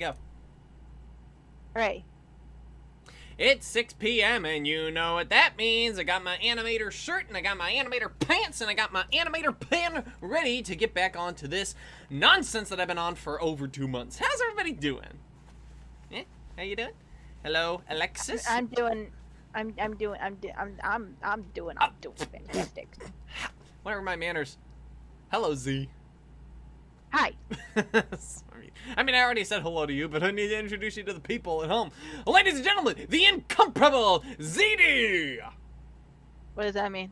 Go. Right. It's 6 p.m. and you know what that means. I got my animator shirt and I got my animator pants and I got my animator pen ready to get back onto this nonsense that I've been on for over 2 months. How's everybody doing? Eh? How you doing? Hello, Alexis? I'm doing fantastic. What are my manners? Hello, Z. Hi. Sorry. I mean, I already said hello to you, but I need to introduce you to the people at home. Ladies and gentlemen, the incomparable ZD! What does that mean?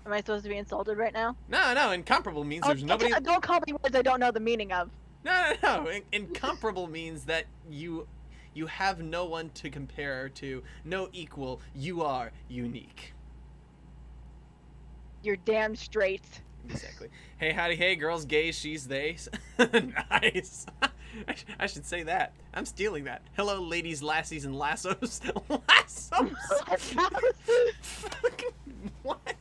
Am I supposed to be insulted right now? No, incomparable means there's nobody... Don't call me words I don't know the meaning of. No. Incomparable means that you have no one to compare to, no equal. You are unique. You're damn straight. Exactly. Hey, howdy, hey, girls, gays, she's, they. Nice. I should say that. I'm stealing that. Hello, ladies, lassies, and lassos. Lassos? Fucking what?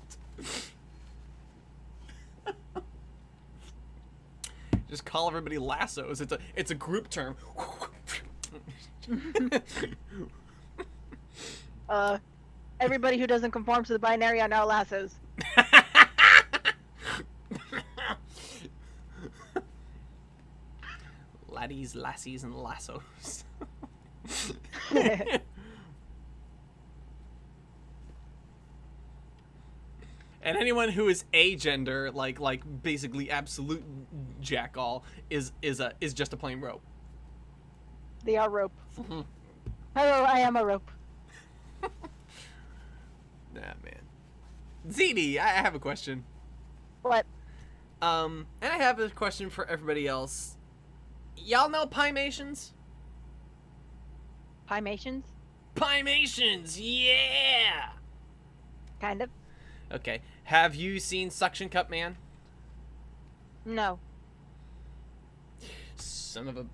Just call everybody lassos. It's a group term. Everybody who doesn't conform to the binary are now lassos. Laddies, lassies, and lassos. And anyone who is agender, like basically absolute jack all, is just a plain rope. They are rope. Hello, I am a rope. Nah, man. ZD, I have a question. What? And I have a question for everybody else. Y'all know Pimations? Pimations? Pimations, yeah! Kind of. Okay. Have you seen Suction Cup Man? No. Son of a...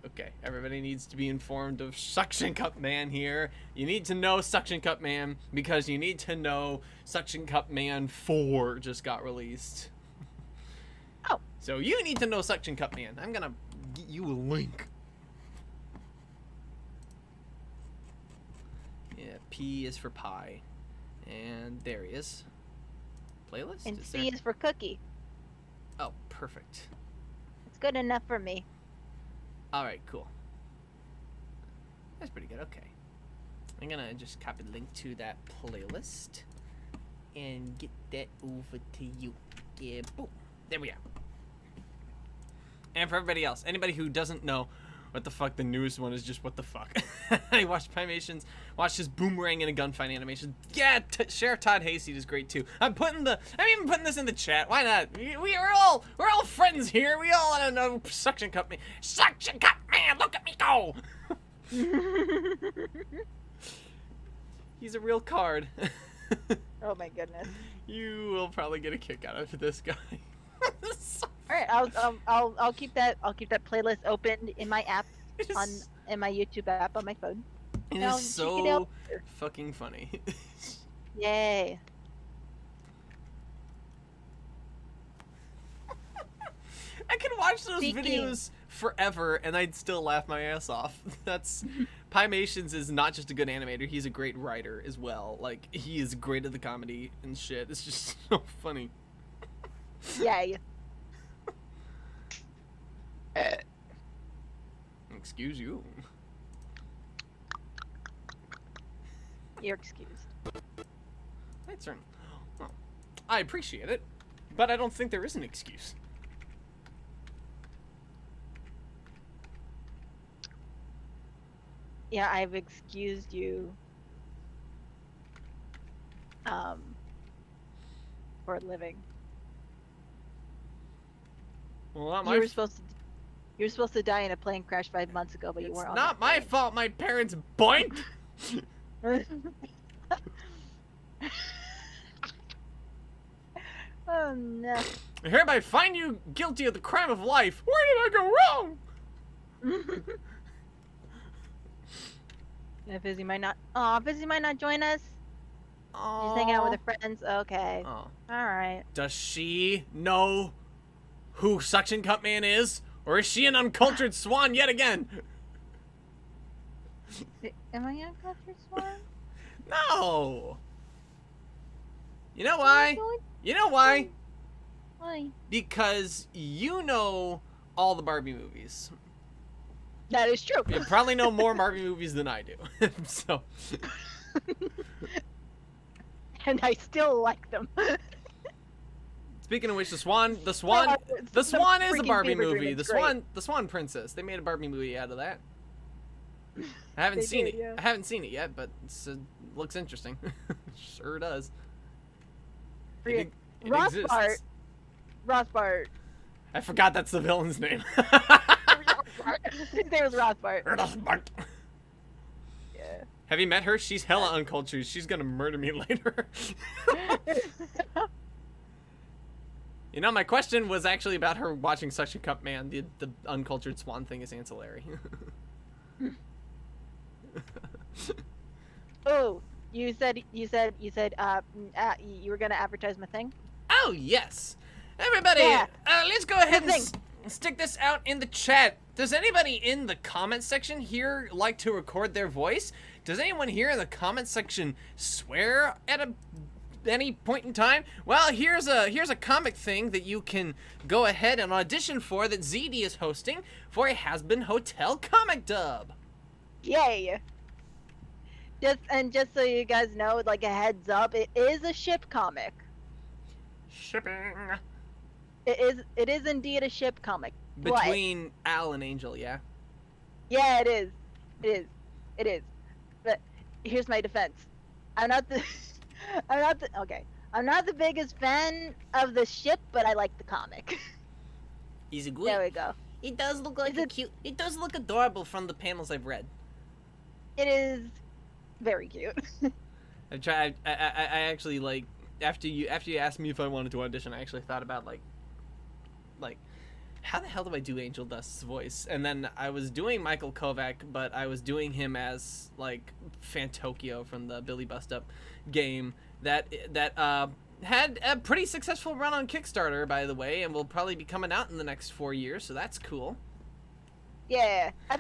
Okay, everybody needs to be informed of Suction Cup Man here. You need to know Suction Cup Man because you need to know Suction Cup Man 4 just got released. Oh. So you need to know Suction Cup Man. I'm gonna get you a link. Yeah, P is for pie. And there he is. Playlist? And C is for cookie. Oh, perfect. It's good enough for me. Alright, cool. That's pretty good, okay. I'm gonna just copy the link to that playlist and get that over to you. Yeah, boom. There we are. And for everybody else, anybody who doesn't know what the fuck the newest one is, just what the fuck. I watched Pimations, watched his boomerang in a gunfight animation. Yeah, Sheriff Todd Hayseed is great too. I'm even putting this in the chat. Why not? We're all friends here. We all want to know Suction Cup Man. Suction Cup Man, look at me go! He's a real card. Oh my goodness. You will probably get a kick out of this guy. All right, I'll keep that playlist open in my app in my YouTube app on my phone. It is so fucking funny. Yay. I can watch those videos forever and I'd still laugh my ass off. That's Pimations is not just a good animator, he's a great writer as well. Like, he is great at the comedy and shit. It's just so funny. Yay. Excuse you. You're excused. That's right. Well, I appreciate it, but I don't think there is an excuse. Yeah, I've excused you for a living. Well, not You were supposed to die in a plane crash 5 months ago, but you weren't on not my fault my parents boinked. Oh no. I hereby find you guilty of the crime of life. Where did I go wrong? Yeah, Fizzy might not. Aw, Fizzy might not join us. She's hanging out with her friends. Okay. Oh. Alright. Does she know who Suction Cup Man is? Or is she an uncultured swan yet again? Am I Uncultured Swan? No. You know why? You know why? Why? Because you know all the Barbie movies. That is true. You probably know more Barbie movies than I do. So. And I still like them. Speaking of which, the Swan is a Barbie movie. The Swan Princess. They made a Barbie movie out of that. I haven't seen it. Yeah. I haven't seen it yet, but it looks interesting. Sure does. It exists. Rothbart. I forgot that's the villain's name. His name was Rothbart. Rothbart. Yeah. Have you met her? She's hella uncultured. She's gonna murder me later. You know, my question was actually about her watching Suction Cup Man. The uncultured swan thing is ancillary. Oh, you said you were gonna advertise my thing? Oh yes, everybody, Yeah. let's go ahead and stick this out in the chat. Does anybody in the comment section here like to record their voice? Does anyone here in the comment section swear at any point in time? Well, here's a comic thing that you can go ahead and audition for that ZD is hosting for a Has-Been Hotel comic dub. Yay! Just so you guys know, like a heads up, it is a ship comic. Shipping. It is indeed a ship comic. Between Al and Angel, yeah? Yeah, it is. It is. But here's my defense. I'm not the biggest fan of the ship, but I like the comic. He's a good. There we go. It does look like cute. It does look adorable from the panels I've read. It is very cute. I actually, like, after you asked me if I wanted to audition, I actually thought about like how the hell do I do Angel Dust's voice? And then I was doing Michael Kovac, but I was doing him as like Fantokyo from the Billy Bust Up game that had a pretty successful run on Kickstarter, by the way, and will probably be coming out in the next 4 years, so that's cool. Yeah, I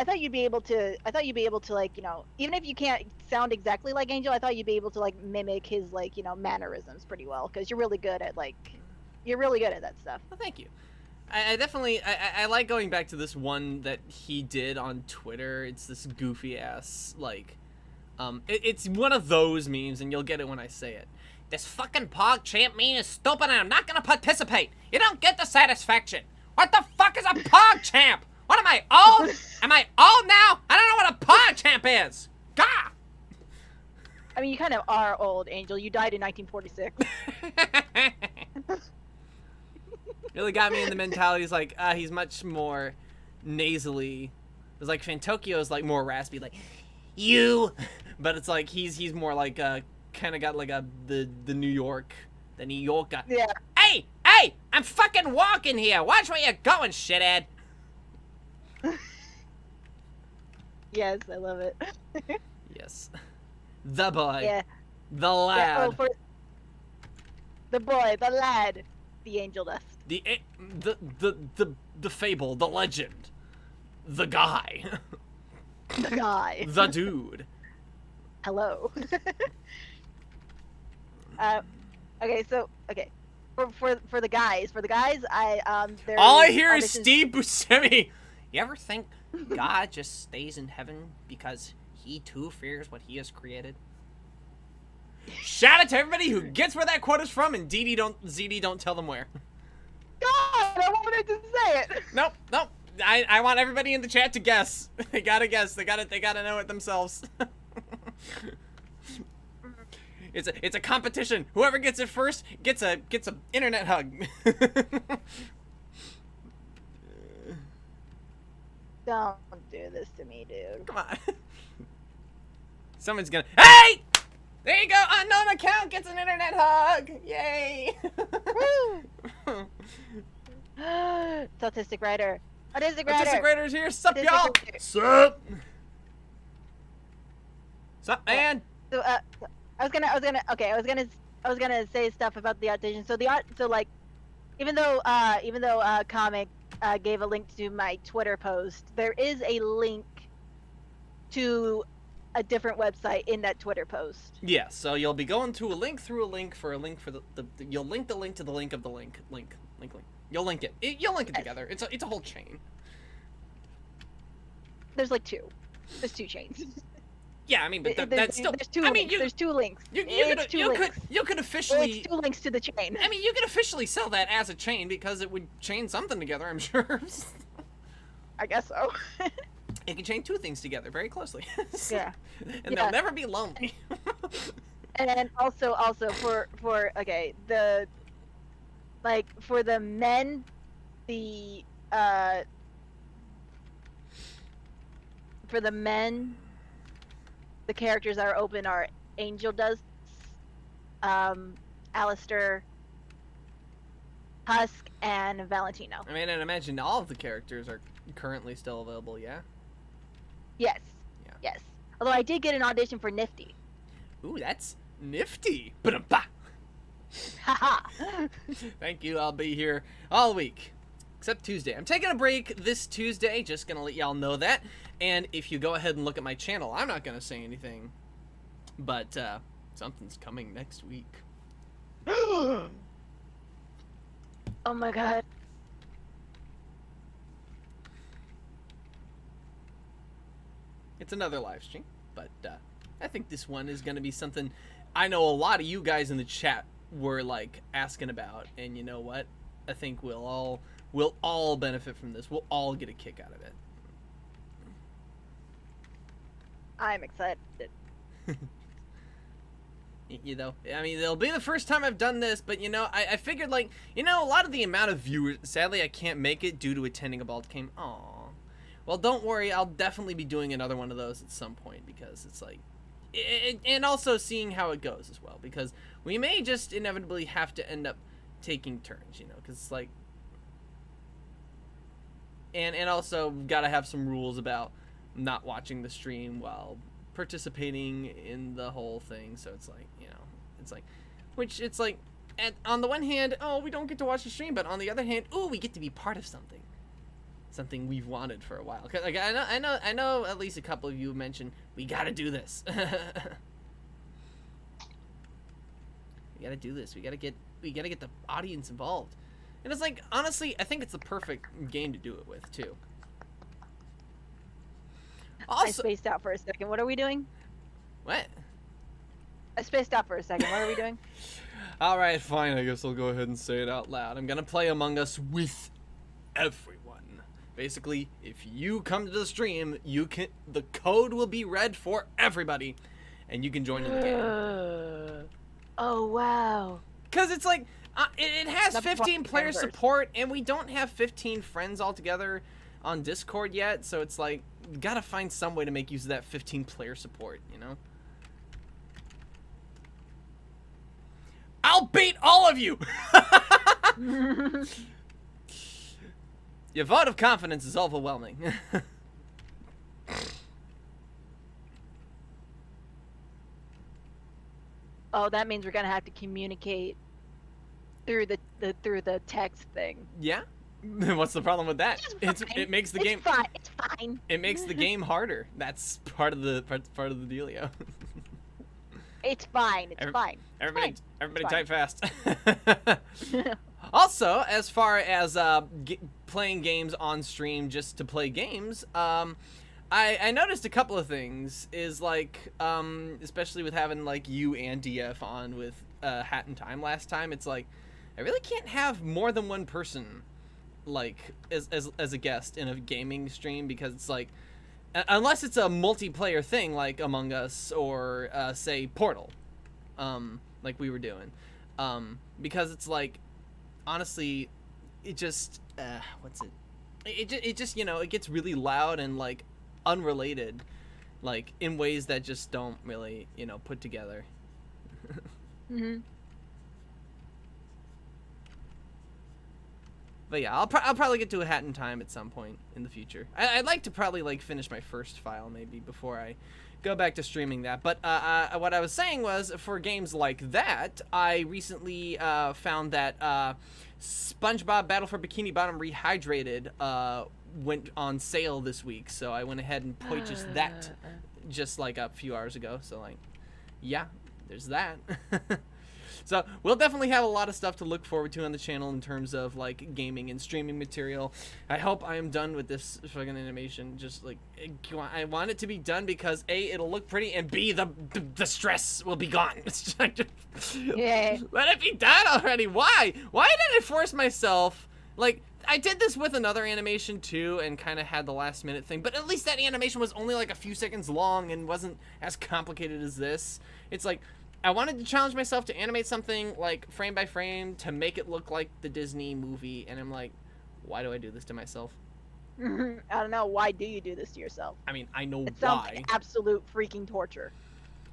thought you'd be able to. I thought you'd be able to, like, you know, even if you can't sound exactly like Angel, I thought you'd be able to, like, mimic his, like, you know, mannerisms pretty well, because you're really good at that stuff. Well, thank you. I definitely I like going back to this one that he did on Twitter. It's this goofy ass, like, it's one of those memes, and you'll get it when I say it. This fucking Pog Champ meme is stupid, and I'm not gonna participate. You don't get the satisfaction. What the fuck is a Pog Champ? What am I, old? Am I old now? I don't know what a Pog Champ is. Gah! I mean, you kind of are old, Angel. You died in 1946. Really got me in the mentality. It's like, he's much more nasally. It's like Fantokyo's like more raspy, like, you. But it's like he's more like kind of got like the New Yorker. Yeah. Hey, I'm fucking walking here. Watch where you're going, shithead. Yes, I love it. Yes. The boy. Yeah. The lad. Yeah, oh, the boy, the lad, the Angel Dust. The fable, the legend, the guy. The guy. The dude. Hello. Okay, for the guys, there all I is hear is auditions- Steve Buscemi. You ever think God just stays in heaven because he too fears what he has created? Shout out to everybody who gets where that quote is from, and ZD don't tell them where. God, I wanted to say it. Nope. I want everybody in the chat to guess. They gotta guess. They gotta know it themselves. It's a competition. Whoever gets it first gets a internet hug. Don't do this to me, dude. Come on. Someone's gonna. Hey! There you go. Unknown account gets an internet hug. Yay! Woo! Autistic writer. Autistic writer's here. Sup, Autistic y'all? writer. Sup? Sup, man? So I was gonna say stuff about the audition. So even though Comic gave a link to my Twitter post, there is a link to a different website in that Twitter post. Yeah, so you'll be going to a link through a link for a link for the you'll link the link to the link of the link. You'll link it. You'll link it together. It's a whole chain. There's like two. There's two chains. Yeah, I mean, but that's still. There's two. I mean, there's two links. You could officially. It's two links to the chain. I mean, you could officially sell that as a chain because it would chain something together. I'm sure. I guess so. It can chain two things together very closely. Yeah. And they'll never be lonely. And then also for okay, for the men, for the men, the characters that are open are Angel Dust, Alistair, Husk, and Valentino. I mean, and imagine all of the characters are currently still available, yeah? Yes. Yeah. Yes. Although I did get an audition for Nifty. Ooh, that's nifty. Ba-dum-ba. Haha. Thank you. I'll be here all week. Except Tuesday. I'm taking a break this Tuesday. Just gonna let y'all know that. And if you go ahead and look at my channel, I'm not gonna say anything. But, something's coming next week. Oh my god. It's another live stream. But, I think this one is gonna be something I know a lot of you guys in the chat were, like, asking about. And you know what? I think we'll all benefit from this. We'll all get a kick out of it. I'm excited. You know, I mean, it'll be the first time I've done this, but, you know, I figured, like, you know, a lot of the amount of viewers, sadly, I can't make it due to attending a bald game. Aww. Well, don't worry, I'll definitely be doing another one of those at some point, because it's like, and also seeing how it goes as well, because we may just inevitably have to end up taking turns, you know, because it's like, and also gotta have some rules about not watching the stream while participating in the whole thing. So it's like, you know, it's like, which it's like, on the one hand, oh, we don't get to watch the stream, but on the other hand, oh, we get to be part of something we've wanted for a while. 'Cause, like, I know at least a couple of you mentioned we gotta do this. We gotta do this. We gotta get the audience involved. And it's like, honestly, I think it's the perfect game to do it with too. Also, I spaced out for a second. What are we doing? What? I spaced out for a second. What are we doing? Alright, fine. I guess I'll go ahead and say it out loud. I'm gonna play Among Us with everyone. Basically, if you come to the stream, the code will be read for everybody, and you can join in the game. Oh, wow. Because it's like, it has 15 player support, and we don't have 15 friends altogether on Discord yet, so it's like, you gotta find some way to make use of that 15 player support, you know? I'll beat all of you! Your vote of confidence is overwhelming. Oh, that means we're gonna have to communicate through the text thing. Yeah? What's the problem with that? It makes the game. It's fine. It makes the game harder. That's part of the dealio. It's fine. It's fine. Everybody type fast. Also, as far as playing games on stream just to play games, I noticed a couple of things. Is like, especially with having like you and DF on with Hat in Time last time, it's like I really can't have more than one person like as a guest in a gaming stream, because it's like, unless it's a multiplayer thing like Among Us or say Portal, like we were doing, because it's like, honestly, it just it just, you know, it gets really loud and like unrelated, like in ways that just don't really, you know, put together. Mm-hmm. But yeah, I'll probably get to a Hat in Time at some point in the future. I'd like to probably like finish my first file maybe before I go back to streaming that. But what I was saying was, for games like that, I recently found that SpongeBob Battle for Bikini Bottom Rehydrated went on sale this week, so I went ahead and purchased that just like a few hours ago. So like, yeah, there's that. So we'll definitely have a lot of stuff to look forward to on the channel in terms of like gaming and streaming material. I hope I am done with this fucking animation. Just like, I want it to be done because A, it'll look pretty, and B, the stress will be gone. Yeah. Let it be done already. Why did I force myself? Like, I did this with another animation too and kind of had the last minute thing, but at least that animation was only like a few seconds long and wasn't as complicated as this. It's like, I wanted to challenge myself to animate something like frame by frame to make it look like the Disney movie, and I'm like, why do I do this to myself? I don't know. Why do you do this to yourself? I mean, I know It sounds why. like absolute freaking torture.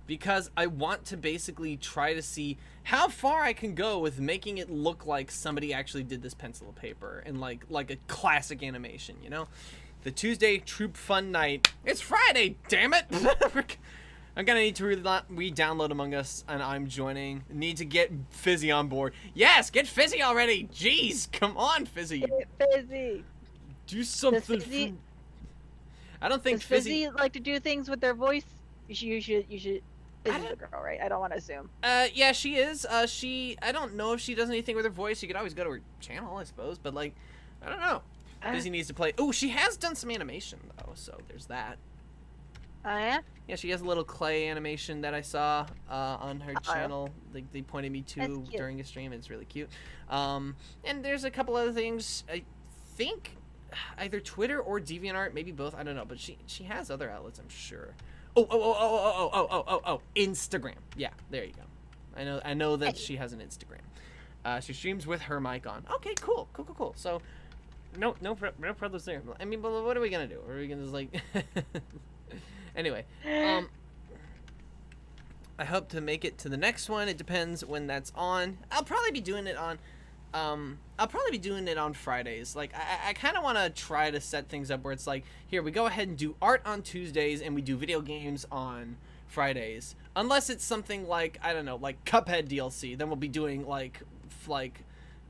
Because I want to basically try to see how far I can go with making it look like somebody actually did this pencil to paper and like a classic animation, you know? The Tuesday Troop Fun Night. It's Friday, damn it! I'm gonna need to re-download Among Us, and I'm joining. Need to get Fizzy on board. Yes, get Fizzy already! Jeez, come on, Fizzy. Get Fizzy. Do something. I don't think Does Fizzy like to do things with their voice? You should. Fizzy's a girl, right? I don't want to assume. Yeah, she is. I don't know if she does anything with her voice. You could always go to her channel, I suppose, but like, I don't know. Fizzy needs to play. Oh, she has done some animation though, so there's that. Oh yeah? Yeah, she has a little clay animation that I saw on her channel. They pointed me to during a stream. It's really cute. And there's a couple other things. I think either Twitter or DeviantArt, maybe both. I don't know, but she has other outlets, I'm sure. Oh, Instagram. Yeah, there you go. I know that she has an Instagram. She streams with her mic on. Okay, cool. So, no problems there. I mean, but what are we gonna do? Are we gonna just like? Anyway, I hope to make it to the next one. It depends when that's on. I'll probably be doing it on Fridays. Like, I kind of want to try to set things up where it's like, here, we go ahead and do art on Tuesdays and we do video games on Fridays. Unless it's something like, I don't know, like Cuphead DLC. Then we'll be doing like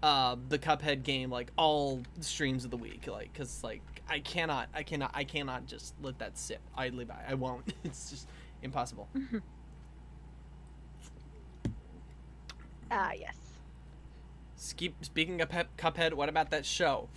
the Cuphead game like all streams of the week. Like, cause like, I cannot just let that sit idly by. I won't. It's just impossible. Yes. Speaking of Cuphead, what about that show?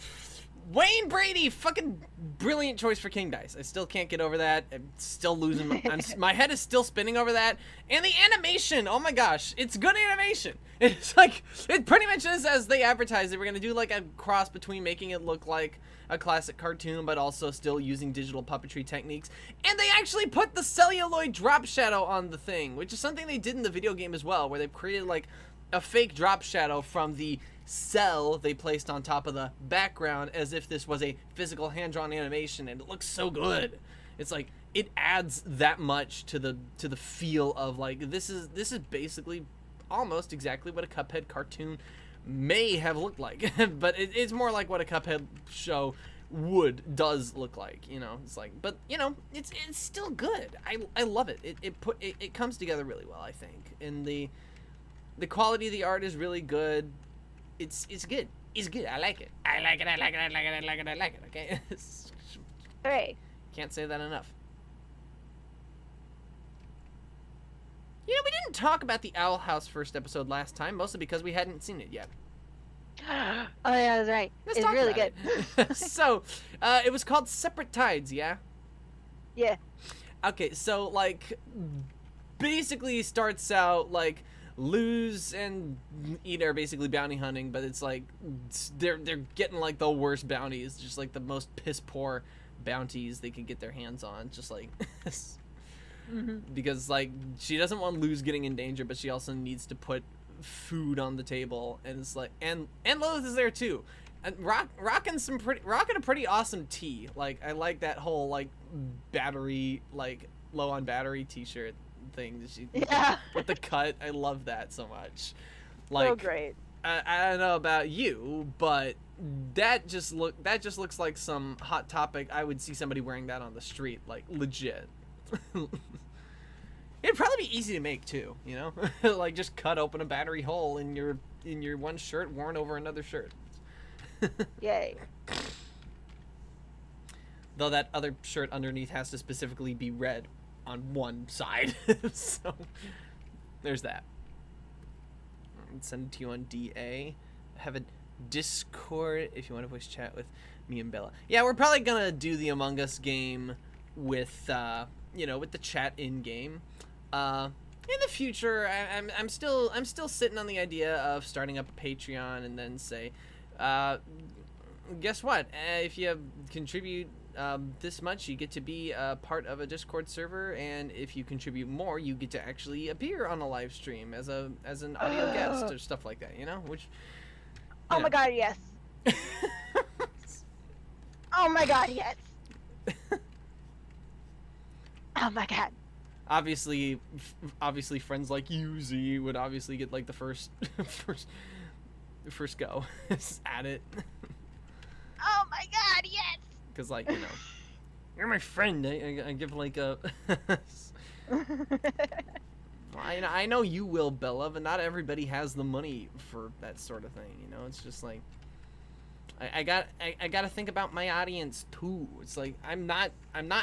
Wayne Brady, fucking brilliant choice for King Dice. I still can't get over that. I'm still losing. My head is still spinning over that. And the animation, oh my gosh, it's good animation. It's like, it pretty much is as they advertised. They were gonna do like a cross between making it look like a classic cartoon, but also still using digital puppetry techniques. And they actually put the celluloid drop shadow on the thing, which is something they did in the video game as well, where they've created like a fake drop shadow from the cell they placed on top of the background as if this was a physical hand-drawn animation, and it looks so good. It's like, it adds that much to the feel of like, this is basically almost exactly what a Cuphead cartoon may have looked like. But it's more like what a Cuphead show does look like, you know. It's like, but you know, it's still good. I love it. It comes together really well, I think. And the quality of the art is really good. It's good. It's good. I like it. I like it. Okay. Hooray. Can't say that enough. You know, we didn't talk about the Owl House first episode last time, mostly because we hadn't seen it yet. Oh yeah, that's right. Let's it's talk really about good. It. So, it was called Separate Tides, yeah? Yeah. Okay, so, like, basically starts out, like, Luz and Eda are basically bounty hunting, but it's like, they're getting, like, the worst bounties, just, like, the most piss-poor bounties they could get their hands on, just, like... Because, like, she doesn't want Luz getting in danger, but she also needs to put food on the table, and it's like, and Lilith is there too, and rocking a pretty awesome tee. Like, I like that whole like battery, like low on battery t-shirt thing that she with the cut. I love that so much. Like, so great. I don't know about you, but that just looks like some Hot Topic. I would see somebody wearing that on the street, like legit. It'd probably be easy to make too, you know? Like, just cut open a battery hole in your one shirt worn over another shirt. Yay. Though that other shirt underneath has to specifically be red on one side. So there's that. I'll send it to you on DA. I have a Discord if you want to voice chat with me and Bella. Yeah, we're probably gonna do the Among Us game with with the chat in game. In the future, I'm still sitting on the idea of starting up a Patreon and then say, guess what? If you contribute this much, you get to be a part of a Discord server, and if you contribute more, you get to actually appear on a live stream as an audio guest or stuff like that. Which. Oh my god, yes. Oh my god, yes. Oh my god. Obviously, friends like Auzi would obviously get like the first go at it. Oh my god, yes. Because you're my friend. I give like a. I know you will, Bella, but not everybody has the money for that sort of thing. It's just like I gotta think about my audience too. It's like I'm not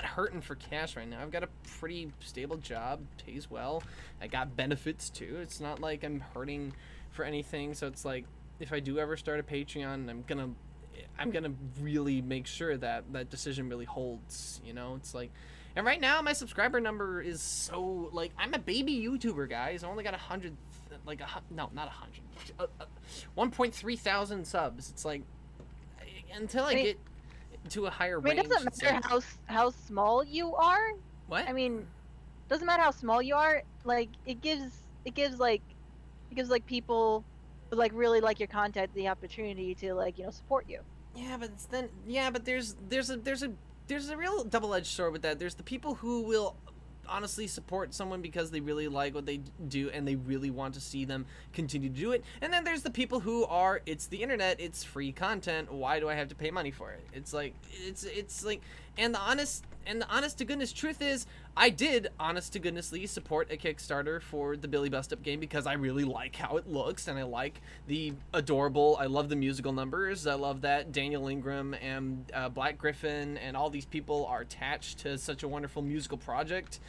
hurting for cash right now. I've got a pretty stable job, pays well. I got benefits too. It's not like I'm hurting for anything. So it's like if I do ever start a Patreon, I'm gonna really make sure that that decision really holds. It's like. And right now, my subscriber number is so, I'm a baby YouTuber, guys. I only got 100, no, not 100, 1.3 thousand subs. It's like, until I get to a higher range. It doesn't matter how small you are. What? Doesn't matter how small you are. It gives people who really like your content the opportunity to support you. Yeah, but there's a real double-edged sword with that. There's the people who will honestly support someone because they really like what they do and they really want to see them continue to do it. And then there's the people who are, it's the internet, it's free content, why do I have to pay money for it? It's like, and the honest to goodness truth is, I did honest to goodnessly support a Kickstarter for the Billy Bust Up game because I really like how it looks and I like the adorable, I love the musical numbers, I love that Daniel Ingram and Black Griffin and all these people are attached to such a wonderful musical project.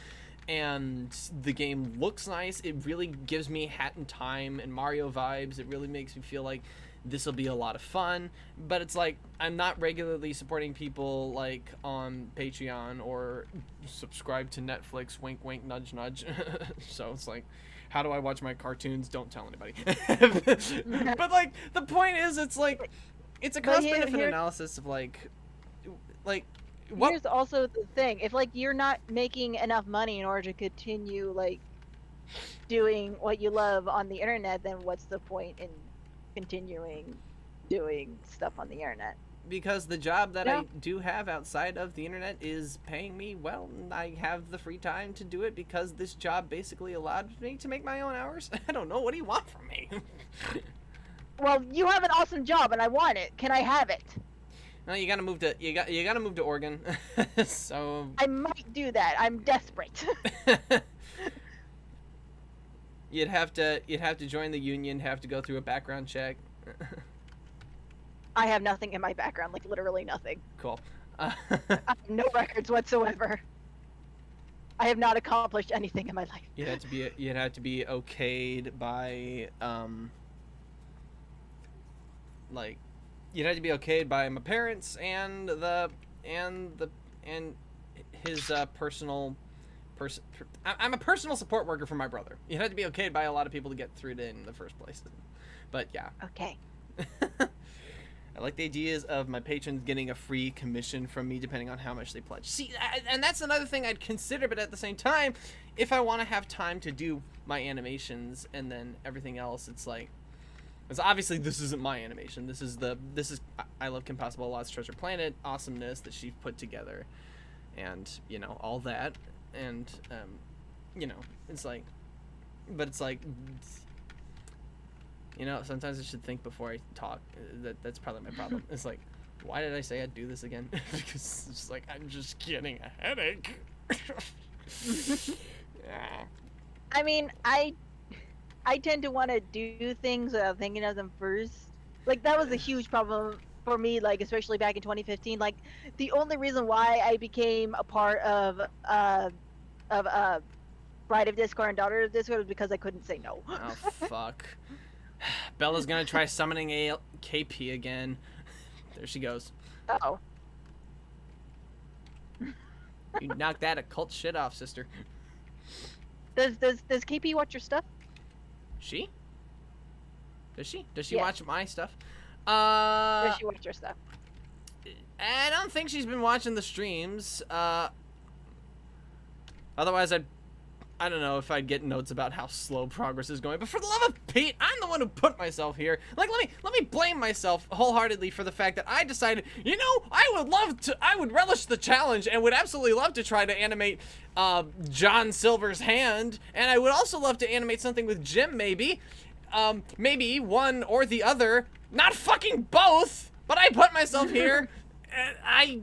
And the game looks nice. It really gives me Hat in Time and Mario vibes. It really makes me feel like this will be a lot of fun. But it's like I'm not regularly supporting people like on Patreon or subscribe to Netflix, wink wink nudge nudge. So it's like, how do I watch my cartoons? Don't tell anybody. But like the point is, it's like it's a cost benefit analysis of like what? Here's also the thing: if you're not making enough money in order to continue doing what you love on the internet, then what's the point in continuing doing stuff on the internet? Because the job that I do have outside of the internet is paying me well, and I have the free time to do it because this job basically allowed me to make my own hours. I don't know. What do you want from me? Well, you have an awesome job, and I want it. Can I have it? No, you gotta move to Oregon. So I might do that. I'm desperate. You'd have to join the union, have to go through a background check. I have nothing in my background, literally nothing. Cool. I have no records whatsoever. I have not accomplished anything in my life. You'd have to be okayed by you'd have to be okayed by my parents and his personal person. I'm a personal support worker for my brother. You'd have to be okayed by a lot of people to get through to in the first place. But yeah. Okay. I like the ideas of my patrons getting a free commission from me depending on how much they pledge. See, and that's another thing I'd consider, but at the same time, if I want to have time to do my animations and then everything else, it's like, because obviously this isn't my animation. This is I Love Kim Possible, Lost Treasure Planet awesomeness that she put together, and all that, and it's like, but it's like. Sometimes I should think before I talk. That's probably my problem. It's like, why did I say I'd do this again? Because it's just like, I'm just getting a headache. Yeah. I mean, I tend to want to do things without thinking of them first. That was a huge problem for me, like especially back in 2015, like the only reason why I became a part of Bride of Discord and Daughter of Discord was because I couldn't say no. Oh fuck. Bella's gonna try summoning a KP again. There she goes. Oh. You knocked that occult shit off, sister. Does KP watch your stuff? She? Does she? Does she Yeah. watch my stuff? Does she watch your stuff? I don't think she's been watching the streams. Otherwise, I don't know if I'd get notes about how slow progress is going. But for the love of Pete, I'm the one who put myself here. Like, let me blame myself wholeheartedly for the fact that I decided, you know, I would relish the challenge and would absolutely love to try to animate John Silver's hand, and I would also love to animate something with Jim, maybe. Maybe one or the other, not fucking both. But I put myself here, and I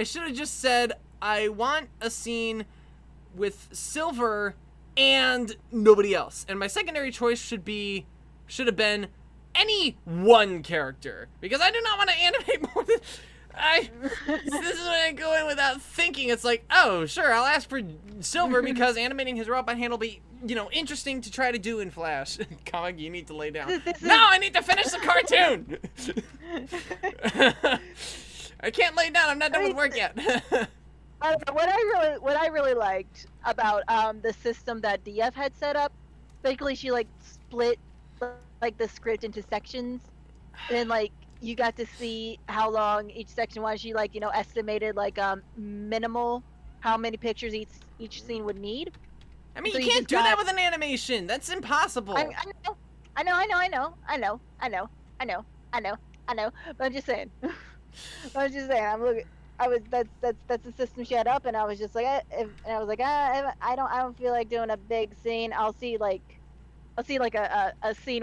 should have just said I want a scene with Silver and nobody else. And my secondary choice should have been any one character, because I do not want to animate more than this is when I go in without thinking. It's like, oh sure, I'll ask for Silver because animating his robot hand will be, you know, interesting to try to do in Flash. Comic, you need to lay down. No, I need to finish the cartoon. I can't lay down. I'm not done with work yet. What I really liked about the system that DF had set up, basically she like split like the script into sections, and then like you got to see how long each section was. She like, you know, estimated like minimal how many pictures each scene would need. I mean, So you you can't just do got- that with an animation. That's impossible. I know. But I'm just saying. That's the system she had up, and I was just like, I don't feel like doing a big scene. I'll see like a scene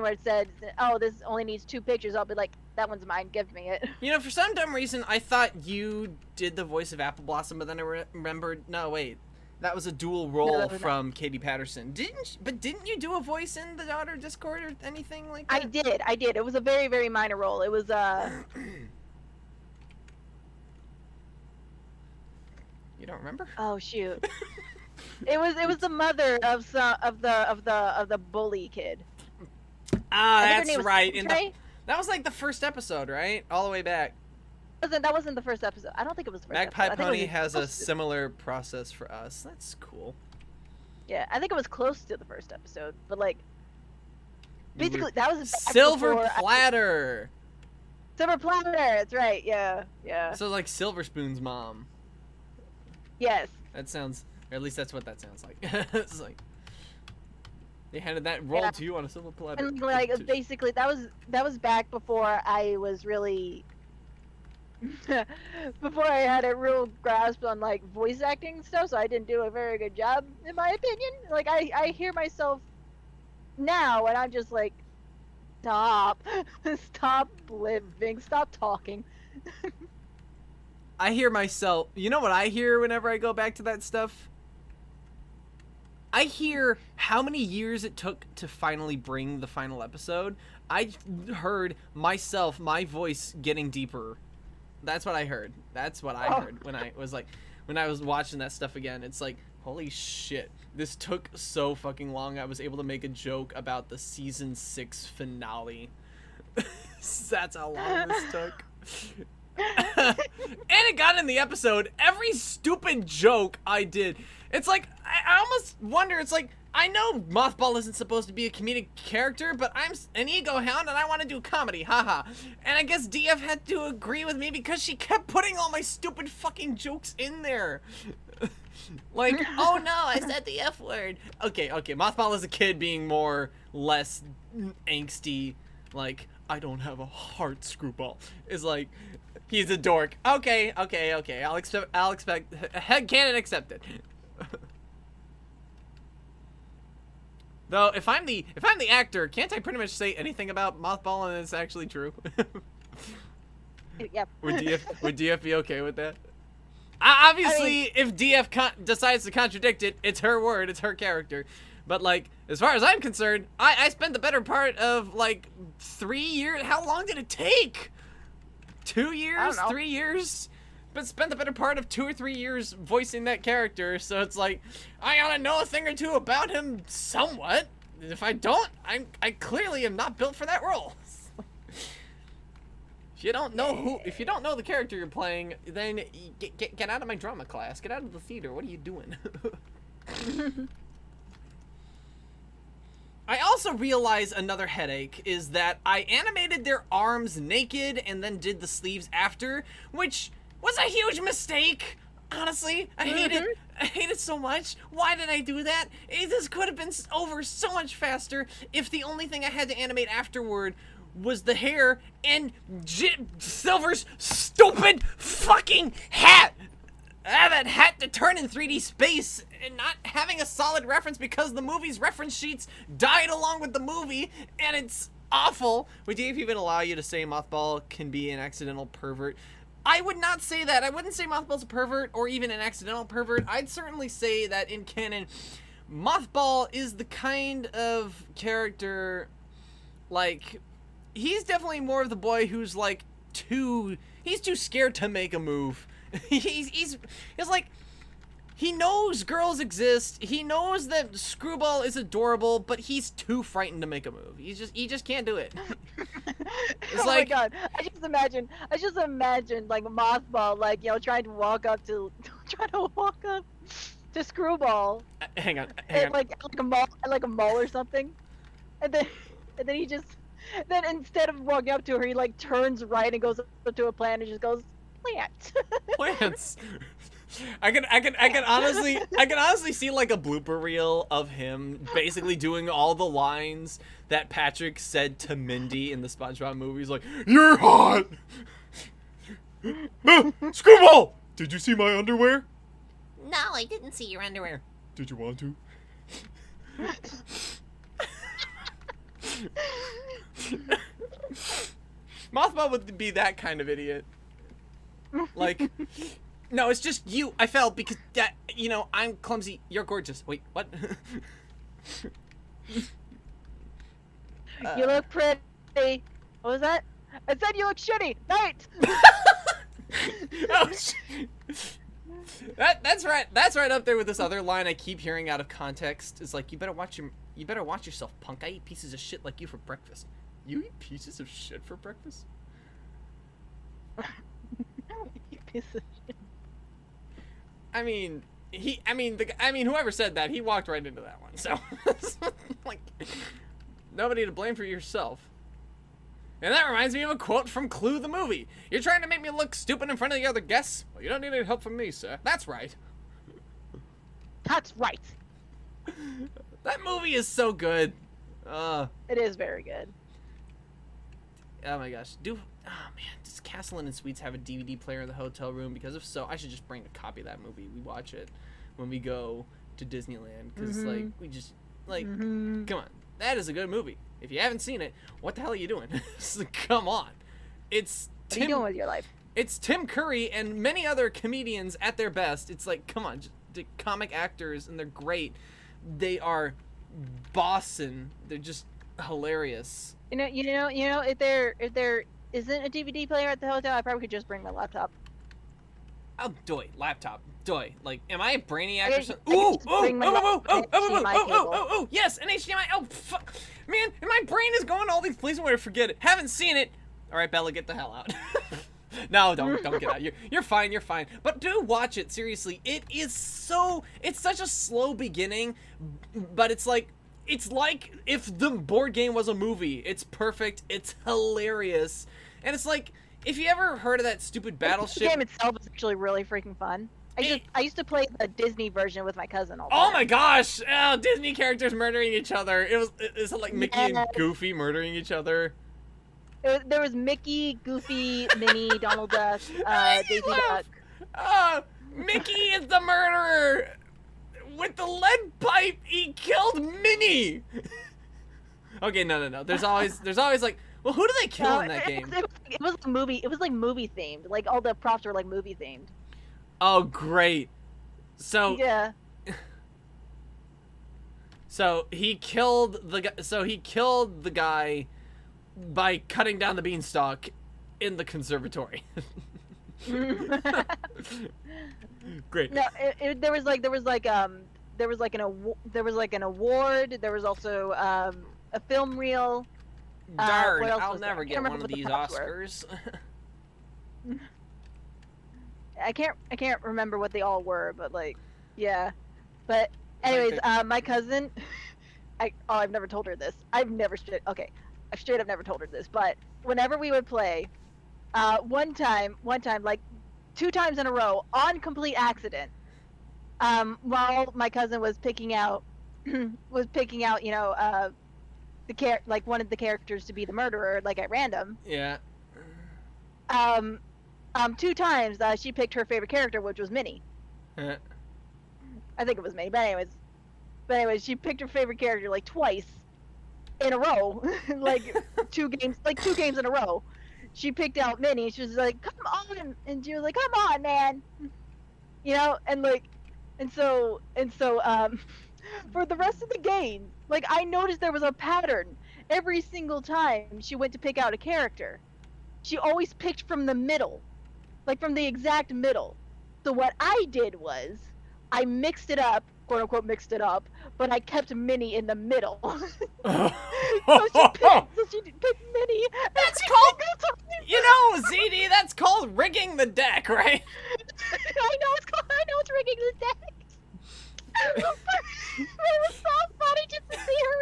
where it said, oh, this only needs 2 pictures. I'll be like, that one's mine. Give me it. You know, for some dumb reason, I thought you did the voice of Apple Blossom, but then I remembered. No, wait, that was a dual role that was from Katie Patterson. Didn't you do a voice in the Daughter Discord or anything like that? I did. It was a very, very minor role. It was You don't remember? oh shoot. It was the mother of the bully kid. Ah, I think her that's name was right. Trey? That was like the first episode, right? All the way back. That wasn't the first episode. I don't think it was the first Magpie episode. I think it Pony was has a close to- similar process for us. That's cool. Yeah, I think it was close to the first episode, but like You were- basically that was back Silver before Platter. Silver Platter. That's right. Yeah. So like Silver Spoon's mom. Yes. That sounds, or at least that's what that sounds like. It's like they handed that role Yeah. to you on a silver platter. And like basically that was back before I was really before I had a real grasp on like voice acting and stuff, so I didn't do a very good job in my opinion. Like I hear myself now and I'm just like, stop living, stop talking. I hear myself. You know what I hear whenever I go back to that stuff? I hear how many years it took to finally bring the final episode. I heard myself, my voice getting deeper. That's what I heard. That's what I heard when I was watching that stuff again. It's like, holy shit, this took so fucking long. I was able to make a joke about the season 6 finale. That's how long this took. And it got in the episode. Every stupid joke I did. It's like, I almost wonder, it's like, I know Mothball isn't supposed to be a comedic character, but I'm an ego hound and I want to do comedy, haha. And I guess DF had to agree with me because she kept putting all my stupid fucking jokes in there. Like, oh no, I said the F word. Okay, Mothball is a kid being less angsty, like, I don't have a heart, Screwball. Is like, he's a dork. Okay, I'll expect, canon accepted. Though, if I'm the actor, can't I pretty much say anything about Mothball and it's actually true? Yep. Would DF be okay with that? Obviously, if DF decides to contradict it, it's her word, it's her character. But like, as far as I'm concerned, I spent the better part of like 3 years. How long did it take? 2 years, know. 3 years, but spent the better part of 2 or 3 years voicing that character. So it's like, I gotta know a thing or two about him somewhat. If I don't, I clearly am not built for that role. If you don't know if you don't know the character you're playing, then get out of my drama class. Get out of the theater. What are you doing? I also realize another headache is that I animated their arms naked and then did the sleeves after, which was a huge mistake. Honestly, I hate it. I hate it so much. Why did I do that? This could have been over so much faster if the only thing I had to animate afterward was the hair and Silver's stupid fucking hat. That hat to turn in 3D space and not having a solid reference because the movie's reference sheets died along with the movie, and it's awful. Would Dave even allow you to say Mothball can be an accidental pervert? I would not say that. I wouldn't say Mothball's a pervert or even an accidental pervert. I'd certainly say that in canon, Mothball is the kind of character, like, he's definitely more of the boy who's like he's too scared to make a move. he's like, he knows girls exist. He knows that Screwball is adorable, but he's too frightened to make a move. He just can't do it. It's oh like, my god! I just imagine like Mothball, like, you know, trying to walk up to Screwball. Hang on. Like a mall or something, and then he just. Then instead of walking up to her, he like turns right and goes up to a plant and just goes, plant. Plants. I can honestly see like a blooper reel of him basically doing all the lines that Patrick said to Mindy in the SpongeBob movies, like, "You're hot." Screwball! Did you see my underwear? No, I didn't see your underwear. Did you want to? Mothball would be that kind of idiot. Like, no, it's just you. I fell because that, you know, I'm clumsy. You're gorgeous. Wait, what? You look pretty. What was that? I said you look shitty. Night. Oh, that's right. That's right up there with this other line I keep hearing out of context. It's like, you better watch yourself, punk. I eat pieces of shit like you for breakfast. You eat pieces of shit for breakfast? You piece of shit. I mean, whoever said that, he walked right into that one. So, like, nobody to blame for yourself. And that reminds me of a quote from Clue the movie. You're trying to make me look stupid in front of the other guests? Well, you don't need any help from me, sir. That's right. That's right. That movie is so good. It is very good. Oh my gosh. Oh man, does Castle and Sweets have a DVD player in the hotel room? Because if so, I should just bring a copy of that movie. We watch it when we go to Disneyland. Because, like, we just, like, come on. That is a good movie. If you haven't seen it, what the hell are you doing? Come on. What are you doing with your life? It's Tim Curry and many other comedians at their best. It's like, come on, the comic actors, and they're great. They are bossing. They're just hilarious. You know, if there isn't a DVD player at the hotel, I probably could just bring my laptop. Oh, laptop. Like, am I a brainiac or something? Oh, yes, an HDMI. Oh, fuck. Man, my brain is going all these places where I forget it. Haven't seen it. All right, Bella, get the hell out. No, don't get out. You're fine. But do watch it, seriously. It's such a slow beginning, but it's like if the board game was a movie. It's perfect. It's hilarious. And it's like, if you ever heard of that stupid Battleship... The game itself is actually really freaking fun. I used to play the Disney version with my cousin all the time. time. Oh my gosh! Oh, Disney characters murdering each other. It's like Mickey and Goofy murdering each other. There was Mickey, Goofy, Minnie, Donald Duck, Daisy Duck. Mickey is the murderer! With the lead pipe, he killed Minnie! Okay, no. There's always like, well, who do they kill in that game? It was a movie. It was like movie themed. Like, all the props were like movie themed. Oh, great. So yeah. So he killed the guy by cutting down the beanstalk, in the conservatory. Great. No, there was like an award. There was also a film reel. Darn, what else I'll was there? never I get can't one remember of what the these props were. Oscars. I can't remember what they all were, but like, yeah. But anyways, my cousin, I've never told her this. I've straight up never told her this. But whenever we would play, one time, like 2 times in a row, on complete accident, while my cousin was picking out, like one of the characters to be the murderer, like at random. Yeah. 2 times she picked her favorite character, which was Minnie. I think it was Minnie, but anyways, she picked her favorite character like twice in a row, like 2 games in a row. She picked out Minnie. She was like, "Come on," and she was like, "Come on, man," and so for the rest of the game, like I noticed there was a pattern every single time she went to pick out a character. She always picked from the middle, like from the exact middle. So what I did was, I mixed it up, quote unquote mixed it up, but I kept Minnie in the middle. so she picked Minnie. That's called, you know, ZD, that's called rigging the deck, right? I know it's rigging the deck. But it was so funny just to see her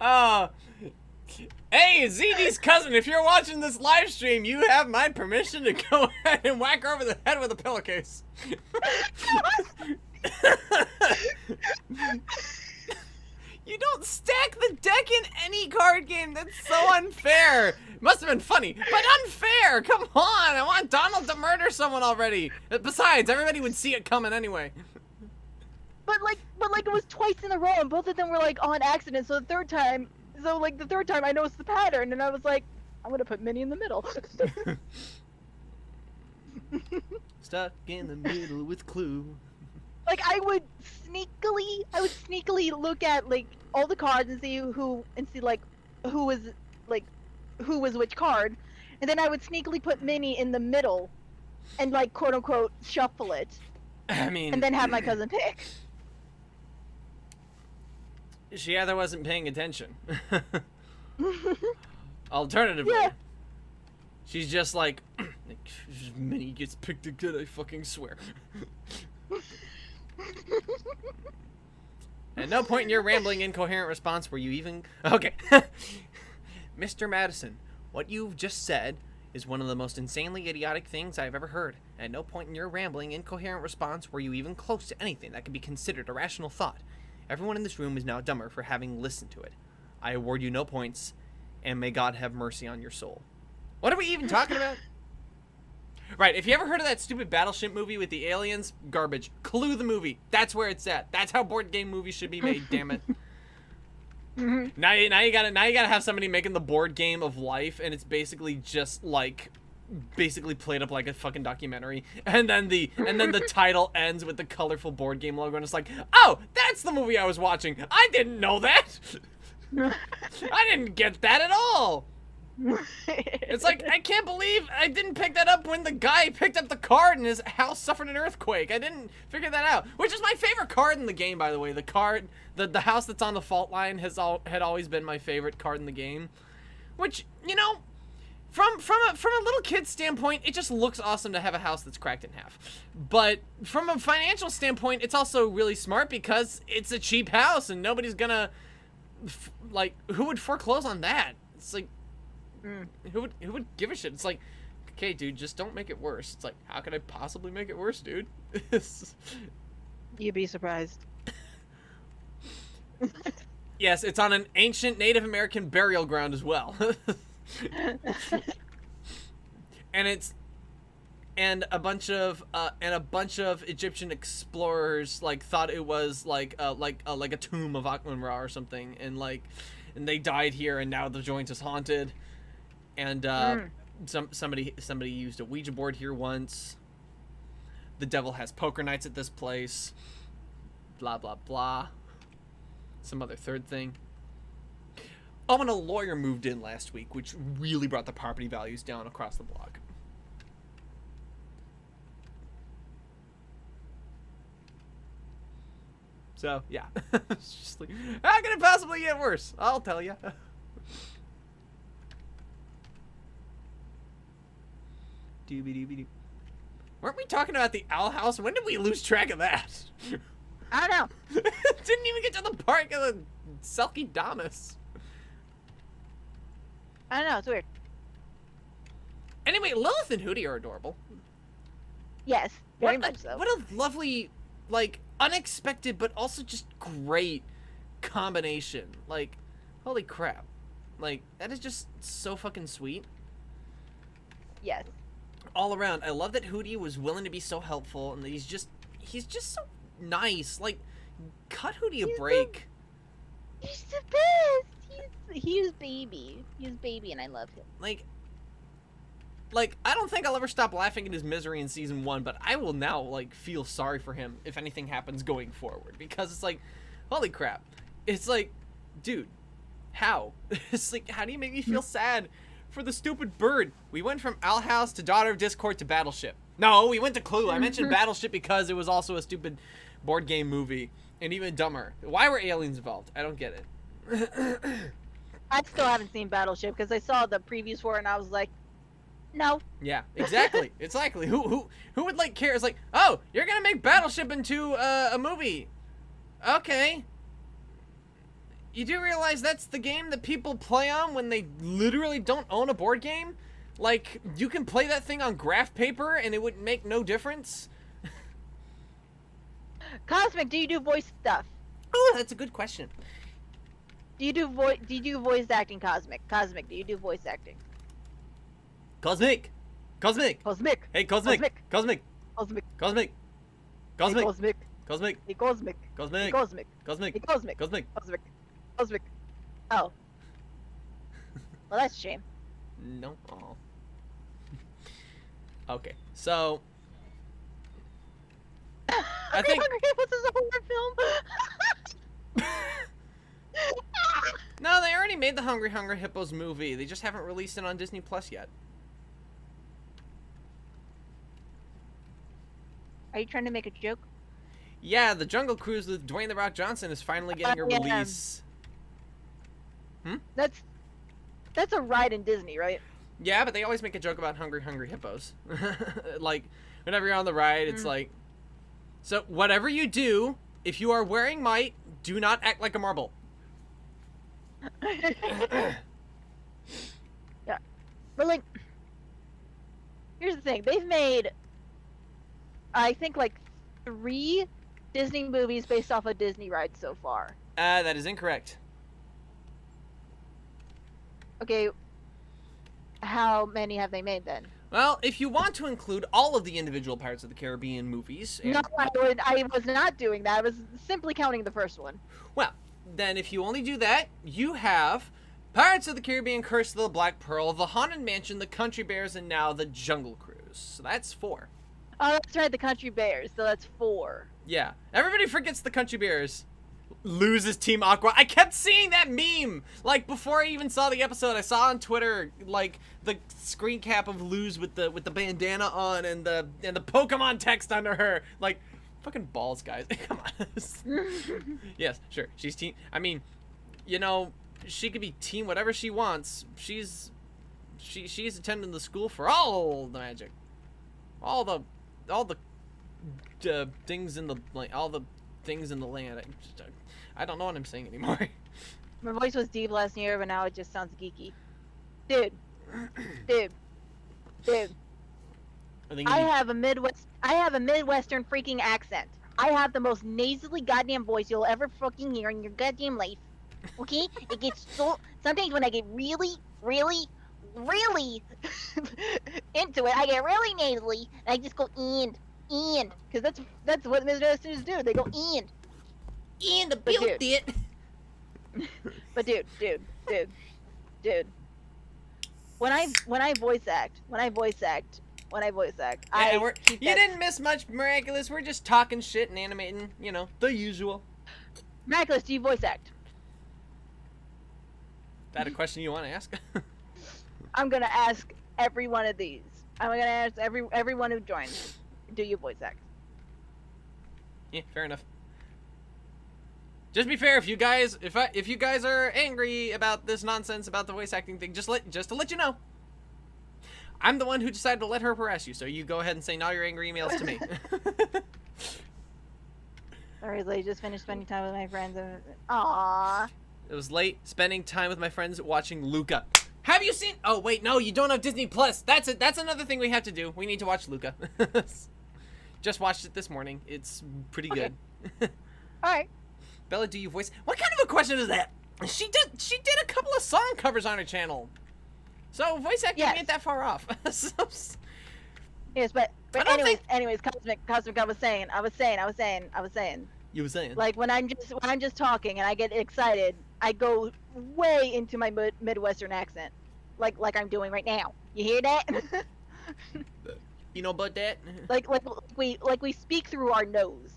reaction. Hey, ZD's cousin, if you're watching this live stream, you have my permission to go ahead and whack her over the head with a pillowcase. You don't stack the deck in any card game. That's so unfair. It must have been funny, but unfair. Come on, I want Donald to murder someone already. Besides, everybody would see it coming anyway. But it was twice in a row, and both of them were like on accident. So the third time I noticed the pattern, and I was like, I'm gonna put Minnie in the middle. Stuck in the middle with Clue. Like I would sneakily look at like all the cards and see who was which card, and then I would sneakily put Minnie in the middle, and like quote unquote shuffle it. I mean, and then have my cousin pick. She either wasn't paying attention. Alternatively, Yeah. She's just like, Minnie gets picked again, I fucking swear. At no point in your rambling, incoherent response were you even... Okay. Mr. Madison, what you've just said is one of the most insanely idiotic things I've ever heard. At no point in your rambling, incoherent response were you even close to anything that could be considered a rational thought. Everyone in this room is now dumber for having listened to it. I award you no points, and may God have mercy on your soul. What are we even talking about? Right, if you ever heard of that stupid Battleship movie with the aliens, garbage. Clue the movie. That's where it's at. That's how board game movies should be made, damn it. Now you gotta have somebody making the board game of life, and it's basically just like played up like a fucking documentary, and then the title ends with the colorful board game logo, and it's like, oh, that's the movie I was watching. I didn't know that. I didn't get that at all. It's like, I can't believe I didn't pick that up when the guy picked up the card and his house suffered an earthquake. I didn't figure that out, which is my favorite card in the game, by the way. The card, the house that's on the fault line had always been my favorite card in the game, which, you know, from a little kid's standpoint, it just looks awesome to have a house that's cracked in half. But from a financial standpoint, it's also really smart because it's a cheap house and nobody's gonna, like, who would foreclose on that? It's like, who would give a shit? It's like, okay, dude, just don't make it worse. It's like, how could I possibly make it worse, dude? You'd be surprised. Yes, it's on an ancient Native American burial ground as well. and a bunch of Egyptian explorers like thought it was like a tomb of Amun-Ra or something, and they died here, and now the joint is haunted. And somebody used a Ouija board here once. The devil has poker nights at this place. Blah blah blah. Some other third thing. Oh, and a lawyer moved in last week, which really brought the property values down across the block. So, yeah. It's just like, how can it possibly get worse? I'll tell you. Doobie-doobie-doo. Weren't we talking about the owl house? When did we lose track of that? I don't know. Didn't even get to the park of the Selkie Damas. I don't know. It's weird. Anyway, Lilith and Hootie are adorable. Yes, very much so. What a lovely, like, unexpected, but also just great combination. Like, holy crap. Like, that is just so fucking sweet. Yes. All around. I love that Hootie was willing to be so helpful, and that he's just so nice. Like, cut Hootie a break. He's the best. He's baby. He's baby, and I love him. Like, I don't think I'll ever stop laughing at his misery in season 1, but I will now, like, feel sorry for him if anything happens going forward. Because it's like, holy crap. It's like, dude, how? It's like, how do you make me feel sad for the stupid bird? We went from Owl House to Daughter of Discord to Battleship. No, we went to Clue. I mentioned Battleship because it was also a stupid board game movie. And even dumber. Why were aliens involved? I don't get it. I still haven't seen Battleship because I saw the previews for it and I was like, no. Yeah, exactly. Exactly. Who would like care? It's like, oh, you're gonna make Battleship into a movie. Okay. You do realize that's the game that people play on when they literally don't own a board game? Like, you can play that thing on graph paper and it would make no difference? Cosmic, do you do voice stuff? Oh, that's a good question. Do you do voice acting, Cosmic? Cosmic, do you do voice acting? Cosmic! Cosmic! Cosmic! Hey, Cosmic! Cosmic! Cosmic! Cosmic! Cosmic! Cosmic! Cosmic! Cosmic! Hey, Cosmic! Cosmic! Hey, Cosmic! Cosmic! Hey, Cosmic! Cosmic! Cosmic! Cosmic! Oh. Well, that's a shame. No. Oh. Okay, so I think Hungry Hippos is a horror film. no, they already made the Hungry Hippos movie. They just haven't released it on Disney Plus yet. Are you trying to make a joke? Yeah, the Jungle Cruise with Dwayne The Rock Johnson is finally getting a Yeah. release. That's a ride in Disney, right? Yeah, but they always make a joke about Hungry Hippos. Like, whenever you're on the ride, it's like, so whatever you do, if you are wearing might, do not act like a marble. Yeah. But, like, here's the thing. They've made, I think, like, 3 Disney movies based off of Disney rides so far. That is incorrect. Okay. How many have they made, then? Well, if you want to include all of the individual Pirates of the Caribbean movies... No, I was not doing that. I was simply counting the first one. Well, then if you only do that, you have Pirates of the Caribbean, Curse of the Black Pearl, The Haunted Mansion, The Country Bears, and now The Jungle Cruise. So that's 4. Oh, that's right, the Country Bears. So that's 4. Yeah. Everybody forgets The Country Bears. Loses Team Aqua. I kept seeing that meme. Like, before I even saw the episode, I saw on Twitter, like, the screen cap of Luz with the bandana on and the Pokemon text under her. Like, fucking balls, guys. Come on. Yes, sure. She's team. I mean, you know, she could be team whatever she wants. She's attending the school for all the magic. All the things in the, like, all the things in the land. I don't know what I'm saying anymore. My voice was deep last year, but now it just sounds geeky. Dude. I have a Midwestern freaking accent. I have the most nasally goddamn voice you'll ever fucking hear in your goddamn life. Okay? It gets so... Sometimes when I get really into it, I get really nasally, and I just go, and. Because that's what Midwesterners do. They go, and. And the built it. But dude. When I voice act, Yeah, you didn't miss much, Miraculous. We're just talking shit and animating, you know, the usual. Miraculous, do you voice act? that a question you want to ask? I'm gonna ask every one of these. I'm gonna ask everyone who joins. Do you voice act? Yeah, fair enough. Just be fair, if you guys are angry about this nonsense about the voice acting thing, just to let you know, I'm the one who decided to let her harass you. So you go ahead and say all your angry emails to me. Sorry, late. Just finished spending time with my friends. Aww. It was late spending time with my friends watching Luca. Have you seen? Oh wait, no, you don't have Disney Plus. That's it. That's another thing we have to do. We need to watch Luca. Just watched it this morning. It's pretty good. All right. Bella, do you voice? What kind of a question is that? She did a couple of song covers on her channel. So voice acting ain't that far off. Yes, but anyways, Cosmic, I was saying. You were saying. Like when I'm just talking and I get excited, I go way into my Midwestern accent, like I'm doing right now. You hear that? You know about that? like we speak through our nose.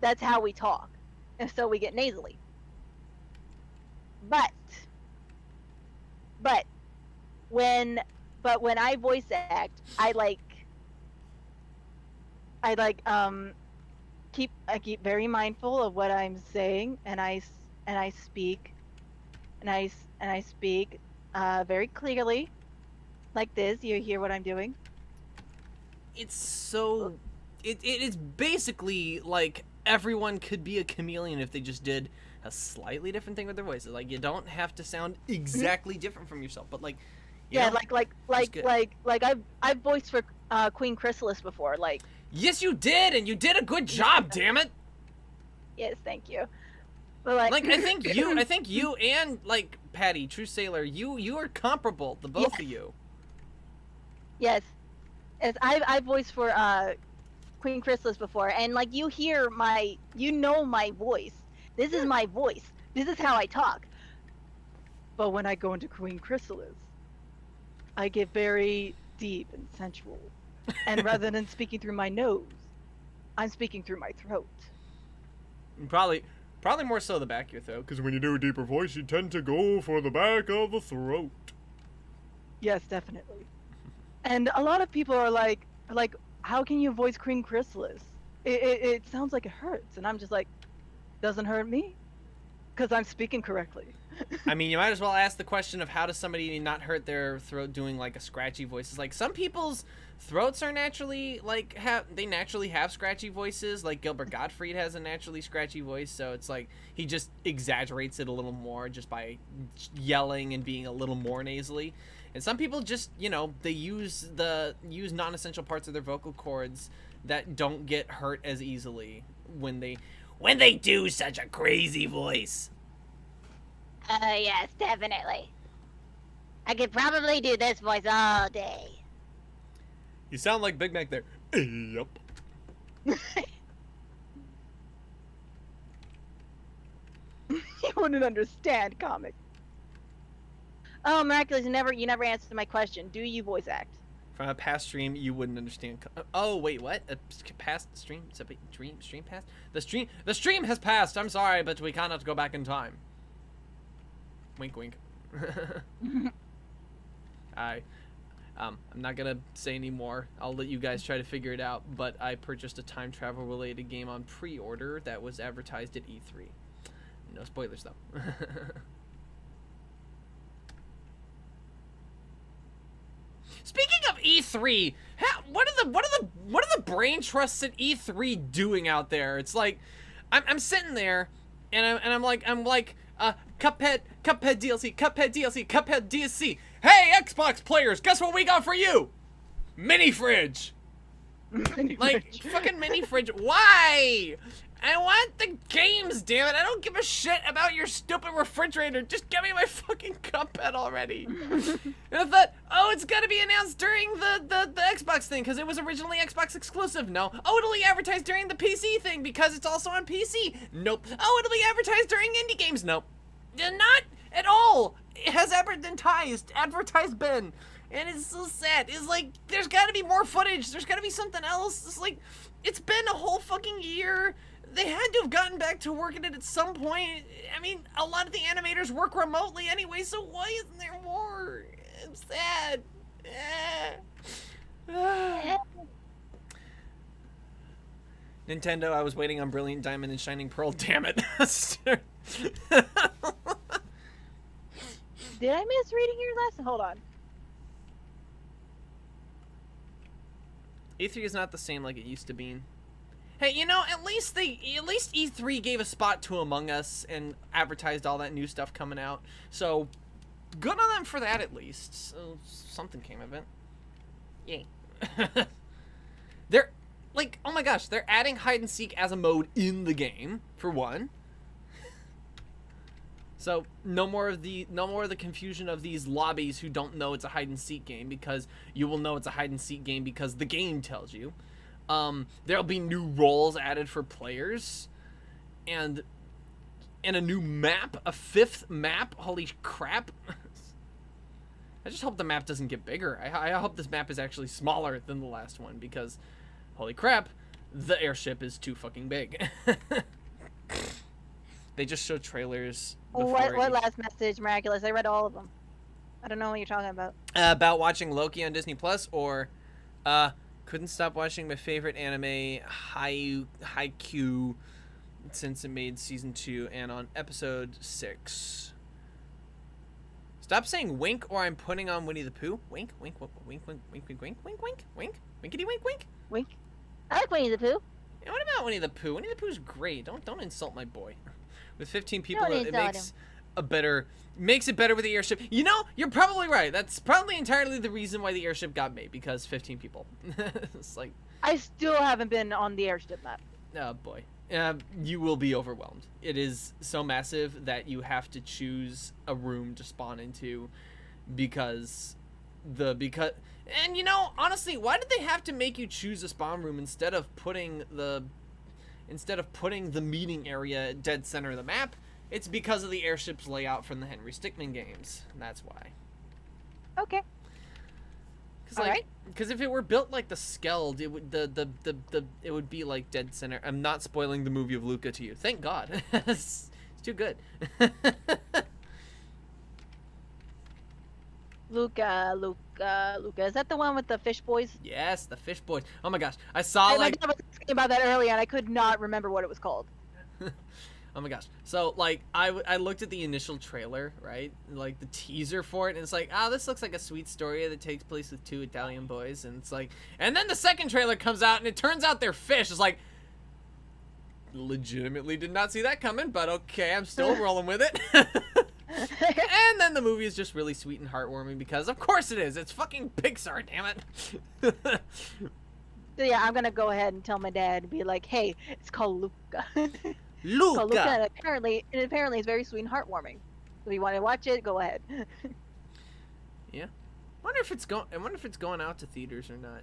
That's how we talk, and so we get nasally. But when I voice act, I keep very mindful of what I'm saying, and I speak very clearly, like this. You hear what I'm doing? It's so it is basically like everyone could be a chameleon if they just did a slightly different thing with their voices. Like you don't have to sound exactly different from yourself, but like you know, I've voiced for Queen Chrysalis before. Like yes, you did, and you did a good job. Damn it. Yes, thank you. But like I think you and like Patty, True Sailor, you are comparable, the both of you. Yes, I've voiced for Queen Chrysalis before, and like you hear my voice. This is my voice. This is how I talk. But when I go into Queen Chrysalis, I get very deep and sensual. And rather than speaking through my nose, I'm speaking through my throat. Probably more so the back of your throat, because when you do a deeper voice, you tend to go for the back of the throat. Yes, definitely. And a lot of people are like, how can you voice Queen Chrysalis? It sounds like it hurts. And I'm just like, doesn't hurt me, because I'm speaking correctly. I mean, you might as well ask the question of how does somebody not hurt their throat doing like a scratchy voice. It's like some people's throats are naturally like they naturally have scratchy voices. Like Gilbert Gottfried has a naturally scratchy voice, so it's like he just exaggerates it a little more just by yelling and being a little more nasally. And some people just, you know, they use non-essential parts of their vocal cords that don't get hurt as easily when they do such a crazy voice. Yes, definitely. I could probably do this voice all day. You sound like Big Mac there. Yup. You wouldn't understand, comic. Oh, miraculous! You never answered my question. Do you voice act? From a past stream, you wouldn't understand. Oh wait, what? A past stream? Stream passed? The stream has passed. I'm sorry, but we cannot go back in time. Wink, wink. I'm not gonna say any more. I'll let you guys try to figure it out. But I purchased a time travel related game on pre-order that was advertised at E3. No spoilers though. Speaking of E3, what are the brain trusts at E3 doing out there? It's like I'm sitting there and I'm like Cuphead DLC, Cuphead DLC, Cuphead DLC. Hey, Xbox players, guess what we got for you? Mini fridge. Fucking mini fridge. Why? I want the games, damn it. I don't give a shit about your stupid refrigerator. Just give me my fucking Cuphead already. And I thought, oh, it's gotta be announced during the Xbox thing, because it was originally Xbox exclusive. No. Oh, it'll be advertised during the PC thing, because it's also on PC. Nope. Oh, it'll be advertised during indie games. Nope. Not at all. It has advertised been. And it's so sad. It's like, there's gotta be more footage. There's gotta be something else. It's like, it's been a whole fucking year They had to have gotten back to working it at some point. I mean, a lot of the animators work remotely anyway, so why isn't there more? I'm sad. Nintendo, I was waiting on Brilliant Diamond and Shining Pearl, damn it. Did I miss reading your lesson? Hold on. E3 is not the same like it used to be. Hey, you know, at least E3 gave a spot to Among Us and advertised all that new stuff coming out. So, good on them for that at least. So, something came of it. Yay. They're, like, oh my gosh, they're adding hide and seek as a mode in the game, for one. So, no more of the confusion of these lobbies who don't know it's a hide and seek game, because you will know it's a hide and seek game because the game tells you. There'll be new roles added for players, and a new map, a 5th map. Holy crap. I just hope the map doesn't get bigger. I hope this map is actually smaller than the last one, because holy crap, the airship is too fucking big. They just show trailers before. What last message, Miraculous? I read all of them. I don't know what you're talking about. About watching Loki on Disney Plus, or couldn't stop watching my favorite anime, Haikyuu, since it made season 2 and on episode 6. Stop saying wink, or I'm putting on Winnie the Pooh. Wink, wink, wink, wink, wink, wink, wink, wink, wink, wink, wink, winkety wink, wink. Wink. I like Winnie the Pooh. Yeah, what about Winnie the Pooh? Winnie the Pooh's great. Don't insult my boy. With 15 people, Don't it insult makes him. makes it better with the airship. You know, you're probably right. That's probably entirely the reason why the airship got made, because 15 people. It's like, I still haven't been on the airship map. oh boy. You will be overwhelmed. It is so massive that you have to choose a room to spawn into, because and you know, honestly, why did they have to make you choose a spawn room instead of putting the meeting area dead center of the map? It's because of the airship's layout from the Henry Stickmin games. That's why. Okay. Because if it were built like the Skeld, it would it would be like dead center. I'm not spoiling the movie of Luca to you. Thank God. It's too good. Luca. Is that the one with the fish boys? Yes, the Fish Boys. Oh my gosh, I saw My dad was asking about that earlier, and I could not remember what it was called. Oh my gosh. So, like, I looked at the initial trailer, right? Like, the teaser for it, and it's like, this looks like a sweet story that takes place with 2 Italian boys, and it's like, and then the second trailer comes out, and it turns out they're fish. It's like, legitimately did not see that coming, but okay, I'm still rolling with it. And then the movie is just really sweet and heartwarming, because of course it is. It's fucking Pixar, damn it. So yeah, I'm gonna go ahead and tell my dad and be like, hey, it's called Luca. Luca. Luca, and apparently it's very sweet and heartwarming. So if you want to watch it, go ahead. Yeah. I wonder if it's going out to theaters or not.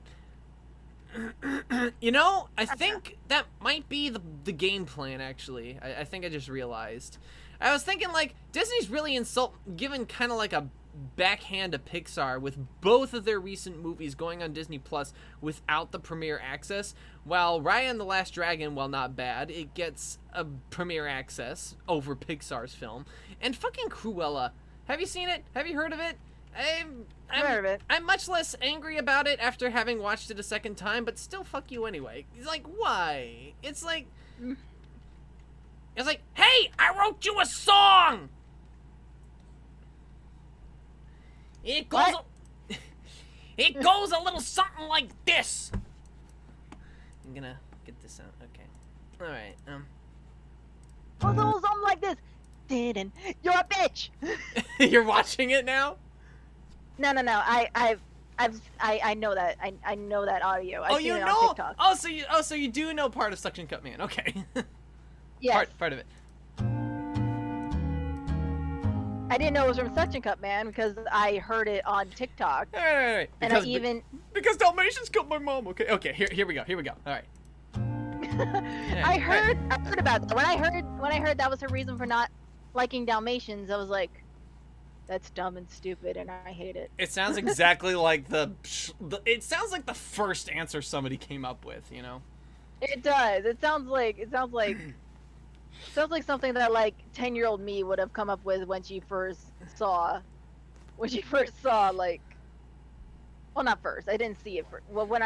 You know, I think that might be the game plan, actually. I think I just realized. I was thinking, like, Disney's really given kind of like a backhand to Pixar with both of their recent movies going on Disney Plus without the premiere access, while Raya and the Last Dragon, while not bad, it gets a premiere access over Pixar's film. And fucking Cruella. Have you seen it? Have you heard of it? I'm much less angry about it after having watched it a second time, but still fuck you anyway. It's like, why? It's like, hey, I wrote you a song! It goes it goes a little something like this. I'm gonna get this out. Okay. Alright, Also, something like this. Didn't. You're a bitch! You're watching it now? No. I know that. I know that audio. I've seen it on TikTok. So you do know part of Suction Cup Man. Okay. Yes. Part of it. I didn't know it was from Suction Cup Man because I heard it on TikTok. Right. Because Dalmatians killed my mom. Okay. Here we go. All right. I heard about that. When I heard that was her reason for not liking Dalmatians, I was like, that's dumb and stupid, and I hate it. It sounds exactly like it sounds like the first answer somebody came up with, you know? It does. It sounds like something that like 10-year-old me would have come up with when she first saw like, well, not first. I didn't see it first. Well, when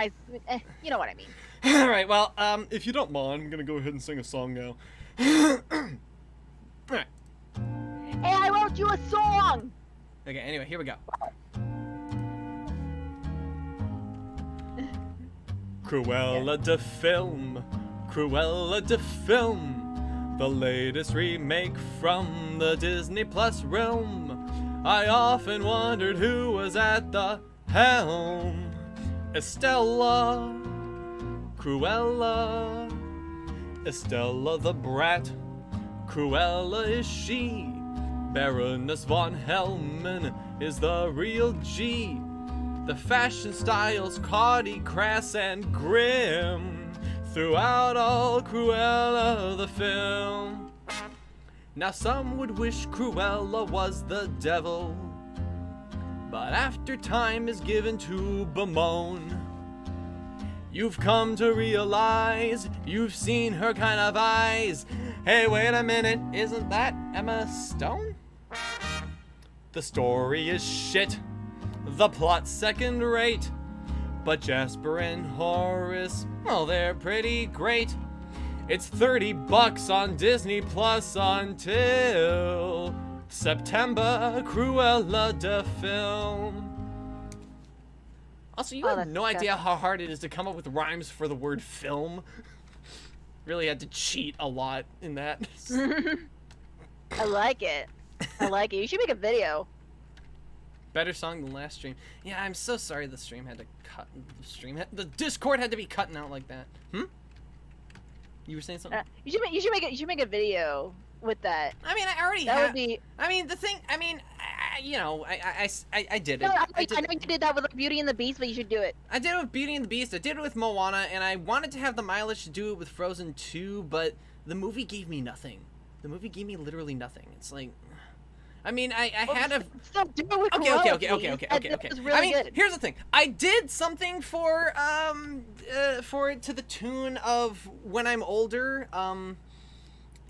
you know what I mean. All right. Well, if you don't mind, I'm gonna go ahead and sing a song now. All right. Hey, I wrote you a song. Okay. Anyway, here we go. Cruella de film, Cruella de film, the latest remake from the Disney Plus realm. I often wondered who was at the helm. Estella, Cruella, Estella the brat, Cruella is she. Baroness von Helmen is the real G. The fashion styles gaudy, crass, and grim throughout all Cruella the film. Now some would wish Cruella was the devil, but after time is given to bemoan, you've come to realize you've seen her kind of eyes. Hey, wait a minute, isn't that Emma Stone? The story is shit, the plot's second rate, but Jasper and Horace, well, they're pretty great. It's $30 on Disney Plus until September. Cruella de film. Also, you have that's no idea disgusting. how hard it is to come up with rhymes for the word film. Really had to cheat a lot in that. I like it. I like it. You should make a video. Better song than last stream. Yeah, I'm so sorry the stream had to cut. The Discord had to be cutting out like that. You were saying something? You should make a video with that. I mean, I already That have. would be. I mean, the thing. I mean, I did it. No, I did know you did that with like, Beauty and the Beast, but you should do it. I did it with Beauty and the Beast. I did it with Moana, and I wanted to have the mileage to do it with Frozen 2, but the movie gave me nothing. The movie gave me literally nothing. It's like, I mean, I had a. Still do it with Okay. Cruella, please. That was really I mean, good. here's the thing. I did something for it to the tune of When I'm Older.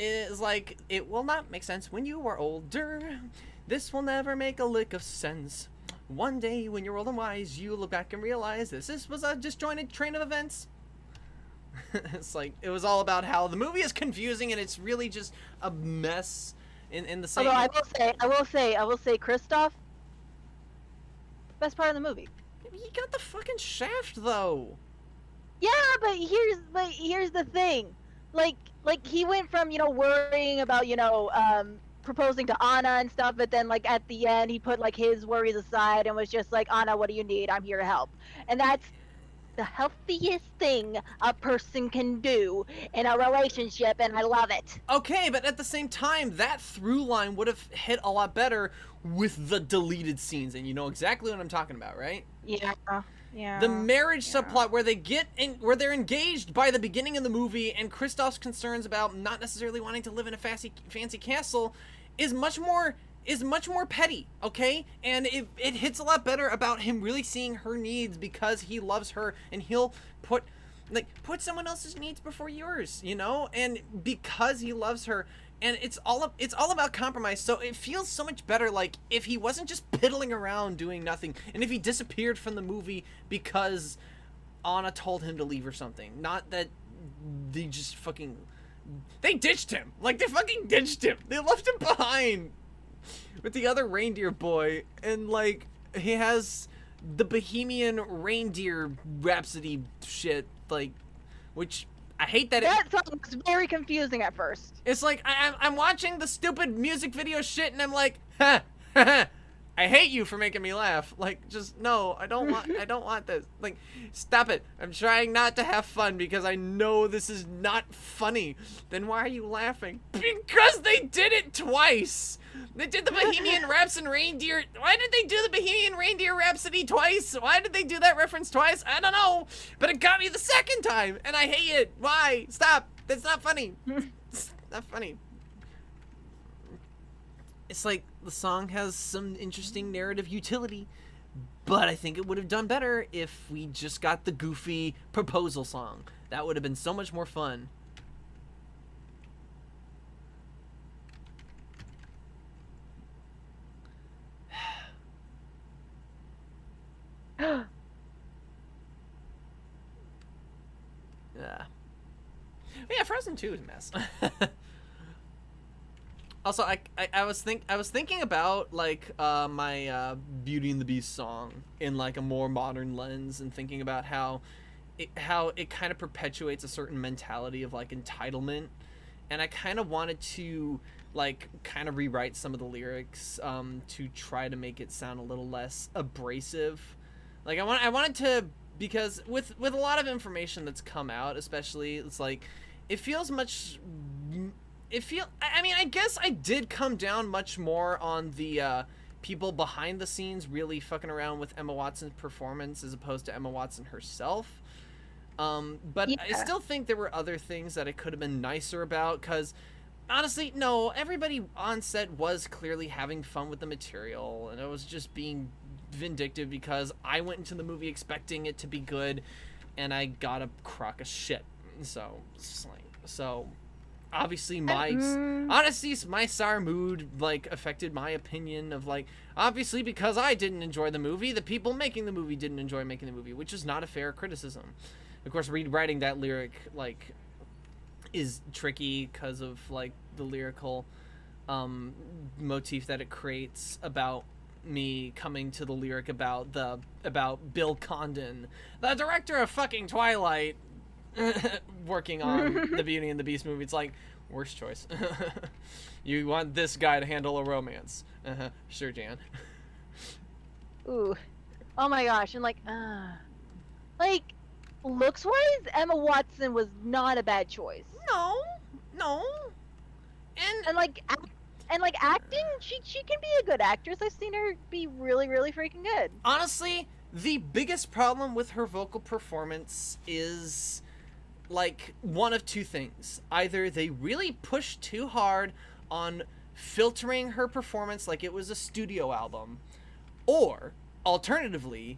Is like, it will not make sense when you are older. This will never make a lick of sense. One day when you're old and wise, you look back and realize this was a disjointed train of events. It's like, it was all about how the movie is confusing and it's really just a mess in the same. Although I will say, Kristoff, best part of the movie. He got the fucking shaft though. Yeah, but here's the thing, like he went from worrying about proposing to Anna and stuff, but then like at the end he put like his worries aside and was just like, Anna, what do you need? I'm here to help. And that's the healthiest thing a person can do in a relationship, and I love it. Okay, but at the same time, that through line would have hit a lot better with the deleted scenes, and you know exactly what I'm talking about, right? Yeah. Yeah. The marriage subplot where where they're engaged by the beginning of the movie, and Kristoff's concerns about not necessarily wanting to live in a fancy castle is much more petty, okay? And it hits a lot better about him really seeing her needs because he loves her, and he'll put someone else's needs before yours, and because he loves her. And it's all about compromise, so it feels so much better like if he wasn't just piddling around doing nothing, and if he disappeared from the movie because Anna told him to leave or something. Not that they just they ditched him. Like, they fucking ditched him. They left him behind with the other reindeer boy, and like he has the Bohemian Reindeer Rhapsody shit, like, which I hate that. That song was very confusing at first. It's like I'm watching the stupid music video shit, and I'm like, ha, ha, ha, I hate you for making me laugh. Like, just no, I don't want this. Like, stop it. I'm trying not to have fun because I know this is not funny. Then why are you laughing? Because they did it twice. They did the Bohemian Rhapsody Reindeer. Why did they do the Bohemian Reindeer Rhapsody twice? Why did they do that reference twice? I don't know. But it got me the second time, and I hate it. Why? Stop. That's not funny. It's not funny. It's like the song has some interesting narrative utility, But I think it would have done better if we just got the goofy proposal song. That would have been so much more fun. Yeah. Yeah, Frozen 2 is a mess. Also, I was thinking about like my Beauty and the Beast song in like a more modern lens, and thinking about how it kind of perpetuates a certain mentality of like entitlement, and I kind of wanted to like kind of rewrite some of the lyrics to try to make it sound a little less abrasive. Like I wanted to, because with a lot of information that's come out, especially, it's like it feels much. I mean, I guess I did come down much more on the people behind the scenes really fucking around with Emma Watson's performance as opposed to Emma Watson herself. But Yeah. I still think there were other things that it could have been nicer about, because honestly, no, everybody on set was clearly having fun with the material, and it was just being vindictive because I went into the movie expecting it to be good, and I got a crock of shit. So obviously my sour mood like affected my opinion of like, obviously because I didn't enjoy the movie, the people making the movie didn't enjoy making the movie, which is not a fair criticism. Of course, rewriting that lyric like is tricky because of like the lyrical motif that it creates about me coming to the lyric about Bill Condon, the director of fucking Twilight, working on the Beauty and the Beast movie. It's like, worst choice. You want this guy to handle a romance. Sure, Jan. Ooh. Oh my gosh, and like looks wise, Emma Watson was not a bad choice. No. And like acting, she can be a good actress. I've seen her be really, really freaking good. Honestly, the biggest problem with her vocal performance is like one of two things. Either they really pushed too hard on filtering her performance like it was a studio album, or alternatively,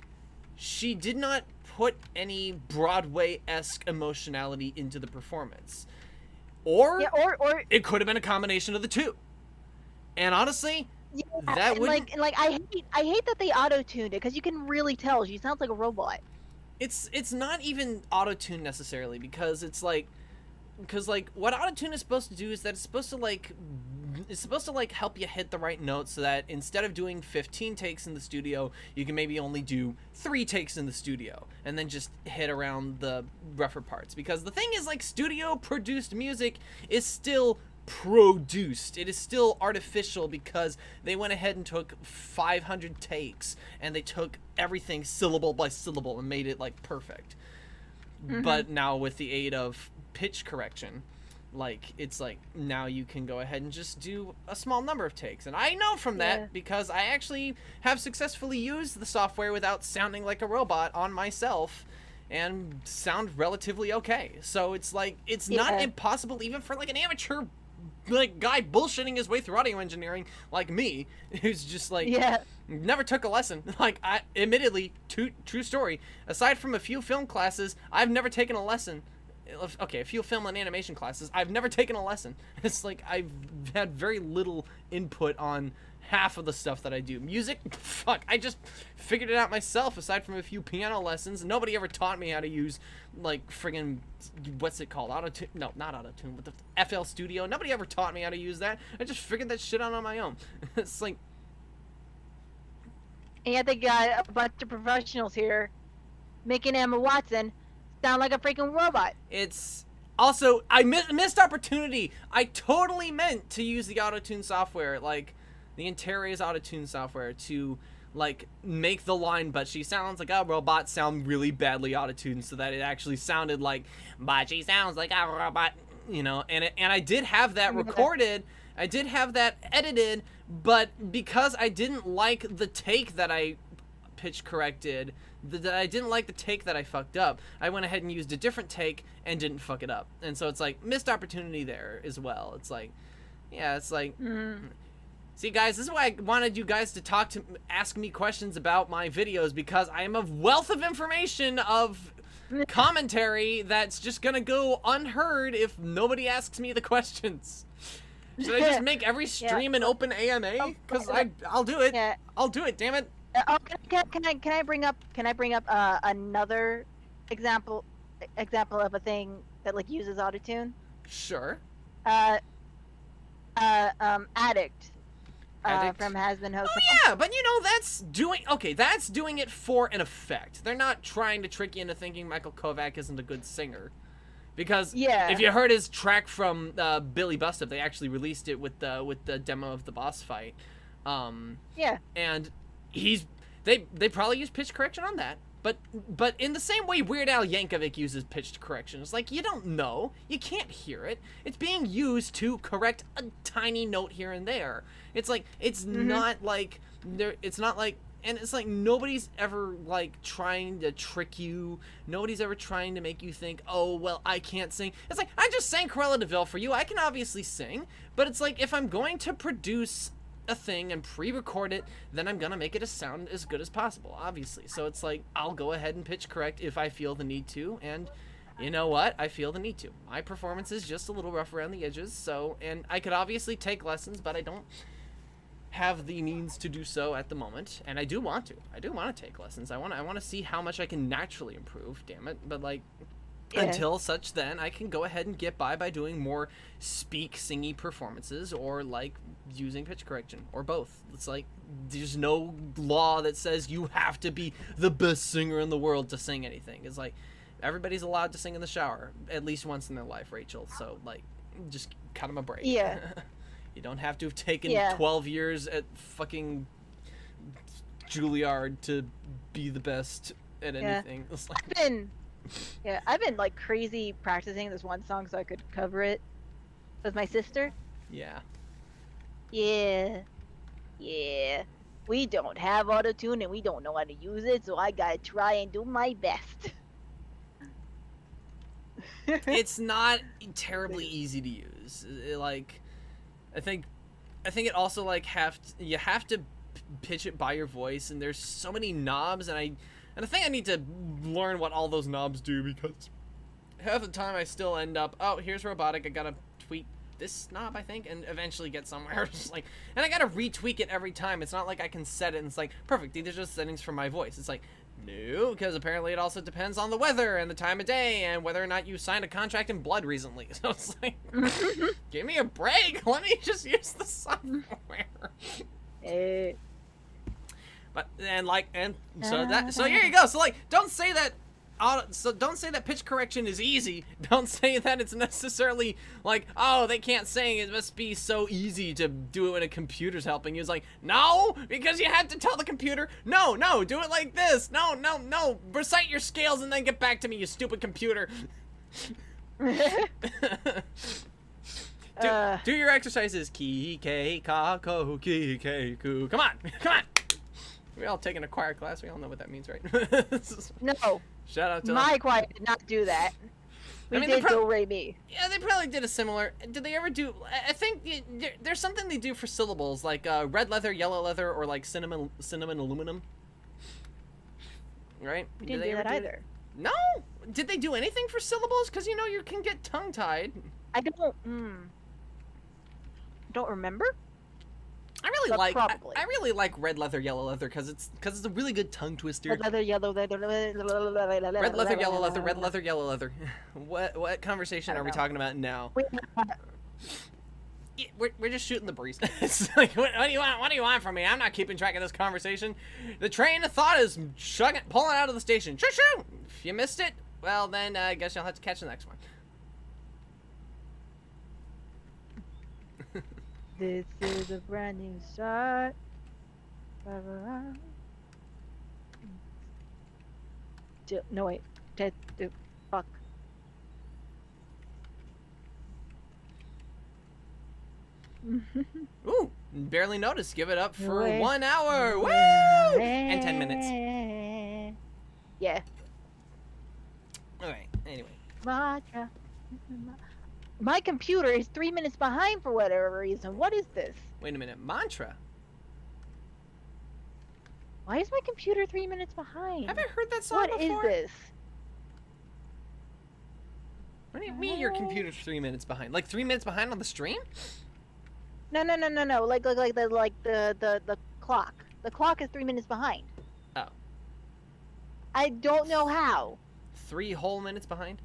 she did not put any Broadway-esque emotionality into the performance. Or it could have been a combination of the two. And honestly, yeah, that would I hate that they auto-tuned it, because you can really tell she sounds like a robot. it's not even auto-tune necessarily, because what auto-tune is supposed to do is that it's supposed to help you hit the right notes, so that instead of doing 15 takes in the studio, you can maybe only do 3 takes in the studio and then just hit around the rougher parts. Because the thing is, like, studio produced music is still produced. It is still artificial, because they went ahead and took 500 takes and they took everything syllable by syllable and made it like perfect. But now with the aid of pitch correction, like, it's like now you can go ahead and just do a small number of takes. And I know from that because I actually have successfully used the software without sounding like a robot on myself and sound relatively okay. So it's like, it's not impossible even for like an amateur like guy bullshitting his way through audio engineering like me, who's just like never took a lesson. Like, I admittedly, true story, aside from a few film classes, I've never taken a lesson. Okay, a few film and animation classes, I've never taken a lesson. It's like I've had very little input on half of the stuff that I do. Music, fuck, I just figured it out myself. Aside from a few piano lessons, nobody ever taught me how to use like friggin', what's it called, auto-tune? No, not auto-tune, but the FL Studio. Nobody ever taught me how to use that. I just figured that shit out on my own. It's like, and yet they got a bunch of professionals here making Emma Watson sound like a freaking robot. it's also, I missed opportunity. I totally meant to use the auto-tune software, like the Antares auto-tune software, to like make the line "but she sounds like a robot" sound really badly auto-tuned, so that it actually sounded like "but she sounds like a robot," you know. And I did have that recorded, I did have that edited, but because I didn't like the take that I pitch corrected, that I didn't like the take that I fucked up, I went ahead and used a different take and didn't fuck it up. And so it's like missed opportunity there as well. It's like, yeah, it's like See, guys, this is why I wanted you guys to ask me questions about my videos, because I am a wealth of information of commentary that's just gonna go unheard if nobody asks me the questions. Should I just make every stream an open AMA? Because I'll do it. Yeah. I'll do it. Damn it. Oh, can I bring up another example of a thing that like uses autotune? Sure. Addict. Addict? From Has Been Hotel. Oh yeah, but you know that's doing it for an effect. They're not trying to trick you into thinking Michael Kovac isn't a good singer. Because if you heard his track from Billy Bust Up, they actually released it with the demo of the boss fight. Yeah. And they probably use pitch correction on that. But in the same way Weird Al Yankovic uses pitched correction, it's like you don't know, you can't hear it. It's being used to correct a tiny note here and there. It's like it's not like it's not like. And it's like nobody's ever like trying to trick you. Nobody's ever trying to make you think, oh, well, I can't sing. It's like, I just sang Cruella de Vil for you. I can obviously sing. But it's like, if I'm going to produce a thing and pre-record it, then I'm going to make it sound as good as possible, obviously. So it's like, I'll go ahead and pitch correct if I feel the need to. And you know what? I feel the need to. My performance is just a little rough around the edges. So, and I could obviously take lessons, but I don't have the means to do so at the moment, and I do want to take lessons. I want to see how much I can naturally improve, damn it. But like until such then, I can go ahead and get by doing more singy performances, or like using pitch correction, or both. It's like there's no law that says you have to be the best singer in the world to sing anything. It's like everybody's allowed to sing in the shower at least once in their life, Rachel. So like just cut them a break. Yeah. You don't have to have taken 12 years at fucking Juilliard to be the best at anything. It's like... I've been like crazy practicing this one song so I could cover it with my sister. Yeah. Yeah. We don't have autotune and we don't know how to use it, so I gotta try and do my best. It's not terribly easy to use. Like, I think it also like you have to pitch it by your voice, and there's so many knobs, and I think I need to learn what all those knobs do, because half the time I still end up, oh, here's robotic, I gotta tweak this knob, I think, and eventually get somewhere. Just like, and I gotta retweak it every time. It's not like I can set it and it's like, perfect, these are just settings for my voice. It's like, no, because apparently it also depends on the weather and the time of day and whether or not you signed a contract in blood recently. So it's like, give me a break. Let me just use the software. But so here you go. So like, don't say that pitch correction is easy. Don't say that it's necessarily like, oh, they can't sing, it must be so easy to do it when a computer's helping you. It's like, no, because you had to tell the computer, no, do it like this. No, recite your scales and then get back to me, you stupid computer. Do your exercises. Ki, ke, ka, ko, ki, ke, ku. Come on. We're all taking a choir class. We all know what that means, right? No. Shout out to my choir did not do that. We did do re mi. Yeah, they probably did a similar. Did they ever do? I think there's something they do for syllables, like red leather, yellow leather, or like cinnamon aluminum. Right? We didn't do that either. No. Did they do anything for syllables? Because you know you can get tongue tied. I don't remember. I really like red leather, yellow leather because it's a really good tongue twister. Red leather, yellow leather. Red leather, yellow leather. Red leather, yellow leather. What conversation are we talking about now? We're just shooting the breeze. It's like, what do you want? What do you want from me? I'm not keeping track of this conversation. The train of thought is pulling out of the station. Shoo shoo! If you missed it, well then I guess you'll have to catch the next one. This is a brand new start. No wait. Fuck. Ooh, barely noticed. Give it up for 1 hour. Woo! And 10 minutes. Yeah. Alright, anyway. My computer is 3 minutes behind for whatever reason. What is this? Wait a minute, mantra. Why is my computer 3 minutes behind? Have I heard that song What is before? this? What do you mean your computer's 3 minutes behind? Like 3 minutes behind on the stream? No. Like the clock. The clock is 3 minutes behind. Oh. I don't know how. 3 whole minutes behind?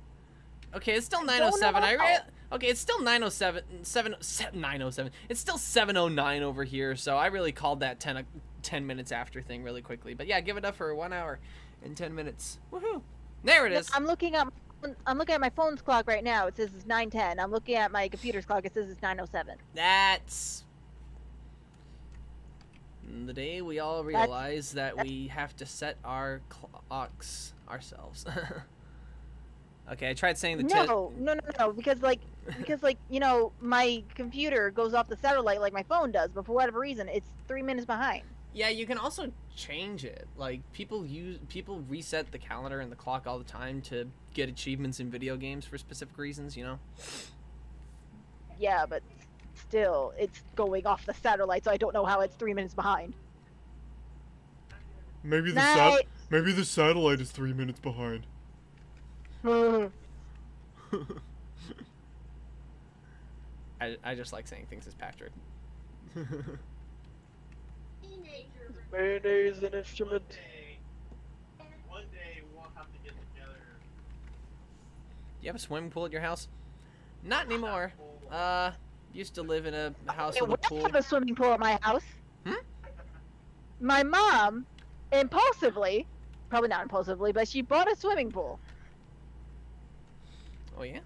Okay, it's still I don't know 9:07. how. Okay, it's still 9:07. It's still 7:09 over here, so I really called that 10 minutes after thing really quickly. But yeah, give it up for 1 hour and 10 minutes. Woohoo! There it is. I'm looking at my phone's clock right now. It says it's 9:10. I'm looking at my computer's clock. It says it's 9:07. That's the day we all realize that we have to set our clocks ourselves. Okay, I tried saying the No, because you know, my computer goes off the satellite like my phone does, but for whatever reason, it's 3 minutes behind. Yeah, you can also change it. Like people reset the calendar and the clock all the time to get achievements in video games for specific reasons, you know? Yeah, but still, it's going off the satellite, so I don't know how it's 3 minutes behind. Maybe the Night. maybe the satellite is 3 minutes behind. I just like saying things as Patrick. Mayonnaise an instrument. One day we won't have to get together. You have a swimming pool at your house? Not anymore. Used to live in a house Hey, with we a pool. have a swimming pool at my house. Hmm? My mom, impulsively, probably not impulsively, but she bought a swimming pool, Oh yeah?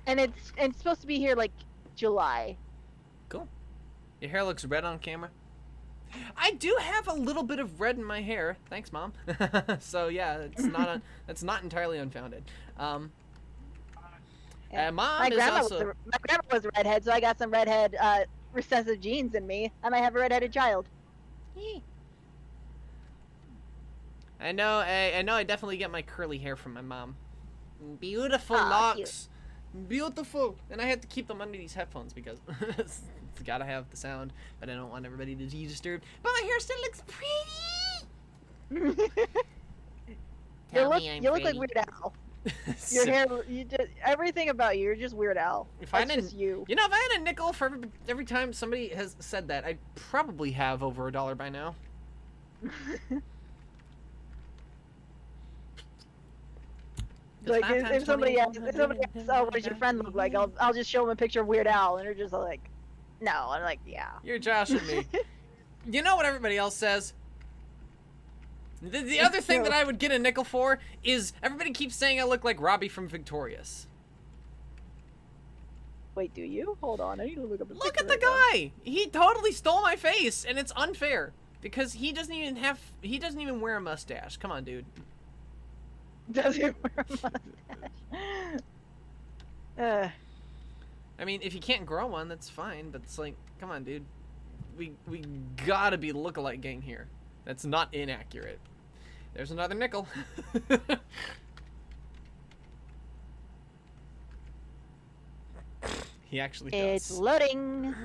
and it's supposed to be here like July. Your hair looks red on camera. I do have a little bit of red in my hair. Thanks, Mom. So yeah, it's not that's not entirely unfounded. Mom My is grandma also was a redhead, so I got some redhead recessive genes in me. I might have a redheaded child. I know I definitely get my curly hair from my mom. Beautiful Aw, locks. Beautiful. And I had to keep them under these headphones because it's gotta have the sound, but I don't want everybody to be disturbed. But my hair still looks pretty. You look like Weird Al. Your hair, everything about you, you're just Weird Al. If I That's didn't, just you. You know, if I had a nickel for every time somebody has said that, I'd probably have over $1 by now. Like Five if times somebody 20, asks, oh, what does your friend look like? I'll just show them a picture of Weird Al, and they're just like, no. I'm like, yeah. You're joshing me. You know what everybody else says? The other thing that I would get a nickel for is everybody keeps saying I look like Robbie from Victorious. Wait, do you? Hold on, I need to look up a Look picture at the right now. guy! He totally stole my face, and it's unfair because he doesn't even wear a mustache. Come on, dude. Does he wear a mustache? I mean, if you can't grow one, that's fine, but it's like, come on, dude. We gotta be lookalike gang here. That's not inaccurate. There's another nickel. He actually does. It's loading.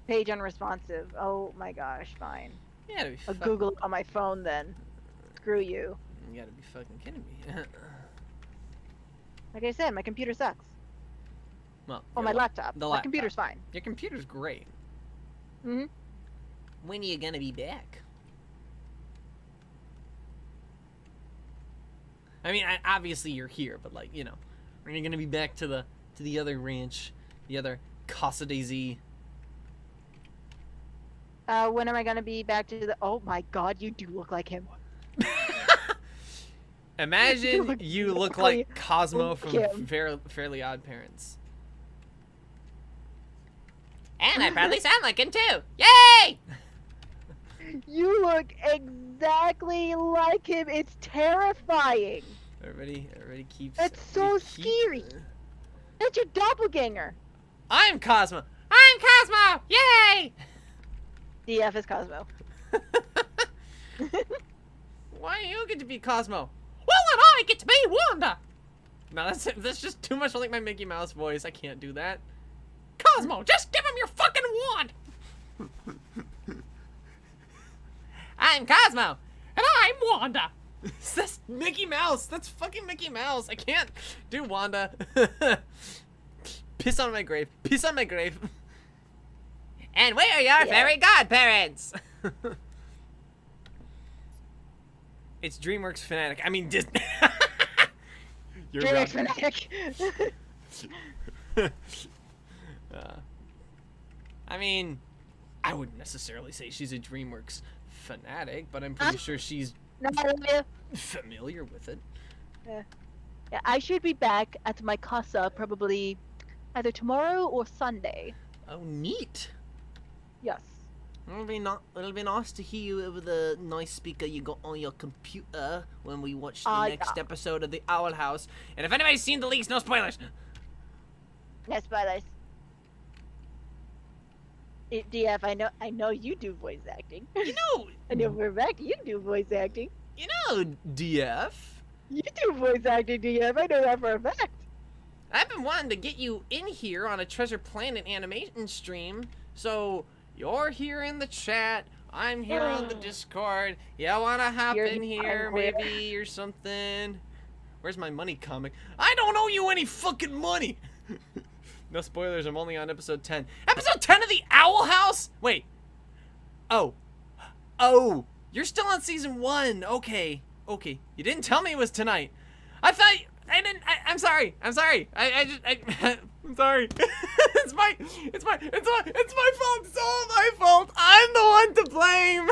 Page unresponsive. Oh my gosh, fine. You gotta be I'll fucking, Google it on my phone then. Screw you. you gotta be fucking kidding me. Like I said, my computer sucks. Well, Oh, my laptop. the My laptop. computer's fine. Your computer's great. Mm-hmm. When are you gonna be back? I mean, obviously you're here, but like, you know, when are you gonna be back to the other ranch, the other Casa de Z? When am I gonna be back to the? Oh my God, you do look like him. Imagine you look like Cosmo look from him. Fairly Odd Parents. And I probably sound like him too. Yay! You look exactly like him. It's terrifying. Everybody keeps. That's so scary. That's your doppelganger. I'm Cosmo. I'm Cosmo. Yay! DF is Cosmo. Why do you get to be Cosmo? Well, and I get to be Wanda. No, that's just too much like my Mickey Mouse voice. I can't do that. Cosmo, just give him your fucking wand. I'm Cosmo, and I'm Wanda. That's Mickey Mouse. That's fucking Mickey Mouse. I can't do Wanda. Piss on my grave. Piss on my grave. And we are your fairy godparents. It's DreamWorks Fanatic. I mean Disney. You're DreamWorks wrong. Fanatic. I mean, I wouldn't necessarily say she's a DreamWorks fanatic, but I'm pretty sure she's No, I love you. familiar with it. Yeah, I should be back at my casa probably either tomorrow or Sunday. Oh, neat. Yes. It'll be nice to hear you over the nice speaker you got on your computer when we watch the next episode of the Owl House. And if anybody's seen the leaks, no spoilers. No spoilers. DF, I know you do voice acting. You know, I know for a fact you do voice acting. you know, DF. You do voice acting, DF. I know that for a fact. I've been wanting to get you in here on a Treasure Planet animation stream, so you're here in the chat, I'm here on the Discord. You wanna hop in here, maybe, or something? Where's my money comic? I don't owe you any fucking money! No spoilers, I'm only on episode 10. Episode 10 of the Owl House? Wait. Oh. Oh. You're still on season 1. Okay. Okay. You didn't tell me it was tonight. I thought... I'm sorry. I'm sorry. I'm sorry. It's my fault. It's all my fault. I'm the one to blame.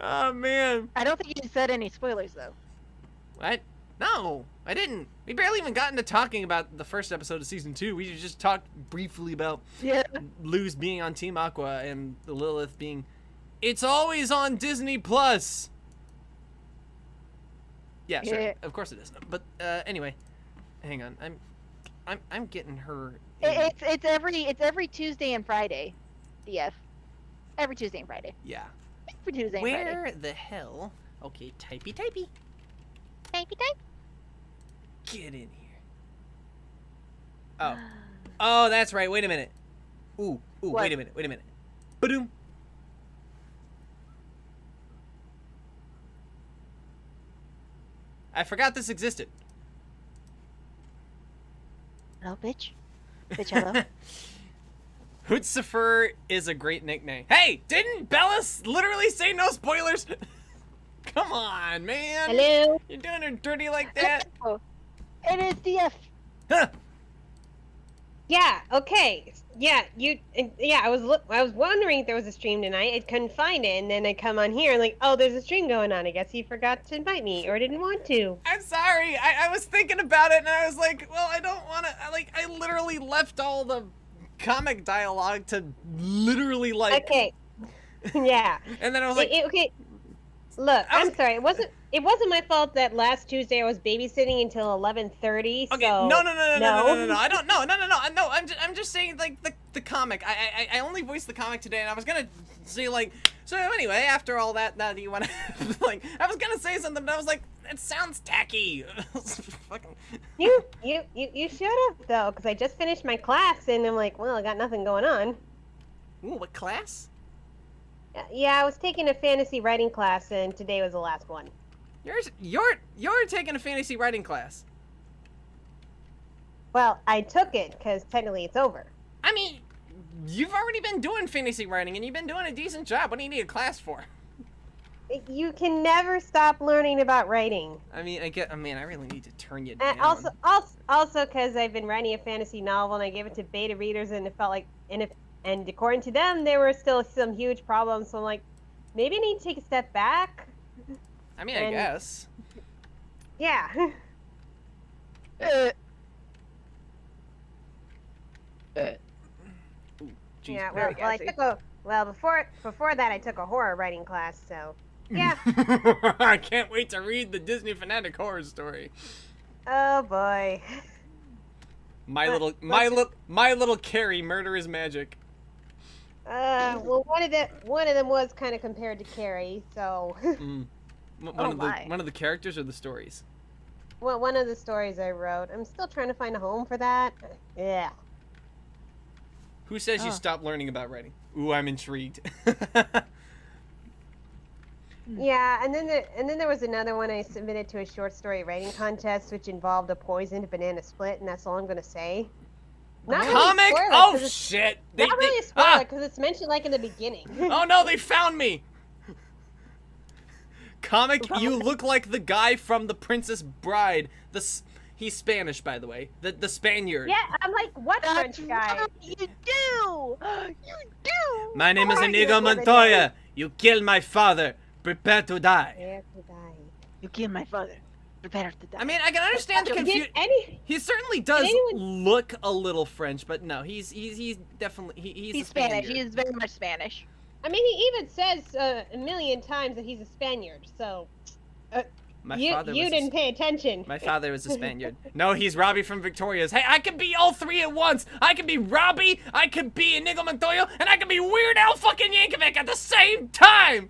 Oh, man. I don't think you said any spoilers, though. What? No, I didn't. We barely even got into talking about the first episode of season 2. We just talked briefly about Luz being on Team Aqua and Lilith being... It's always on Disney Plus. Yeah, sure. Yeah. Of course it is. But anyway, hang on. I'm getting her. It's every Tuesday and Friday, DF. Every Tuesday and Friday. Yeah. Every Tuesday and Friday. Where the hell? Okay, typey. Thank you. Get in here. Oh. Oh, that's right. Wait a minute. Ooh, What? wait a minute. Ba-doom. I forgot this existed. Hello, bitch. Bitch, hello. Hootsafer is a great nickname. Hey, didn't Bellis literally say no spoilers? Come on, man. Hello? You're doing her dirty like that? Oh, it is DF. Huh. Yeah, okay. Yeah, I was wondering if there was a stream tonight. I couldn't find it, and then I come on here and like, oh, there's a stream going on. I guess he forgot to invite me or didn't want to. I'm sorry. I was thinking about it, and I was like, well, I don't want to. I literally left all the comic dialogue to literally like. Okay. Yeah. And then I was like, okay. Look, I'm sorry. It wasn't my fault that last Tuesday I was babysitting until 11:30. okay, so no. I don't. No. I'm just saying like the comic. I only voiced the comic today, and I was gonna say like. So anyway, after all that, now do you want to like? I was gonna say something, but I was like, it sounds tacky. Fucking. You should have though, because I just finished my class and I'm like, well, I got nothing going on. Ooh, what class? Yeah, I was taking a fantasy writing class and today was the last one. You're taking a fantasy writing class. Well, I took it because technically it's over. I mean, you've already been doing fantasy writing and you've been doing a decent job. What do you need a class for? You can never stop learning about writing. I mean, I really need to turn you down. And also because I've been writing a fantasy novel and I gave it to beta readers and it felt like, and according to them, there were still some huge problems. So I'm like, maybe I need to take a step back. I mean, I guess. Yeah. Geez, Yeah. very Well, gassy. before that, I took a horror writing class. So yeah. I can't wait to read the Disney Fanatic horror story. Oh boy. My little Carrie, murder is magic. Well, one of them was kind of compared to Carrie, so. One of the characters or the stories? well, one of the stories I wrote. I'm still trying to find a home for that. Yeah. Who says you Oh. stopped learning about writing? Ooh, I'm intrigued. Yeah, and then there was another one I submitted to a short story writing contest, which involved a poisoned banana split, and that's all I'm gonna say. Not really a Comic? spoiler, Oh 'cause it's- shit! Not really a spoiler because it's mentioned like in the beginning. Oh no, they found me! Comic, you look like the guy from The Princess Bride. He's Spanish, by the way. The Spaniard. Yeah, I'm like, what That's French guy? right, you do. You do. My name is Who are Inigo you, Montoya. You killed my father. Prepare to die. Prepare to die. You killed my father. Prepare to die. I mean, I can understand the Did confusion. any? He certainly does anyone- look a little French, but no, he's definitely he's he's a Spanish. Spaniard. He is very much Spanish. I mean, he even says a million times that he's a Spaniard. So My you father was didn't pay attention. My father was a Spaniard. No, he's Robbie from Victoria's. Hey, I can be all three at once. I can be Robbie, I can be Inigo Montoya, and I can be Weird Al fucking Yankovic at the same time.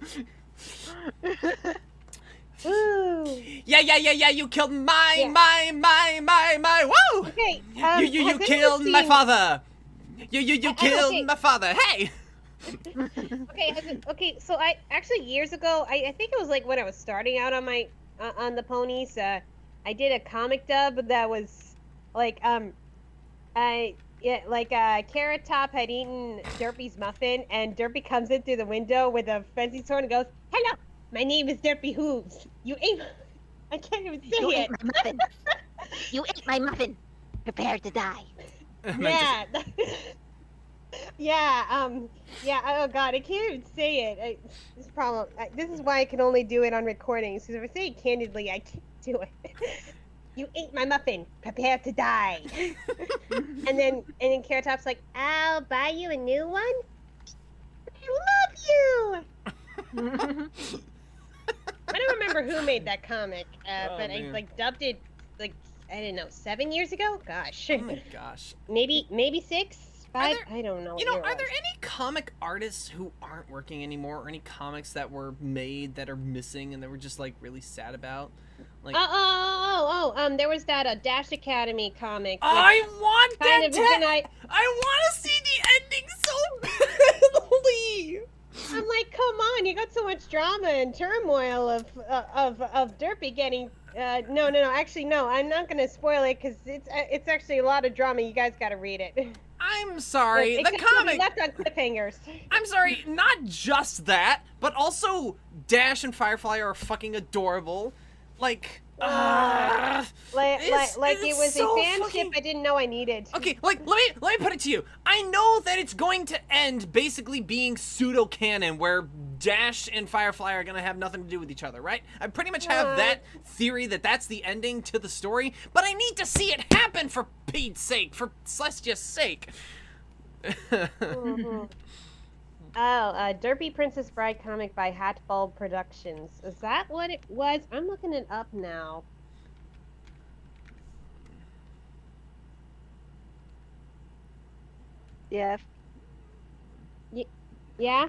Ooh. Yeah. You killed my. Woo! Okay. You has anyone killed my seen- father. You killed okay. my father. Hey. Okay, so I actually years ago, I think it was like when I was starting out on my on the ponies, I did a comic dub that was like Carrot Top had eaten Derpy's muffin, and Derpy comes in through the window with a frenzy sword and goes, "Hello, my name is Derpy Hooves. You ate." I can't even say You it. ate my muffin. You ate my muffin. Prepare to die. Yeah. Yeah, oh god, I can't even say it. This is why I can only do it on recordings, because if I say it candidly, I can't do it. You ate my muffin. Prepare to die. and then Carrot Top's like, I'll buy you a new one? I love you! I don't remember who made that comic, Oh, but I man. like dubbed it, like, I don't know, 7 years ago? Gosh. Oh my gosh. Maybe 6? 5? there- I don't know. You know, what year it are there was. any comic artists who aren't working anymore, or any comics that were made that are missing and that we're just like really sad about? Like, There was that Dash Academy comic. I want kind that. of I I want to see the ending so badly. I'm like, come on, you got so much drama and turmoil of Derpy getting. No, actually, no, I'm not gonna spoil it because it's actually a lot of drama. You guys gotta read it. I'm sorry, the Except to be comic. left on cliffhangers. I'm sorry, not just that, but also Dash and Firefly are fucking adorable. Like, Like it it's was so a fanship fucking- I didn't know I needed. okay, like let me put it to you. I know that it's going to end basically being pseudo canon, where Dash and Firefly are gonna have nothing to do with each other, right? I pretty much have that theory that that's the ending to the story, but I need to see it happen for Pete's sake, for Celestia's sake. Mhm. Oh, Derpy Princess Bride comic by Hatbulb Productions. Is that what it was? I'm looking it up now. Yeah, Yeah?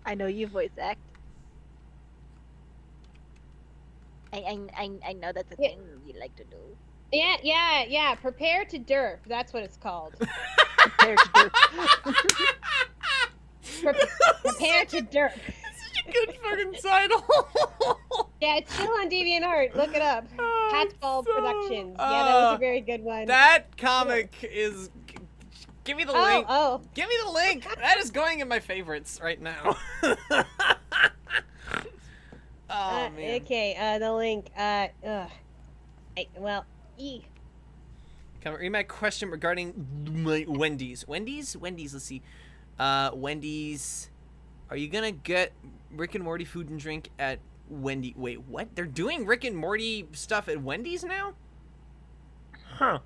I know you voice act. I know that's a Yeah. thing you like to do. Yeah. Prepare to derp. That's what it's called. Prepare to do. Prepare to derp. Such a good fucking title. Yeah, it's still on DeviantArt. Look it up. Oh, Hatbulb so- Productions. Yeah, that was a very good one. That comic is. Give me the link. Oh. Give me the link. That is going in my favorites right now. Oh man. Okay, the link. Come read my question regarding my Wendy's. Wendy's. Let's see. Wendy's. Are you gonna get Rick and Morty food and drink at Wendy? Wait, what? They're doing Rick and Morty stuff at Wendy's now? Huh.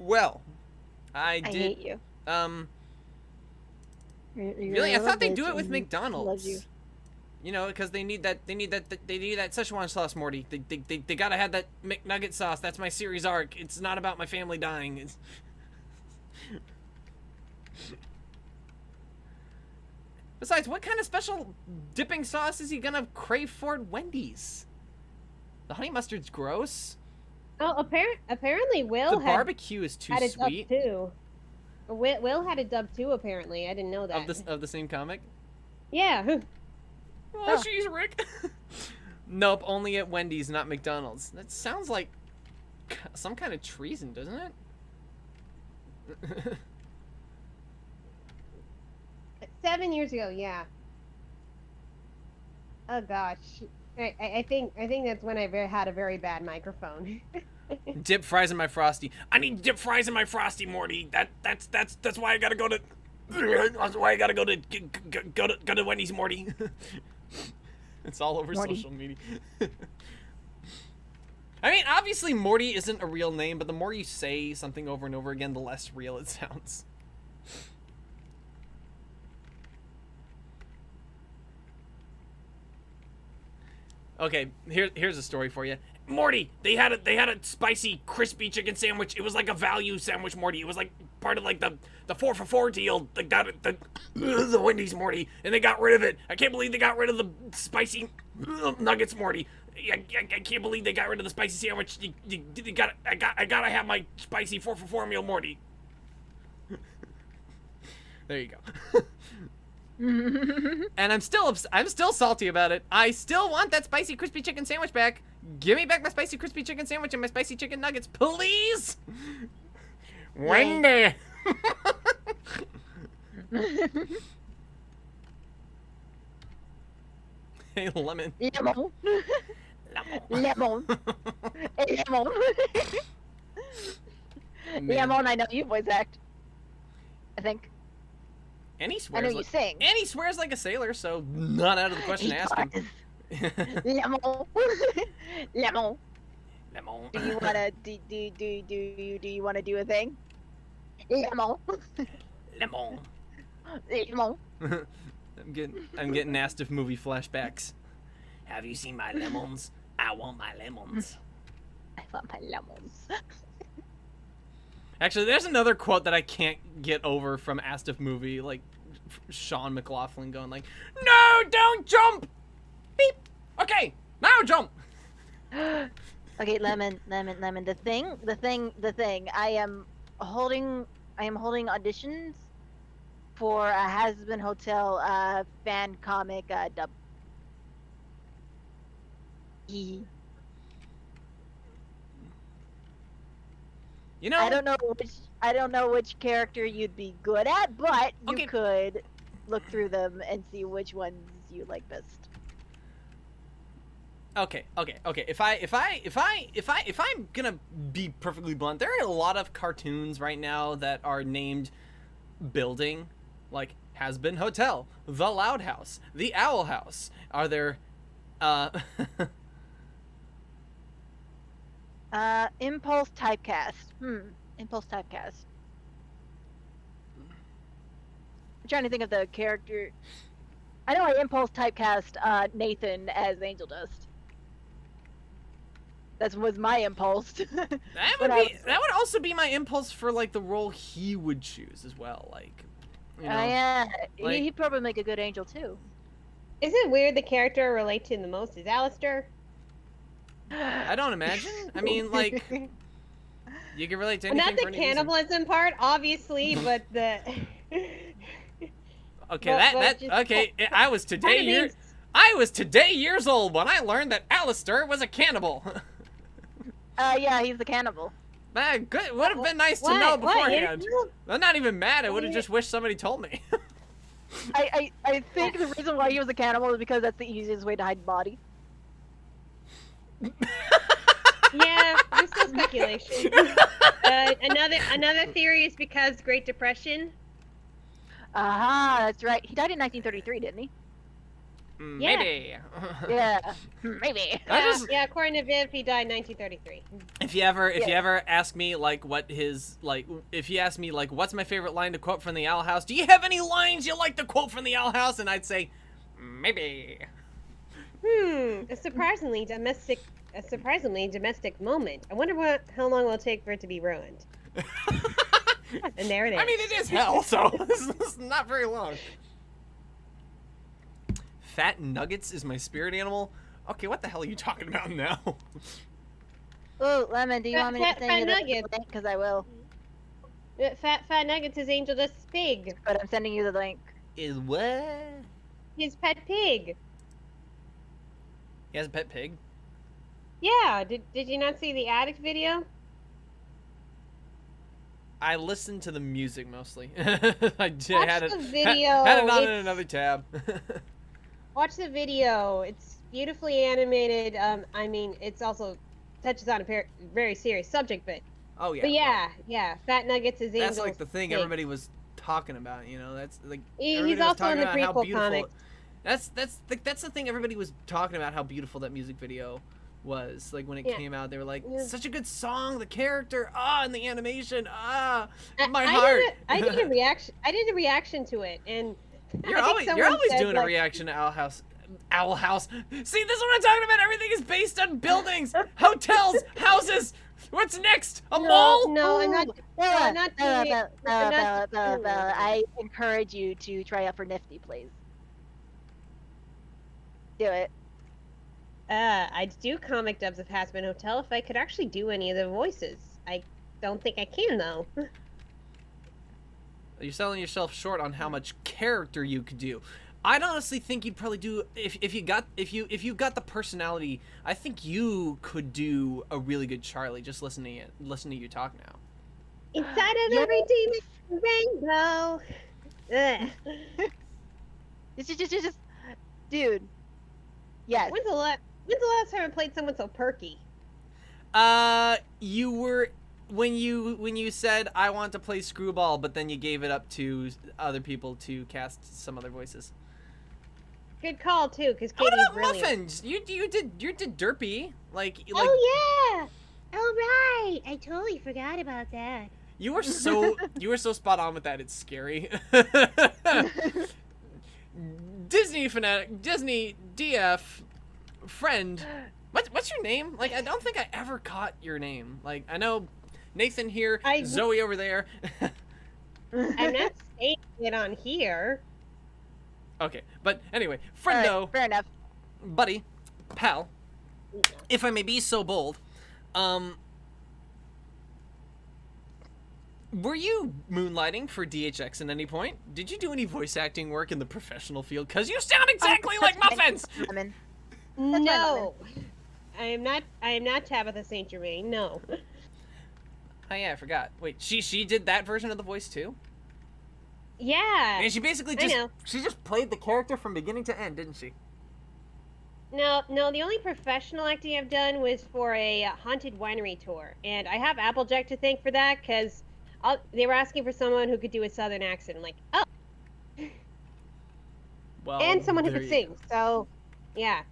Well, I I did. hate you. Really? I thought they do it with Love McDonald's. you. You know, because they need that Szechuan sauce, Morty. They gotta have that McNugget sauce. That's my series arc. It's not about my family dying. It's... Besides, what kind of special dipping sauce is he gonna crave for at Wendy's? The honey mustard's gross. Oh, apparently Will The had barbecue is too a sweet. dub too. Will had a dub too. Apparently, I didn't know that. Of the same comic. Yeah. Oh, jeez, Rick. Nope, only at Wendy's, not McDonald's. That sounds like some kind of treason, doesn't it? 7 years ago, yeah. Oh gosh, I think that's when I had a very bad microphone. Dip fries in my Frosty. I need dip fries in my Frosty, Morty. That's why I gotta go to. That's why I gotta go to Wendy's, Morty. It's all over Morty. social media. I mean, obviously Morty isn't a real name, but the more you say something over and over again, the less real it sounds. Okay, here's a story for you. Morty, they had a spicy, crispy chicken sandwich. It was like a value sandwich, Morty. It was like part of like the 4 for $4 deal. They got it, the Wendy's, Morty, and they got rid of it. I can't believe they got rid of the spicy nuggets, Morty. I can't believe they got rid of the spicy sandwich. I gotta have my spicy 4 for $4 meal, Morty. There you go. And I'm still salty about it. I still want that spicy crispy chicken sandwich back. Give me back my spicy crispy chicken sandwich and my spicy chicken nuggets, please. Wendy. Hey, lemon. Lemon. Lemon. Lemon. Hey, Lemon. Lemon, I know you voice act. I think. And he I swears know you like, sing. and he swears like a sailor, so not out of the question to ask him. Lemon. Lemon. Lemon. Do you wanna do you wanna do a thing? Lemon. Lemon. Lemon. I'm getting asked if movie flashbacks. Have you seen my lemons? I want my lemons. I want my lemons. Actually, there's another quote that I can't get over from Asked If Movie, like Sean McLaughlin going like, "No, don't jump!" Beep. Okay, now jump. Okay, lemon. The thing. I am holding auditions for a Has-Been Hotel fan comic dub. You know, I don't know which character you'd be good at, but you Okay. could look through them and see which ones you like best. Okay. If I'm gonna be perfectly blunt, there are a lot of cartoons right now that are named building, like Has Been Hotel, The Loud House, The Owl House. Are there, Impulse typecast. Impulse typecast. I'm trying to think of the character. I know I impulse typecast Nathan as Angel Dust. That was my impulse. that When would also be my impulse for like the role he would choose as well, like, you know. Yeah, like- he'd probably make a good Angel too. Is it weird the character I relate to the most is Alistair? I don't imagine. I mean, like, you can relate to anything. Not the for any reason. cannibalism part, obviously, but the. Okay, but just- okay. I was today years old when I learned that Alistair was a cannibal. Yeah, he's the cannibal. Good. Would have been nice to What? know What? You beforehand. didn't know? I'm not even mad. I would have Yeah. just wished somebody told me. I think the reason why he was a cannibal is because that's the easiest way to hide a body. Yeah, there's still speculation. Another theory is because Great Depression. Aha, that's right. He died in 1933, didn't he? Yeah. Maybe. Yeah, maybe. I just, Yeah, according to Viv, he died in 1933. if you ever ask me like what his like, if you ask me like what's my favorite line to quote from the Owl House, do you have any lines you like to quote from the Owl House? And I'd say, maybe. A surprisingly domestic moment. I wonder how long it will take for it to be ruined. And there it is. I mean, it is hell, so this is not very long. Fat Nuggets is my spirit animal. Okay, what the hell are you talking about now? Oh, Lemon, do you want me to Fat send you the nuggets. link? Because I will. Fat Nuggets is Angel Dust's pig. But I'm sending you the link. Is what? His pet pig. He has a pet pig. Yeah, did you not see the addict video? I listened to the music mostly. I did, Watch had it the video. had it on in It's- another tab. Watch the video. It's beautifully animated. I mean, it's also touches on a very serious subject, but Oh yeah. yeah. Fat Nuggets is Angel's That's like the thing pig. everybody was talking about. You know, that's like He's everybody was also in talking the about how prequel beautiful. comics. That's the thing everybody was talking about, how beautiful that music video was. Like when it Yeah. came out, they were like, Yeah. such a good song, the character, and the animation, my I heart. I did a reaction. I did a reaction to it, and You're I think always someone said, doing a like- reaction to Owl House. Owl House. See, this is what I'm talking about. Everything is based on buildings, hotels, houses. What's next? A mall? No, I'm not. Bella, I'm not Bella, doing Bella, it. Bella, I'm Bella, not Bella, doing Bella, it. I encourage you to try out for Nifty, please. Do it. I'd do comic dubs of Hazbin Hotel if I could actually do any of the voices. I don't think I can though. You're selling yourself short on how much character you could do. I'd honestly think you'd probably do if you got the personality. I think you could do a really good Charlie. Just listen to you talk now. Inside of every demon rainbow. Ugh. Just, dude. Yes. When's the last time I played someone so perky? You were when you said I want to play Screwball, but then you gave it up to other people to cast some other voices. Good call too, because What Katie's about brilliant. Muffins? You did Derpy like Oh yeah! Oh right! I totally forgot about that. you were so spot on with that. It's scary. Disney fanatic, Disney DF friend. What's your name? Like, I don't think I ever caught your name. Like, I know Nathan here, Zoe over there. I'm not saying it on here. Okay, but anyway, All right, friendo, fair enough. buddy, pal, if I may be so bold, were you moonlighting for DHX at any point? Did you do any voice acting work in the professional field? Because you sound exactly like Muffins! Lemon. No, I am not Tabitha Saint Germain. No. Oh yeah, I forgot. Wait, she did that version of the voice too? Yeah. And she basically I know. she just played the character from beginning to end, didn't she? No. The only professional acting I've done was for a haunted winery tour, and I have Applejack to thank for that because they were asking for someone who could do a southern accent. I'm like, oh, Well, and someone who there could you sing. go. So, yeah,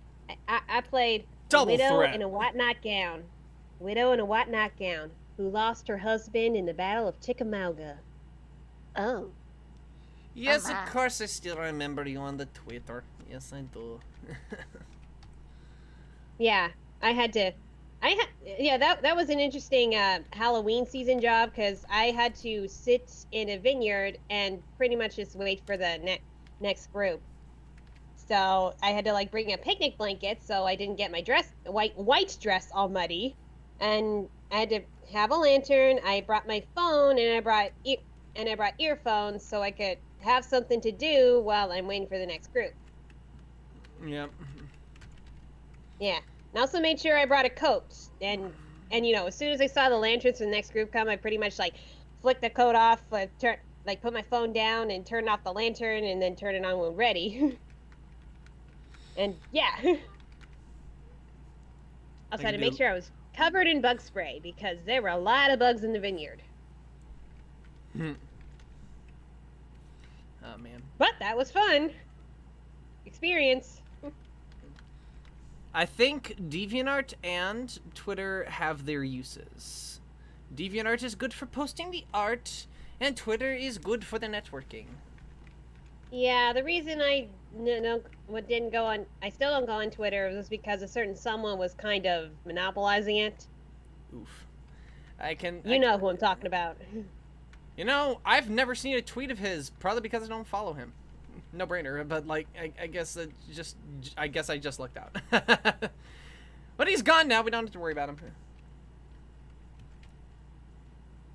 I played Double a widow threat. in a white nightgown. Widow in a white nightgown who lost her husband in the Battle of Chickamauga. Oh. Yes, my. of course I still remember you on the Twitter. Yes, I do. Yeah, yeah, that was an interesting Halloween season job because I had to sit in a vineyard and pretty much just wait for the next group. So I had to like bring a picnic blanket so I didn't get my white dress all muddy, and I had to have a lantern. I brought my phone and I brought earphones so I could have something to do while I'm waiting for the next group. Yep. Yeah. And I also made sure I brought a coat. And you know, as soon as I saw the lanterns for the next group come, I pretty much like flicked the coat off, put my phone down and turned off the lantern and then turn it on when ready. And yeah. Also had to make sure I was covered in bug spray because there were a lot of bugs in the vineyard. Oh man. But that was fun. Experience. I think DeviantArt and Twitter have their uses. DeviantArt is good for posting the art, and Twitter is good for the networking. Yeah, the reason I didn't go on, I still don't go on Twitter, was because a certain someone was kind of monopolizing it. Oof. You know who I'm talking about. You know, I've never seen a tweet of his, probably because I don't follow him. no brainer. But like, I guess I just lucked out. But he's gone now. We don't have to worry about him.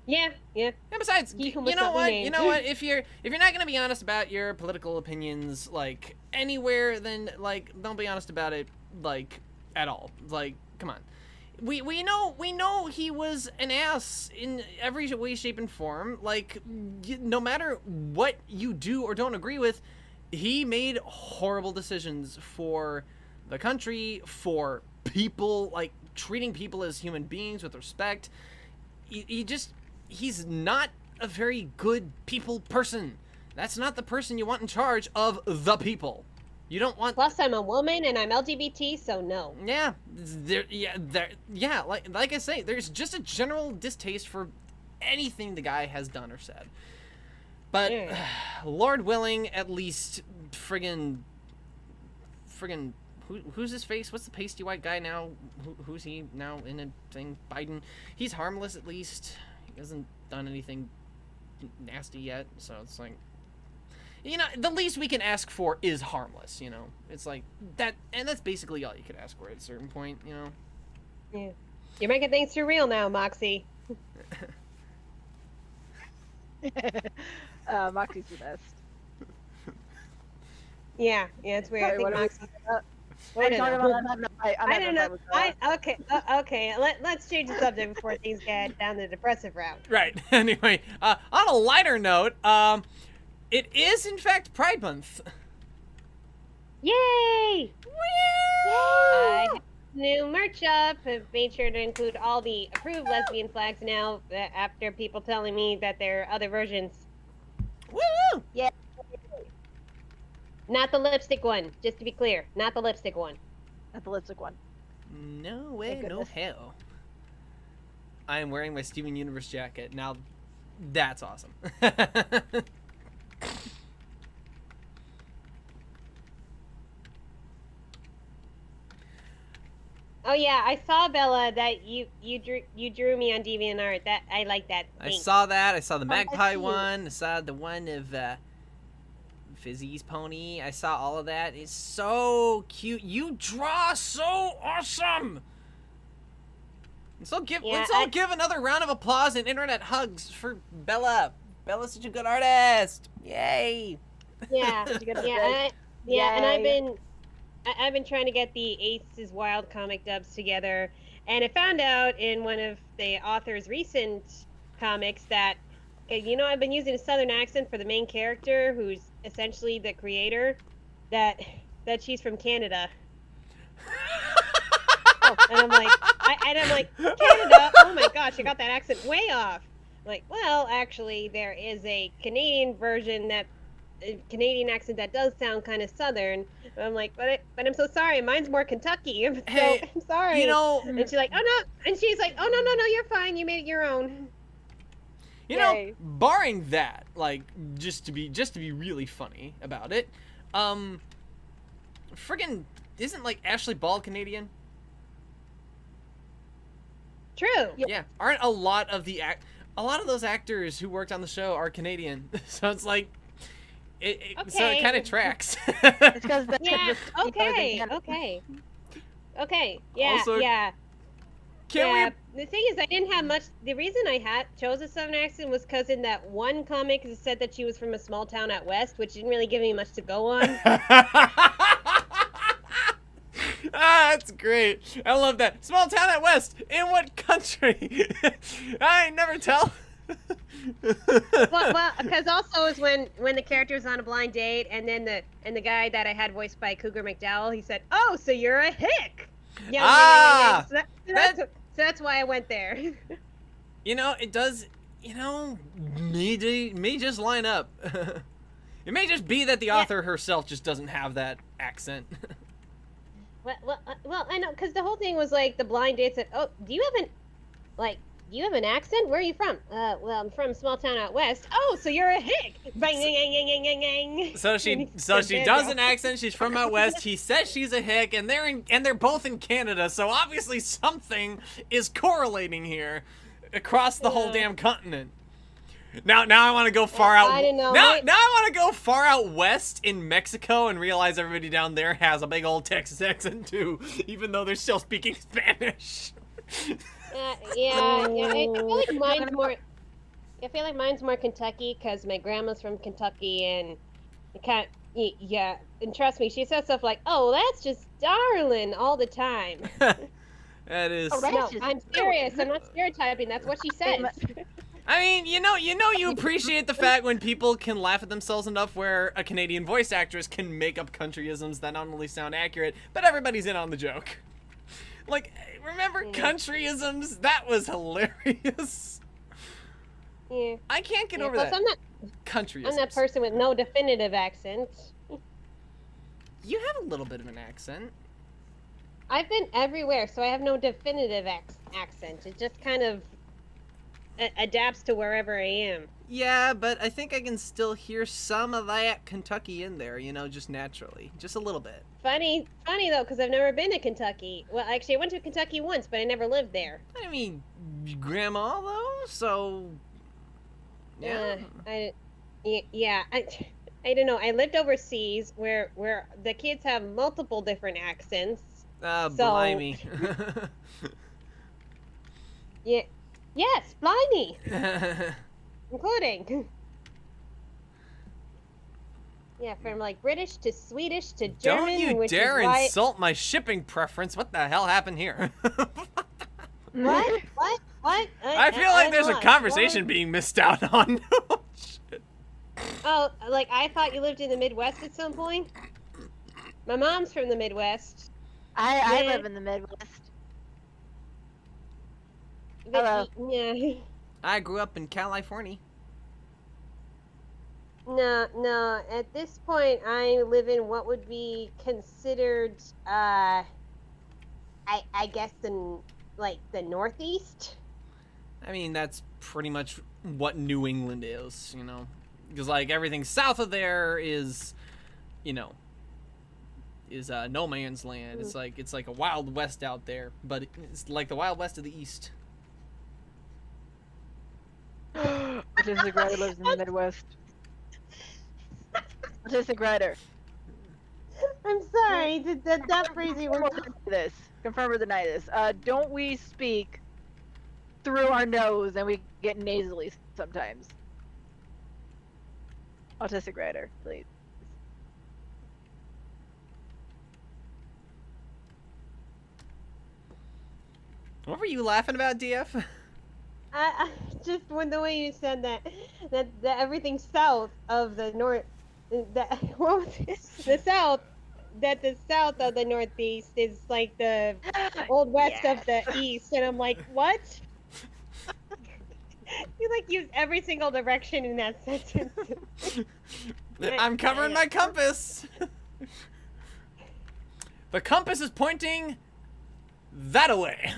Yeah. And besides, He you who know must not be what? named. You know what? If you're not gonna be honest about your political opinions, like anywhere, then like don't be honest about it, like at all. Like, come on. We know he was an ass in every way, shape, and form. Like, no matter what you do or don't agree with, he made horrible decisions for the country, for people, like treating people as human beings with respect. He's not a very good people person. That's not the person you want in charge of the people. You don't want. Plus, I'm a woman and I'm LGBT, so no. Yeah, like I say, there's just a general distaste for anything the guy has done or said. But Lord willing, at least friggin' who's his face? What's the pasty white guy now? Who's he now in a thing? Biden. He's harmless at least. He hasn't done anything nasty yet, so it's like, you know, the least we can ask for is harmless, you know? It's like that, and that's basically all you could ask for at a certain point, you know? Yeah. You're making things too real now, Moxie. Moxie's the best. Yeah, it's weird. I think Moxie. What are we I talking don't about? I'm having a fight. I don't know. Okay. Let's change the subject before things get down the depressive route. Right. Anyway, on a lighter note, it is in fact Pride Month. Yay! I have new merch up. I've made sure to include all the approved lesbian flags now. After people telling me that there are other versions. Woo! Yeah. Not the lipstick one. Just to be clear, not the lipstick one. Not the lipstick one. No way, Thank no goodness. hell. I am wearing my Steven Universe jacket. Now, that's awesome. Oh yeah, I saw, Bella, that you drew me on DeviantArt. That I like that. I Thanks. saw that. I saw the Oh, magpie that's cute. one. I saw the one of Fizzy's pony. I saw all of that. It's so cute. You draw so awesome. Let's all give another round of applause and internet hugs for Bella. Bella's such a good artist. Yay. Yeah, Such a good yeah, artist. and Yay. I've been trying to get the Aces Wild comic dubs together, and I found out in one of the author's recent comics that, you know, I've been using a southern accent for the main character, who's essentially the creator, that she's from Canada. And I'm like, Canada? Oh my gosh, I got that accent way off. I'm like, well, actually, there is a Canadian version a Canadian accent that does sound kind of southern. And I'm like, but I'm so sorry, mine's more Kentucky. Hey, I'm sorry. You know, and she's like, oh no, and she's like, oh no, you're fine. You made it your own. You know, Yay. barring that, like, just to be really funny about it, friggin' isn't like Ashley Ball Canadian? True. Yeah. Aren't a lot of those actors who worked on the show are Canadian? So it's like, so it Okay. kind of tracks. It's because Yeah. Okay. Yeah. Also, yeah. Can The thing is, I didn't have much. The reason I chose a southern accent was because in that one comic it said that she was from a small town out west, which didn't really give me much to go on. That's great. I love that. Small town out west. In what country? I never tell. well, because also is when the character was on a blind date, and then the guy that I had voiced by Cougar McDowell, he said, "Oh, so you're a hick." Yeah. So that's why I went there. You know, it does. You know, may just line up. It may just be that the author herself just doesn't have that accent. Well, I know, because the whole thing was like the blind date said, "Oh, do you have an accent? Where are you from?" Well, I'm from a small town out west. Oh, so you're a hick. Bang, bang, bang, bang, bang. So she does an accent. She's from out west. He says she's a hick, and they're both in Canada. So obviously something is correlating here across the whole damn continent. Now I want to go far out. I don't know. Now I want to go far out west in Mexico and realize everybody down there has a big old Texas accent too, even though they're still speaking Spanish. Yeah. I feel like mine's more. I feel like mine's more Kentucky because my grandma's from Kentucky and it kind of, yeah. And trust me, she says stuff like, "Oh, that's just darling" all the time. That is. Oh, No, I'm serious. I'm not stereotyping. That's what she says. I mean, you appreciate the fact when people can laugh at themselves enough where a Canadian voice actress can make up countryisms that not only sound accurate, but everybody's in on the joke. Like, remember countryisms? That was hilarious. Yeah. I can't get over Plus, that. I'm not. Countryisms. I'm that person with no definitive accent. You have a little bit of an accent. I've been everywhere, so I have no definitive accent. It just kind of adapts to wherever I am. Yeah, but I think I can still hear some of that Kentucky in there, just naturally. Just a little bit. Funny though, because I've never been to Kentucky. Well, actually, I went to Kentucky once, but I never lived there. I mean, grandma, though, so... Yeah. I don't know. I lived overseas where the kids have multiple different accents. Blimey. Yeah. Yes, blimey. Including. Yeah, from like British to Swedish to German. Don't you which dare is why... insult my shipping preference. What the hell happened here? What? I feel like there's a what? conversation being missed out on. Shit. Oh, like I thought you lived in the Midwest at some point? My mom's from the Midwest. I Yeah. live in the Midwest. But yeah. I grew up in California. No. At this point, I live in what would be considered, I guess, the Northeast. I mean, that's pretty much what New England is, Because, like, everything south of there is no man's land. It's like a Wild West out there, but it's like the Wild West of the East. Autistic Rider lives in the Midwest. Autistic Rider. I'm sorry, that phrasing was... Confirm or deny this. Don't we speak through our nose and we get nasally sometimes? Autistic Rider, please. What were you laughing about, DF? I just when the way you said that everything south of the north, that what was it? The south of the Northeast is like the old west of the east, and I'm like, what? You like use every single direction in that sentence. I'm covering my compass. The compass is pointing that away.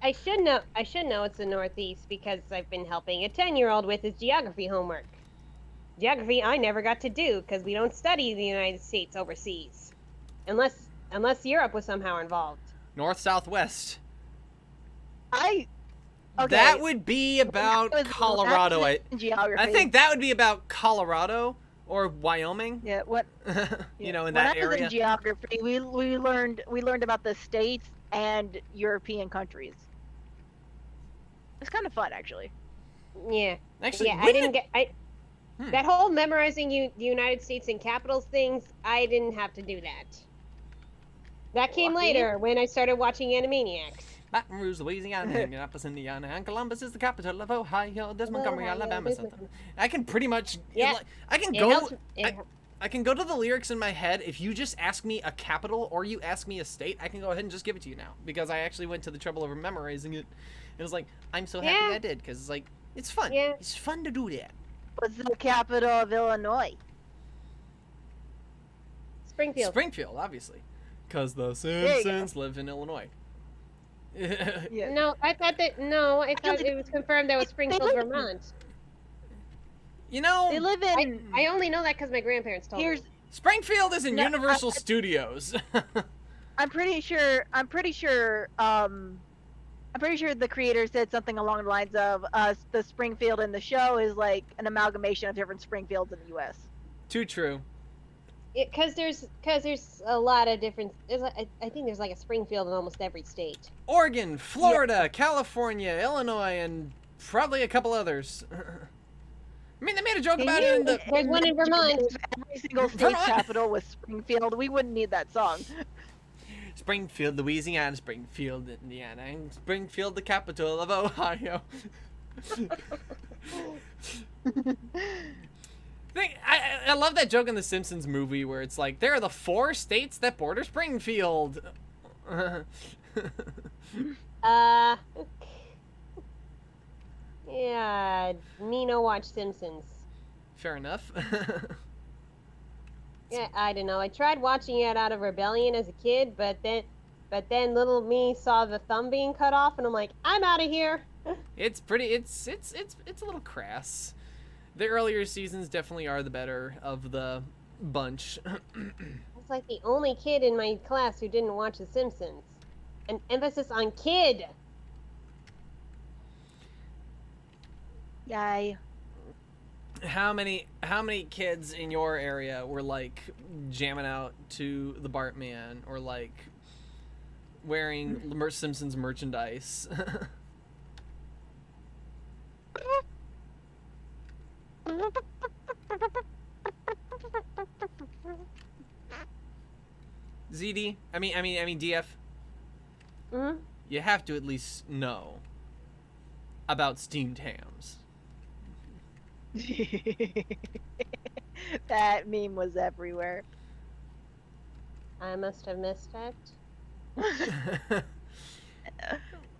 I should know it's the Northeast because I've been helping a 10-year-old with his geography homework. Geography I never got to do because we don't study the United States overseas. Unless Europe was somehow involved. North, south, west. Okay. That would be about Colorado. I think that would be about Colorado or Wyoming. Yeah. What? In that when I was area. in geography, we learned about the states and European countries. It's kind of fun, actually. Yeah. Actually, yeah. I didn't get that whole memorizing the United States and capitals things. I didn't have to do that. That came later when I started watching Animaniacs. Baton Rouge, Louisiana, Minneapolis, Indiana, and Columbus is the capital of Ohio. There's Montgomery, Alabama. I can pretty much. Yeah. I can go. I can go to the lyrics in my head. If you just ask me a capital or you ask me a state, I can go ahead and just give it to you now because I actually went to the trouble of memorizing it. It was like I'm so happy I did because it's like it's fun. Yeah. It's fun to do that. What's the capital of Illinois? Springfield. Springfield, obviously, because the Simpsons live in Illinois. Yeah. No, I thought it was confirmed that was Springfield, Vermont. They They live in. I only know that because my grandparents told me. Springfield is in No, Universal Studios. I'm pretty sure. I'm pretty sure the creator said something along the lines of the Springfield in the show is like an amalgamation of different Springfields in the U.S. Too true. Because there's a lot of different. I think there's like a Springfield in almost every state. Oregon, Florida, California, Illinois, and probably a couple others. I mean, they made a joke about it in the... There's one in Vermont. If every single state Vermont. capital was Springfield, we wouldn't need that song. Springfield, Louisiana, Springfield, Indiana, and Springfield, the capital of Ohio. I love that joke in the Simpsons movie where it's like, there are the 4 states that border Springfield. Yeah, me no watch Simpsons. Fair enough. Yeah, I don't know. I tried watching it out of rebellion as a kid, but then little me saw the thumb being cut off, and I'm like, I'm out of here. It's pretty. It's a little crass. The earlier seasons definitely are the better of the bunch. I was like the only kid in my class who didn't watch The Simpsons. An emphasis on kid. Yay. How many kids in your area were like jamming out to the Bartman or like wearing Simpsons merchandise? ZD, I mean DF. Hmm. You have to at least know about steamed hams. That meme was everywhere. I must have missed it.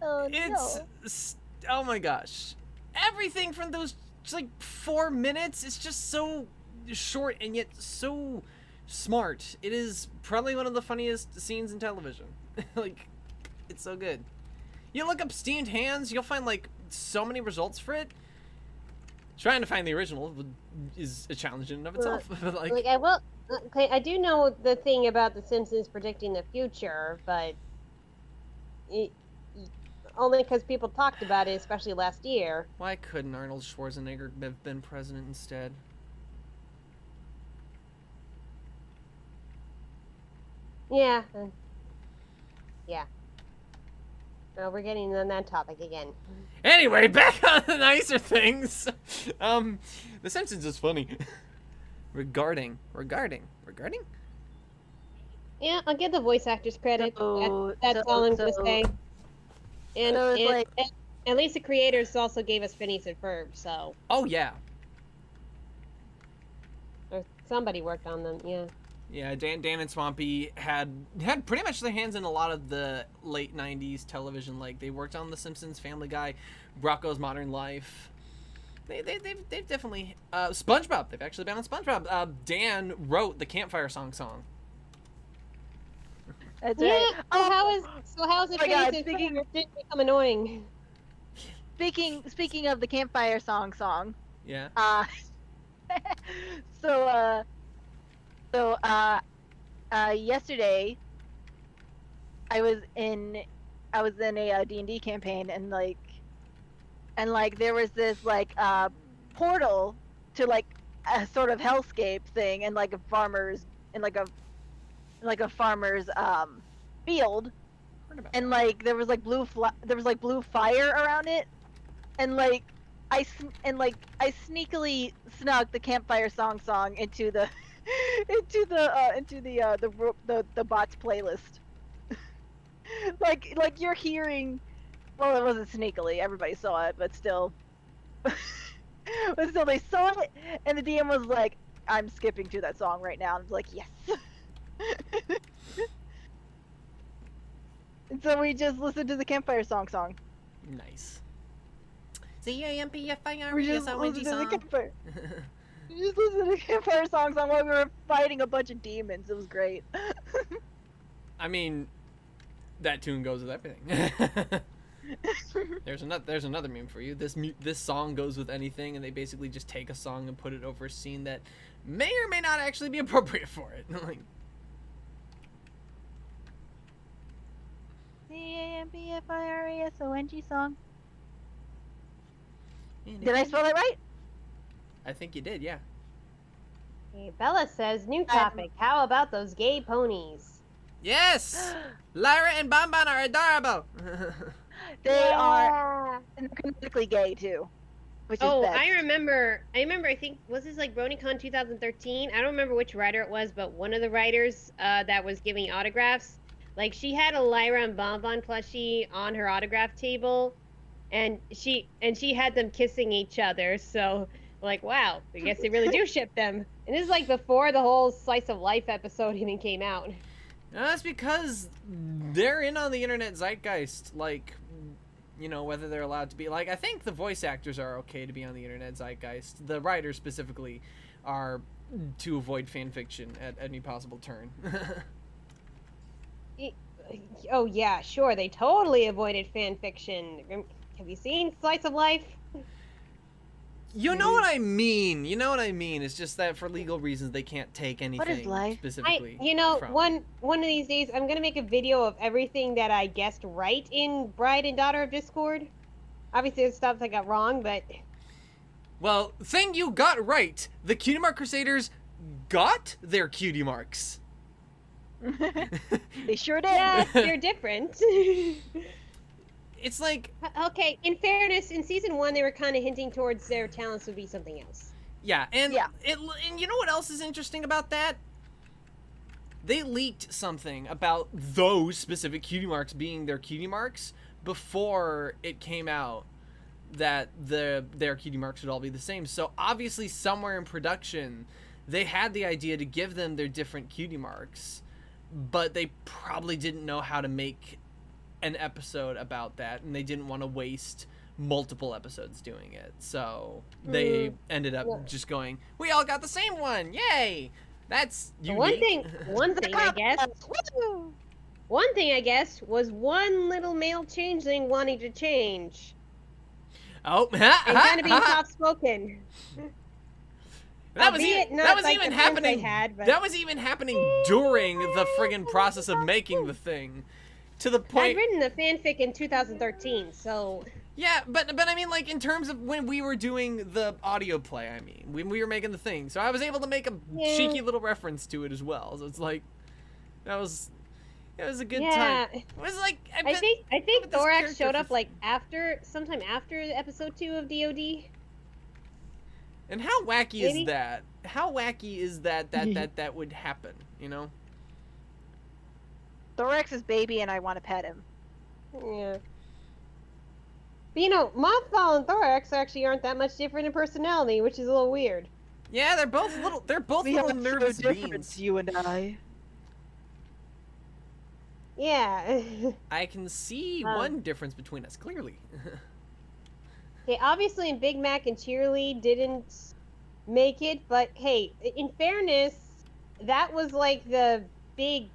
Oh It's oh my gosh, everything from those like 4 minutes is just so short and yet so smart. It is probably one of the funniest scenes in television. Like, it's so good. You look up steamed hams, you'll find like so many results for it. Trying to find the original is a challenge in and of itself. But like I will. Okay, I do know the thing about The Simpsons predicting the future, but only because people talked about it, especially last year. why couldn't Arnold Schwarzenegger have been president instead? Yeah. Yeah. No, we're getting on that topic again. Anyway, back on the nicer things. The Simpsons is funny. regarding. Yeah, I'll give the voice actors credit. So- That's so- all I'm gonna so- say. And, so it's and- like- and at least the creators also gave us Phineas and Ferb, so Oh yeah, or somebody worked on them. Yeah. yeah. Dan and Swampy had pretty much their hands in a lot of the late '90s television. Like they worked on The Simpsons, Family Guy, Rocko's Modern Life. They've definitely SpongeBob. They've actually been on SpongeBob. Dan wrote the Campfire song. That's Yeah. right. How is it my God, Phineas and speaking- Ferb didn't become annoying? Speaking of the campfire song, Yeah. Yesterday I was in a D&D campaign and there was this like portal to like a sort of hellscape thing and like a farmer's field, Heard about and like there was like blue fire around it, and like I sneakily snuck the campfire song into the the bot's playlist. like you're hearing, well, it wasn't sneakily, everybody saw it, but still they saw it, and the DM was like, I'm skipping to that song right now, and I was like, yes. And so we just listened to the campfire song. Nice. We just listened to the song. campfire. We just listened to the campfire song while we were fighting a bunch of demons. It was great. I mean, that tune goes with everything. There's another meme for you. This song goes with anything, and they basically just take a song and put it over a scene that may or may not actually be appropriate for it. Like, CAMBFIRESONG song. And Did I spell that right? I think you did, yeah. Okay, Bella says, new topic. How about those gay ponies? Yes! Lyra and Bonbon are adorable! They are critically gay too, which is Oh, best. I remember, I think, was this like BronyCon 2013? I don't remember which writer it was, but one of the writers that was giving autographs, like she had a Lyra and Bonbon plushie on her autograph table, and she had them kissing each other, so like, wow, I guess they really do ship them. And this is like before the whole Slice of Life episode even came out. No, that's because they're in on the internet zeitgeist, like, you know, whether they're allowed to be. Like, I think the voice actors are okay to be on the internet zeitgeist. The writers specifically are to avoid fan fiction at any possible turn. Oh yeah, sure, they totally avoided fan fiction. Have you seen Slice of Life? You know what I mean. You know what I mean. It's just that for legal reasons they can't take anything life? specifically. From. one of these days I'm gonna make a video of everything that I guessed right in Bride and Daughter of Discord. Obviously there's stuff I got wrong, but Well, thing you got right. The Cutie Mark Crusaders got their cutie marks. They sure did. yeah, they're different. It's like, Okay, in fairness, in season 1 they were kind of hinting towards their talents would be something else. yeah, and Yeah. and you know what else is interesting about that? They leaked something about those specific cutie marks being their cutie marks before it came out that their cutie marks would all be the same. So obviously somewhere in production they had the idea to give them their different cutie marks, but they probably didn't know how to make an episode about that, and they didn't want to waste multiple episodes doing it. So they ended up just going, we all got the same one. Yay! That's unique. One thing I guess Woo! One thing I guess was one little male changeling wanting to change Oh, and kind of being soft-spoken. That was Albeit even, not that was like even the friends happening. I had, but- That was even happening during the friggin' process of making the thing, to the I'd point. written the fanfic in 2013, so Yeah, but I mean, like, in terms of when we were doing the audio play, I mean, when we were making the thing, so I was able to make a cheeky little reference to it as well. So it's like, it was a good yeah. time. It was like, I think with this Thorax character showed for- up like sometime after episode 2 of DoD. And how wacky Maybe? is that? How wacky is that would happen? You know? Thorax's baby, and I want to pet him. Yeah. But you know, Mothball and Thorax actually aren't that much different in personality, which is a little weird. Yeah, they're both little. They're both We little are so nervous different, beings. you and I. Yeah. I can see one difference between us clearly. Okay, obviously Big Mac and Cheerly didn't make it, but hey, in fairness, that was like the big,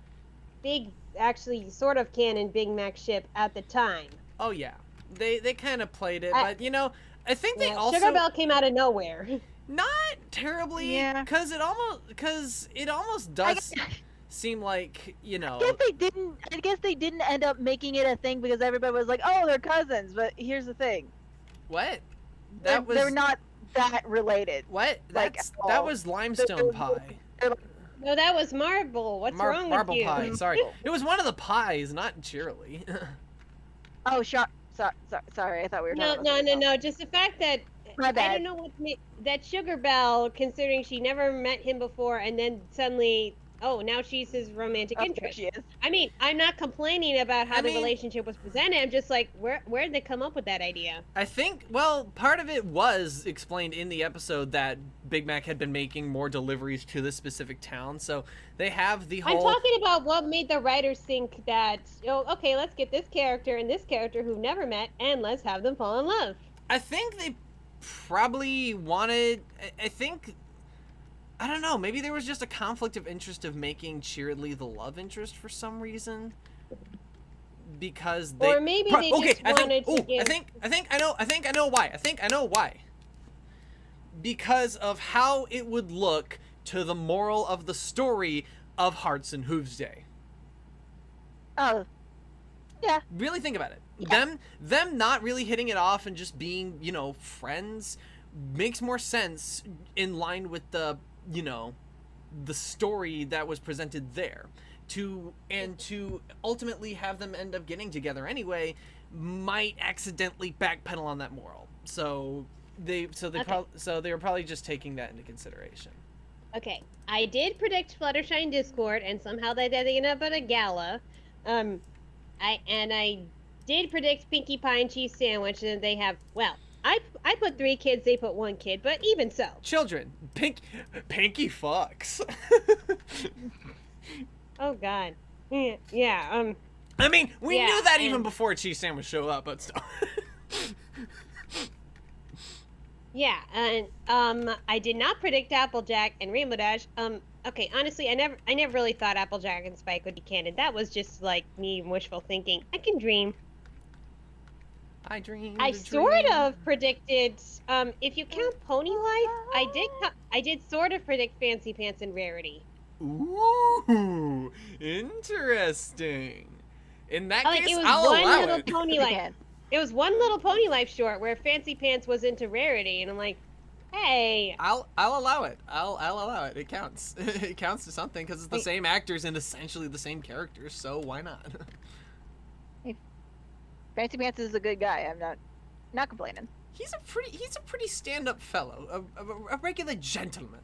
actually sort of canon Big Mac ship at the time. Oh yeah, they kind of played it, I- but you know, I think they also Sugar Bell came out of nowhere. not terribly, Yeah. because it almost does seem like, you know. I guess they didn't end up making it a thing because everybody was like, "Oh, they're cousins." But here's the thing: What? they're not that related. What? like, That's at that all. was limestone pie. No, that was Marble. What's wrong Marble with you? pie. Sorry, it was one of the pies, not Cheerily. Oh, sorry. I thought we were. No, talking no, about no, something no. Just the fact that My I bad. don't know what that Sugar Bell, considering she never met him before, and then suddenly, oh, now she's his romantic else. Oh, there interest. she is. I mean, I'm not complaining about how I the mean- relationship was presented. I'm just like, where did they come up with that idea? I think, well, part of it was explained in the episode that Big Mac had been making more deliveries to this specific town, so they have the I'm whole. talking about what made the writers think that, oh, okay, let's get this character and this character who've never met, and let's have them fall in love. I think they probably wanted. I think. I don't know. Maybe there was just a conflict of interest of making Cheerily the love interest for some reason. Because they. Or maybe they just wanted to give... I think I know why. I think I know why. Because of how it would look to the moral of the story of Hearts and Hooves Day. Oh, Yeah. Really think about it. Yeah. Them not really hitting it off and just being, friends makes more sense in line with the, the story that was presented there. To ultimately have them end up getting together anyway might accidentally backpedal on that moral. So they were probably just taking that into consideration. Okay, I did predict Fluttershy Discord, and somehow they ended up at a gala. I did predict Pinkie Pie and Cheese Sandwich, and they have, well, I put 3 kids, they put 1 kid, but even so. Children, Pinky fucks. Oh God. Yeah. I mean, we Yeah, knew that and- even before Cheese Sandwich showed up, but still. Yeah, and I did not predict Applejack and Rainbow Dash. Okay, honestly, I never really thought Applejack and Spike would be canon. That was just like me wishful thinking. I can dream. I dreamed. I a sort dream. of predicted, if you count Pony Life, I did sort of predict Fancy Pants and Rarity. Ooh, interesting. In that Like, case, it was I'll one allow little it. Pony You Life. can. It was one little Pony Life short where Fancy Pants was into Rarity, and I'm like, hey. I'll allow it. I'll allow it. It counts. It counts to something because it's the same actors and essentially the same characters. So why not? Fancy Pants is a good guy. I'm not complaining. He's a pretty stand-up fellow, a regular gentleman.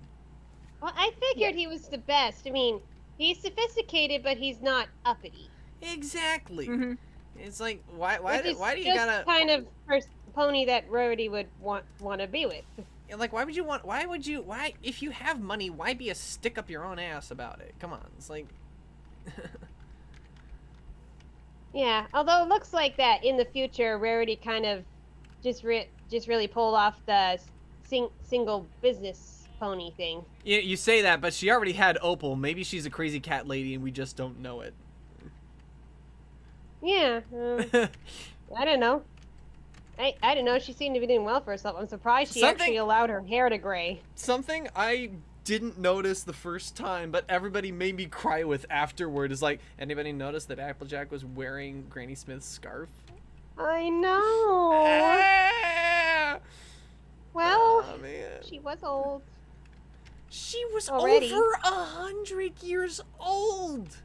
Well, I figured he was the best. I mean, he's sophisticated, but he's not uppity. Exactly. Mm-hmm. It's like why Which is do you just gotta kind of pony that Rarity would want to be with? like why if you have money, why be a stick up your own ass about it? Come on, it's like. Yeah, although it looks like that in the future, Rarity kind of just really pulled off the single business pony thing. You say that, but she already had Opal. Maybe she's a crazy cat lady and we just don't know it. Yeah, I don't know. I don't know. She seemed to be doing well for herself. I'm surprised she actually allowed her hair to gray. Something I didn't notice the first time, but everybody made me cry with afterward is like, anybody notice that Applejack was wearing Granny Smith's scarf? I know. Ah! Well, Oh, man. she was old. She was Already. over 100 years old.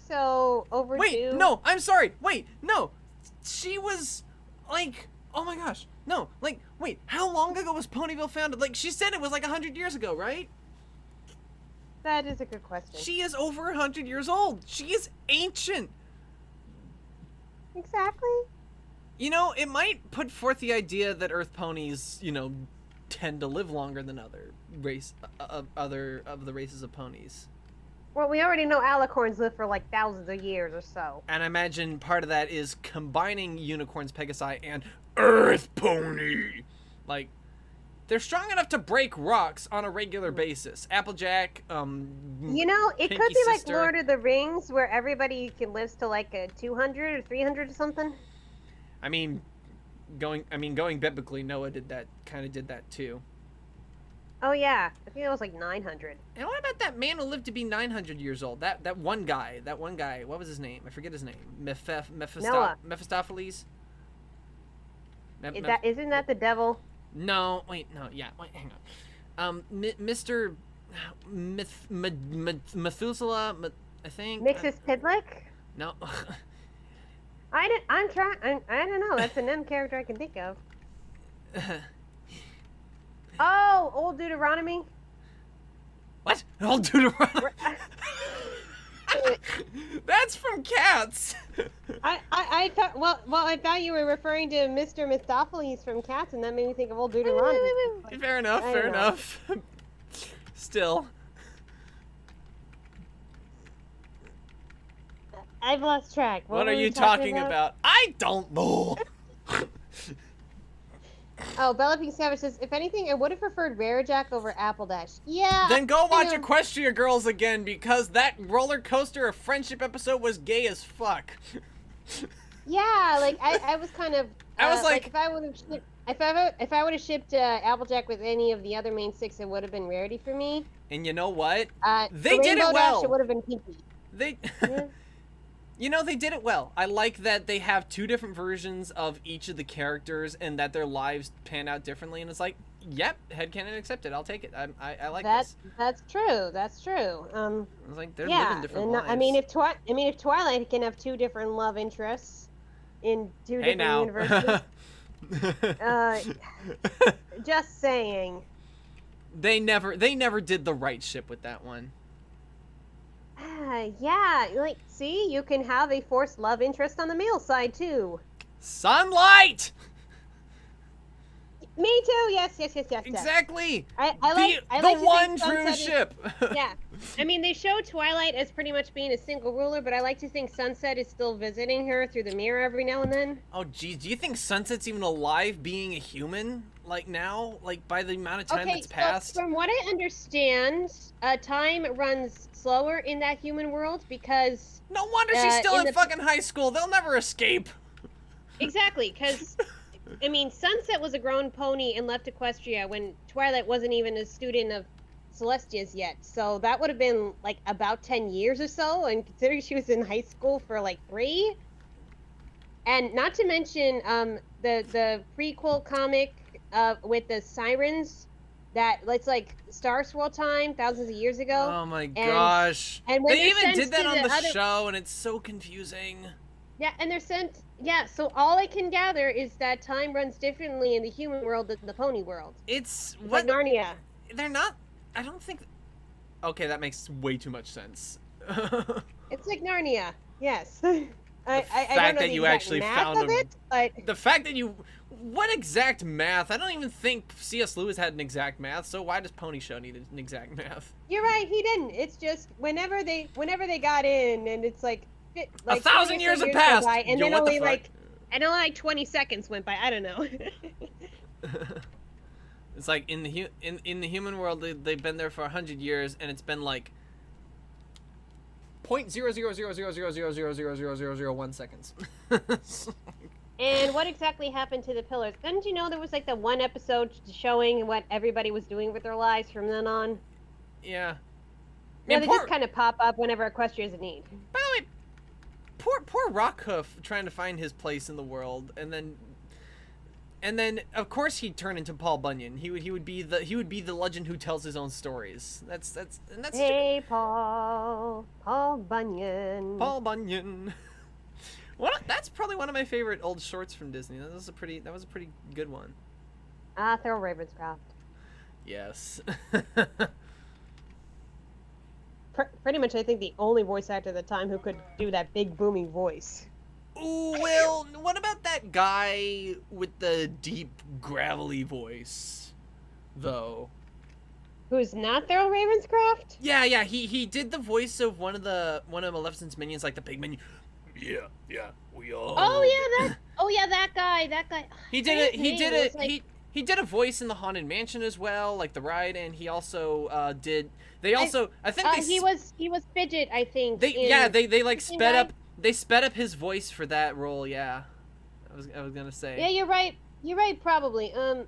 So overdue. Wait, no, I'm sorry. Wait, no. She was like, oh my gosh. No, like, wait, how long ago was Ponyville founded? Like, she said it was like 100 years ago, right? That is a good question. She is over 100 years old. She is ancient. Exactly. You know, it might put forth the idea that Earth ponies, tend to live longer than other of the races of ponies. Well, we already know alicorns live for like thousands of years or so. And I imagine part of that is combining unicorns, Pegasi, and Earth pony. Like, they're strong enough to break rocks on a regular basis. Applejack, You know, it Pinky could be like sister. Lord of the Rings, where everybody can live to like a 200 or 300 or something. I mean, going biblically, Noah did that too. Oh yeah, I think it was like 900. And what about that man who lived to be 900 years old? That one guy, what was his name? I forget his name. Noah. Mephistopheles? Isn't that the devil? No, wait, hang on. Mr. Methuselah, I think. Mixus Pidlick? No. I don't know. That's an M character I can think of. Oh, Old Deuteronomy. What? Old Deuteronomy. That's from Cats. I thought I thought you were referring to Mr. Mistopheles from Cats, and that made me think of Old Deuteronomy. Fair enough. I Fair don't know. enough. Still. I've lost track. What were are we you talking about? I don't know. Oh, Bella Pink Savage says, if anything, I would have preferred Rarajack over Appledash. Yeah. Then go watch you know, Equestria Girls again because that roller coaster of friendship episode was gay as fuck. Yeah, like I was kind of. I was like if I would have shipped Applejack with any of the other main 6, it would have been Rarity for me. And you know what? The They did it Rainbow well. Dash, it would have been Pinky. They Yeah. You know, they did it well. I like that they have two different versions of each of the characters and that their lives pan out differently. And it's like, yep, headcanon accepted. I'll take it. I like this. That's true. That's true. It's like they're Yeah, living different and lives. I mean, if Twilight can have two different love interests in two hey different now. universes, just saying. They never did the right ship with that one. Yeah, like, see, you can have a forced love interest on the male side too. Sunlight. Me too. Yes. Exactly. I like the to think one true Sunset is- ship. Yeah, I mean, they show Twilight as pretty much being a single ruler, but I like to think Sunset is still visiting her through the mirror every now and then. Oh, geez. Do you think Sunset's even alive being a human? Like now? Like by the amount of time that's passed? So from what I understand, time runs slower in that human world because... No wonder she's still in in the- fucking high school. They'll never escape. Exactly, because... I mean, Sunset was a grown pony and left Equestria when Twilight wasn't even a student of Celestia's yet. So that would have been, like, about 10 years or so, and considering she was in high school for, like, 3. And not to mention, the prequel comic with the sirens, it's like Star Swirl time, thousands of years ago. Oh my gosh. and when they they're even sent did that to on the other- show, and it's so confusing. Yeah, and they're sent... Yeah, so all I can gather is that time runs differently in the human world than the pony world. It's It's what? like Narnia. They're not. I don't think. Okay, that makes way too much sense. It's like Narnia. Yes. I don't fact know that the you exact actually math found of a- it, but The fact that you. What exact math? I don't even think C.S. Lewis had an exact math. So why does Pony Show need an exact math? you're right. He didn't. It's just whenever they got in, and it's like 1,000 years have go passed. by, and Yo, then what the only fuck? like 20 seconds went by. I don't know. It's like in the human world, they've been there for 100 years, and it's been like 0.00000000001 seconds. And what exactly happened to the pillars? Didn't you know there was like the one episode showing what everybody was doing with their lives from then on? Yeah. No, Man, they poor, just kind of pop up whenever Equestria is in need. by the way, poor Rockhoof trying to find his place in the world, and then of course he'd turn into Paul Bunyan. He would be the legend who tells his own stories. That's Hey, Paul Bunyan. Paul Bunyan. That's probably one of my favorite old shorts from Disney. That was a pretty good one. Thurl Ravenscroft. Yes. Pretty much, I think the only voice actor at the time who could do that big booming voice. Ooh, well, what about that guy with the deep gravelly voice, though? Who's not Thurl Ravenscroft? Yeah, he did the voice of one of Maleficent's minions, like the pig minion. Yeah, we all. Oh yeah, that guy. He did it. His He name did was it. like- He did a voice in the Haunted Mansion as well, like the ride, and he also did. They also, I think they. he was Fidget, I think. They like Same sped guy? up. They sped up his voice for that role. Yeah, I was gonna say. Yeah, you're right. You're right, probably. Yeah,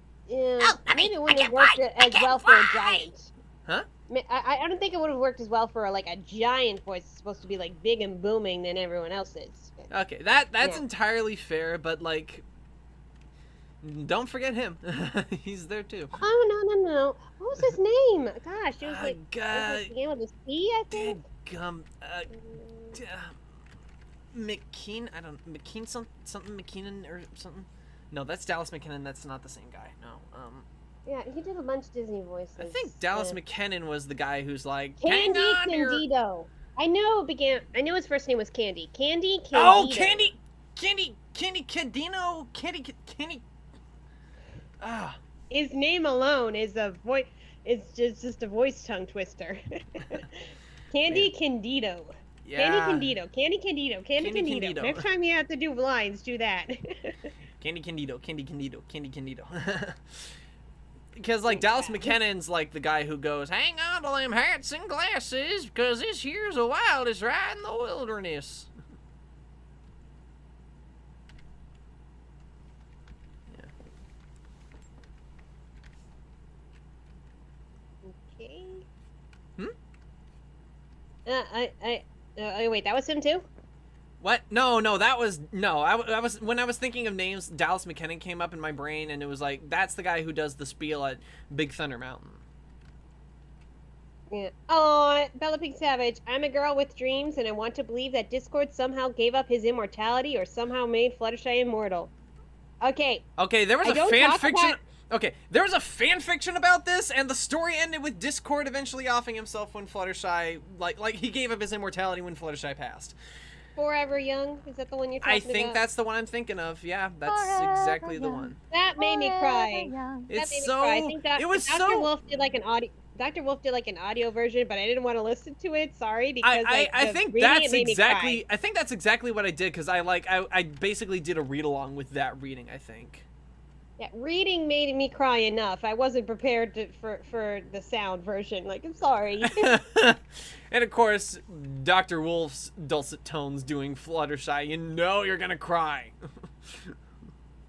maybe it wouldn't I have worked as well for a fly. giant. Huh? I don't think it would have worked as well for like a giant voice. It's supposed to be like big and booming than everyone else's. Okay, that's Yeah. entirely fair, but like, don't forget him. He's there too. Oh no! What was his name? Gosh, it was Ah, like it God. was, like, began with a C, I think. Gum. McKean something McKeenan or something. No, that's Dallas McKinnon. That's not the same guy. No. Yeah, he did a bunch of Disney voices. I think Dallas Yeah. McKinnon was the guy who's like, Candy hang on here. Candido. I knew his first name was Candy. Candy Candido. Oh, Candy Cadino, Candy. Ah, His name alone is a voice. It's just a voice tongue twister. Candy Candido. yeah. Candy Candido. Candy Candido. Next time you have to do lines, do that. Candy Candido. Because like Dallas McKinnon's like the guy who goes, hang on to them hats and glasses, because this here's the wildest ride in the wilderness. Okay. Hmm? Wait, that was him too? What? No, that was no. I was when I was thinking of names, Dallas McKenna came up in my brain, and it was like that's the guy who does the spiel at Big Thunder Mountain. Yeah. Oh, Bella Pig Savage. I'm a girl with dreams, and I want to believe that Discord somehow gave up his immortality or somehow made Fluttershy immortal. Okay. Okay, there was I a don't fan talk fiction. about- Okay, there was a fan fiction about this, and the story ended with Discord eventually offing himself when Fluttershy, like he gave up his immortality when Fluttershy passed. Forever Young? Is that the one you're talking I about? think that's the one I'm thinking of. Yeah, that's Forever exactly the young. one. That made me cry. Young. That It's made me so. cry. I think that It was Dr. so. Wolf did like an audio. Dr. Wolf did like an audio version, but I didn't want to listen to it. Sorry, because I the think reading it that's made me exactly. cry. I think that's exactly what I did because I basically did a read along with that reading. I think. Yeah, reading made me cry enough. I wasn't prepared for the sound version. Like, I'm sorry. And of course, Dr. Wolf's dulcet tones doing Fluttershy. You know you're gonna cry.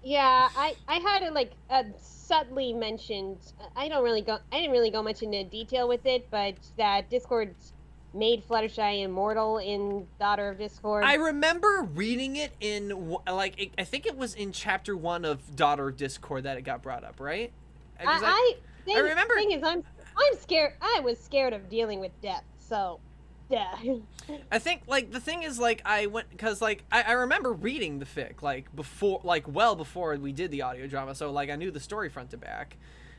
Yeah, I had it like subtly mentioned. I didn't really go much into detail with it, but that Discord made Fluttershy immortal in Daughter of Discord. I remember reading it in I think it was in chapter 1 of Daughter of Discord that it got brought up, right? 'Cause remember- Thing is, I'm scared. I was scared of dealing with death. So, yeah. I think the thing is I went because I remember reading the fic before well before we did the audio drama, so I knew the story front to back,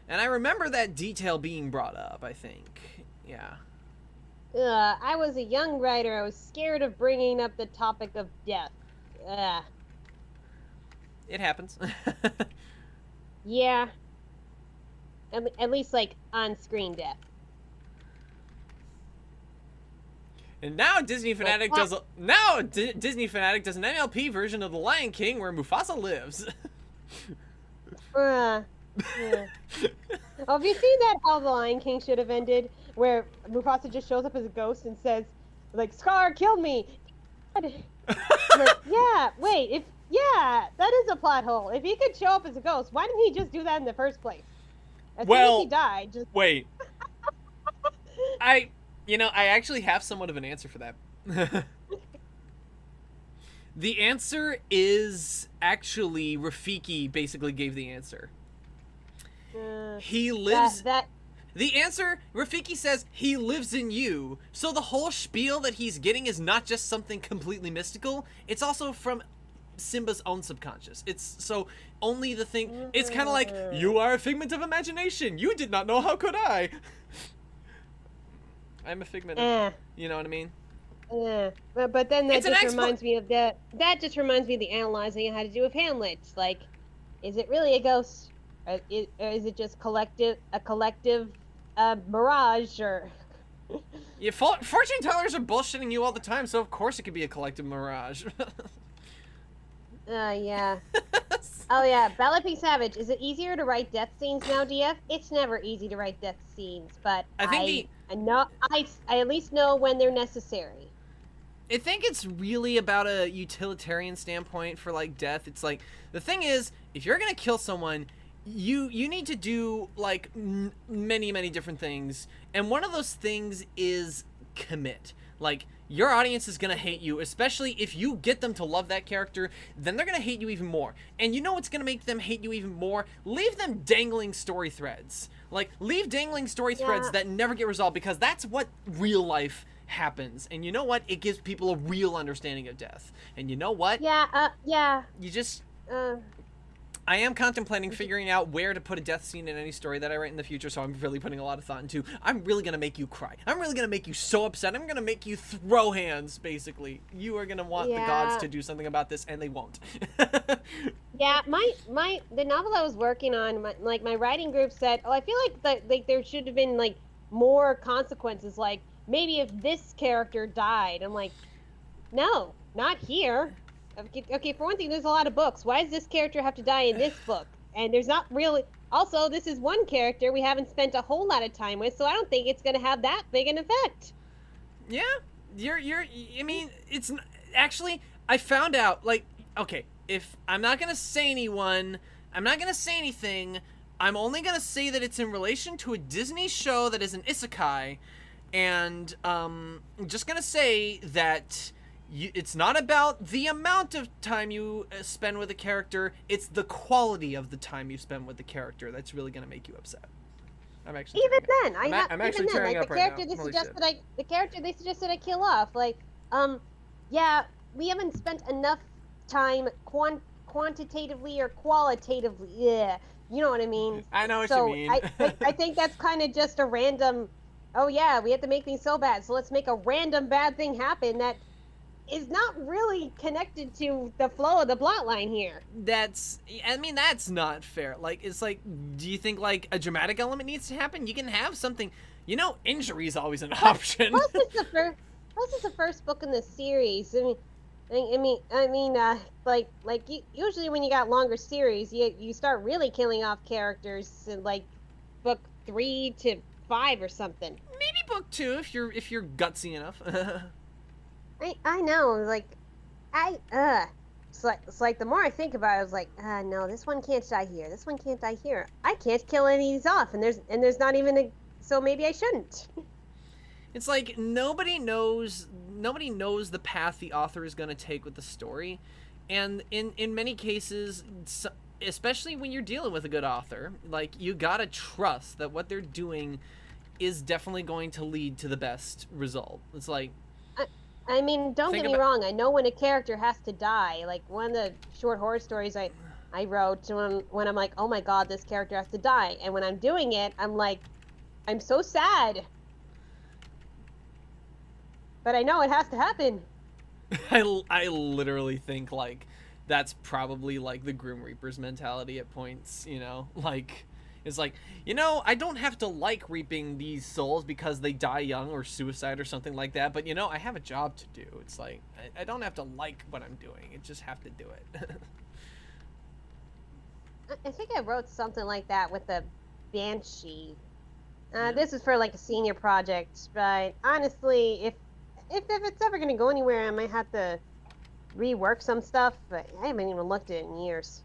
and I remember that detail being brought up. I think, yeah. I was a young writer. I was scared of bringing up the topic of death. It happens. Yeah. At least on-screen death. And now Disney Fanatic does Disney Fanatic does an MLP version of The Lion King where Mufasa lives. Yeah. Oh, have you seen that how The Lion King should have ended? Where Mufasa just shows up as a ghost and says, Scar killed me! Yeah, wait, that is a plot hole. If he could show up as a ghost, why didn't he just do that in the first place? As soon as he died, just... Wait. I actually have somewhat of an answer for that. The answer is actually Rafiki basically gave the answer. He lives... The answer, Rafiki says, he lives in you. So the whole spiel that he's getting is not just something completely mystical. It's also from Simba's own subconscious. It's kind of like, you are a figment of imagination. You did not know, how could I? I'm a figment of, you know what I mean? Yeah, but then that It's an just reminds me of that just reminds me of the analyzing I had to do with Hamlet. Is it really a ghost? Or is it just a collective mirage? Or Yeah, fortune tellers are bullshitting you all the time, so of course it could be a collective mirage. Yeah. Oh yeah, Bella Pig Savage. Is it easier to write death scenes now, DF? It's never easy to write death scenes, but I at least know when they're necessary. I think it's really about a utilitarian standpoint for death. It's the thing is, if you're gonna kill someone, you need to do many different things, and one of those things is commit. Your audience is gonna hate you, especially if you get them to love that character, then they're gonna hate you even more. And you know what's gonna make them hate you even more? Leave them dangling story threads. Leave dangling story threads that never get resolved, because that's what real life happens. And you know what? It gives people a real understanding of death. And you know what? Yeah. You just... I am contemplating figuring out where to put a death scene in any story that I write in the future, so I'm really putting a lot of thought into. I'm really going to make you cry. I'm really going to make you so upset. I'm going to make you throw hands, basically. You are going to want the gods to do something about this, and they won't. Yeah, the novel I was working on, my writing group said, I feel like there should have been more consequences, maybe if this character died. I'm like, no, not here. Okay, for one thing, there's a lot of books. Why does this character have to die in this book? And there's not really... Also, this is one character we haven't spent a whole lot of time with, so I don't think it's going to have that big an effect. Yeah, I mean, it's... Actually, I found out, okay, if I'm not going to say anything, I'm only going to say that it's in relation to a Disney show that is an isekai, and I'm just going to say that it's not about the amount of time you spend with a character, it's the quality of the time you spend with the character that's really going to make you upset. I'm actually Even tearing then, up. I'm actually tearing like up the right character now. they Holy suggested shit. the character they suggested I kill off. Like, yeah, we haven't spent enough time quantitatively or qualitatively. Yeah, you know what I mean. I know what So you mean. I think that's kind of just a random. Oh yeah, we have to make things so bad, so let's make a random bad thing happen that is not really connected to the flow of the plot line here. That's not fair. Like, it's like, do you think like a dramatic element needs to happen? You can have something, injury is always an option. Plus, it's the first book in the series. Usually when you got longer series, you start really killing off characters in like book 3 to 5 or something. Maybe book 2 if you're gutsy enough. I know, like, it's like the more I think about it, I was like, no, this one can't die here. This one can't die here. I can't kill any of these off, and there's not even so maybe I shouldn't. It's like nobody knows the path the author is going to take with the story, and in many cases, especially when you're dealing with a good author, like, you gotta trust that what they're doing is definitely going to lead to the best result. It's like, I mean, don't get me wrong. I know when a character has to die. Like, one of the short horror stories I wrote when I'm like, oh my god, this character has to die. And when I'm doing it, I'm like, I'm so sad. But I know it has to happen. I literally think, like, that's probably, like, the Grim Reaper's mentality at points, Like, it's like, I don't have to like reaping these souls because they die young or suicide or something like that, but, I have a job to do. It's like, I don't have to like what I'm doing. I just have to do it. I think I wrote something like that with the Banshee. This is for, like, a senior project, but honestly, if it's ever going to go anywhere, I might have to rework some stuff, but I haven't even looked at it in years.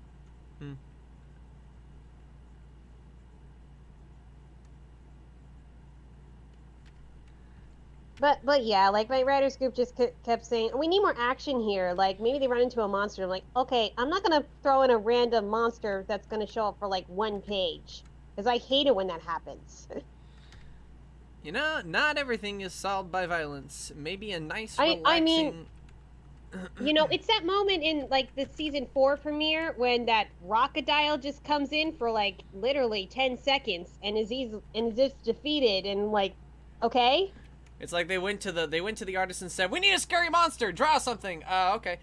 But yeah, like, my writers group just kept saying, we need more action here. Like, maybe they run into a monster. I'm like, okay, I'm not going to throw in a random monster that's going to show up for, like, 1 page. Because I hate it when that happens. Not everything is solved by violence. Maybe a nice, I relaxing... mean, it's that moment in, like, the season 4 premiere when that Rockadile just comes in for, like, literally 10 seconds and is just defeated and, like, okay? It's like they went to the artist and said, we need a scary monster, draw something. Okay.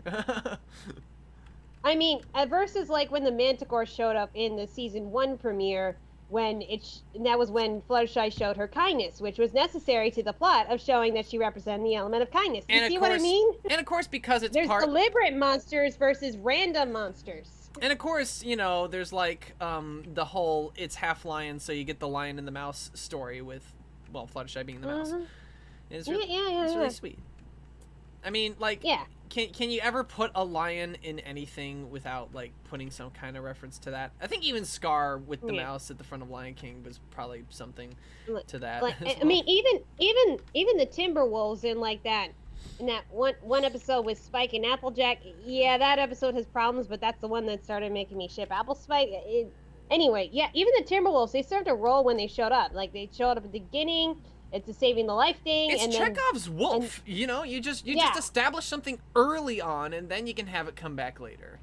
I mean, versus, like, when the Manticore showed up in the season 1 premiere, that was when Fluttershy showed her kindness, which was necessary to the plot of showing that she represented the element of kindness. You see what I mean? And of course, because it's there's deliberate monsters versus random monsters. And of course, there's like the whole it's half lion, so you get the lion and the mouse story with, well, Fluttershy being the mouse. It's really sweet. I mean, like, can you ever put a lion in anything without, like, putting some kind of reference to that? I think even Scar with the mouse at the front of Lion King was probably something to that. Like, I mean, even the Timberwolves in, like, in that one episode with Spike and Applejack. Yeah, that episode has problems, but that's the one that started making me ship Apple Spike. Anyway, yeah, even the Timberwolves, they served a role when they showed up. Like, they showed up at the beginning. It's a saving the life thing. It's and Chekhov's wolf, you just establish something early on, and then you can have it come back later,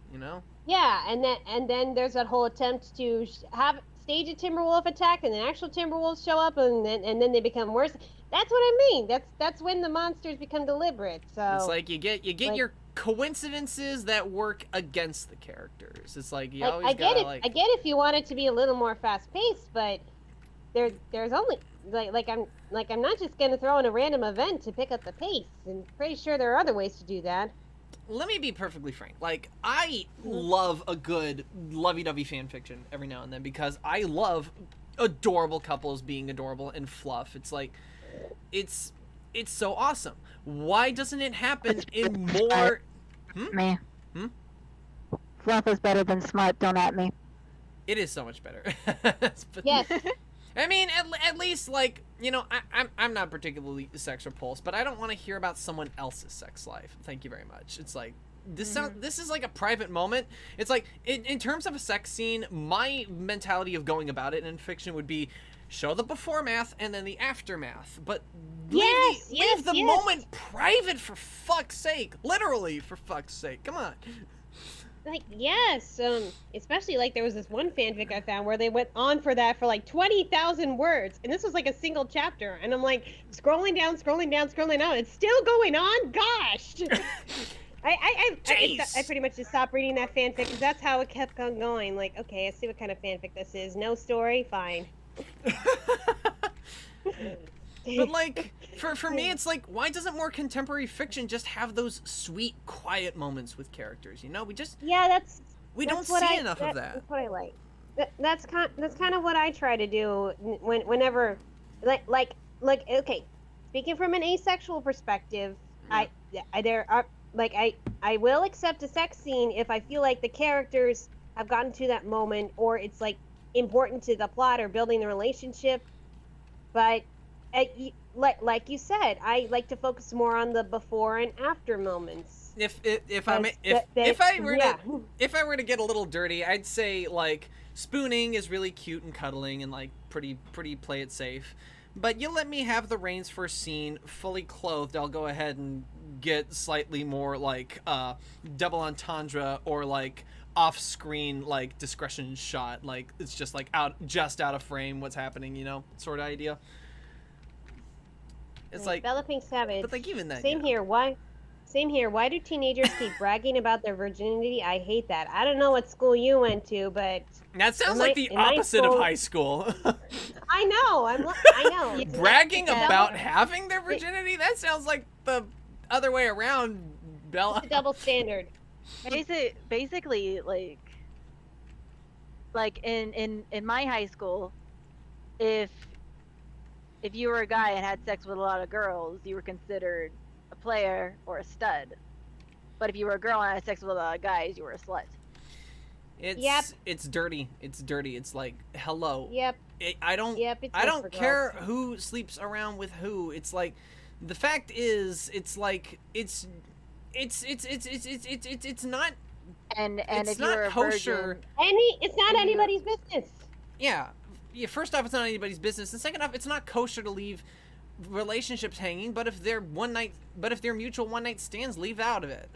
Yeah, and then there's that whole attempt to stage a Timberwolf attack, and then actual Timberwolves show up, and then they become worse. That's what I mean. That's when the monsters become deliberate. So it's like you get like, your coincidences that work against the characters. It's like you always gotta, like... I get if you want it to be a little more fast paced, but there's only I'm not just gonna throw in a random event to pick up the pace, and pretty sure there are other ways to do that. Let me be perfectly frank. Like, I love a good lovey-dovey fan fiction every now and then because I love adorable couples being adorable and fluff. It's like, it's so awesome. Why doesn't it happen in more? Me. Fluff is better than smart. Don't at me. It is so much better. Yes. I mean, at least, like, You know, I'm not particularly sex repulsed, but I don't want to hear about someone else's sex life. Thank you very much. It's like this this is like a private moment. It's like in terms of a sex scene, my mentality of going about it in fiction would be show the before math and then the aftermath. But leave the moment private, for fuck's sake. Literally, for fuck's sake. Come on. Like, yes, especially, like, there was this one fanfic I found where they went on for that for, like, 20,000 words, and this was, like, a single chapter, and I'm, like, scrolling down, it's still going on? Gosh! I pretty much just stopped reading that fanfic, because that's how it kept on going. Like, okay, let's see what kind of fanfic this is. No story? Fine. But like, for me, it's like, why doesn't more contemporary fiction just have those sweet, quiet moments with characters? You know, we don't see enough of that. That's what I like. That's kind of what I try to do whenever, like, okay, speaking from an asexual perspective, I will accept a sex scene if I feel like the characters have gotten to that moment, or it's like important to the plot or building the relationship, but. Like you said, I like to focus more on the before and after moments. If I were to get a little dirty, I'd say like spooning is really cute and cuddling and like pretty play it safe. But you let me have the reins for a scene fully clothed, I'll go ahead and get slightly more like double entendre or like off-screen like discretion shot, like it's just like out of frame what's happening, you know, sort of idea. It's like developing savage. But like even that. Same here. Why do teenagers keep bragging about their virginity? I hate that. I don't know what school you went to, but that sounds like the opposite of high school. I know. I know. Bragging about having their virginity? That sounds like the other way around, Bella. It's a double standard. Basically, like in my high school, if you were a guy and had sex with a lot of girls, you were considered a player or a stud. But if you were a girl and had sex with a lot of guys, you were a slut. It's dirty. It's dirty. It's like, hello. Yep. I don't care who sleeps around with who. It's like, the fact is, it's like, it's not. And it's if you're a kosher. It's not anybody's business. Yeah. First off, it's not anybody's business, and second off, it's not kosher to leave relationships hanging. But if they're mutual one-night stands, leave out of it.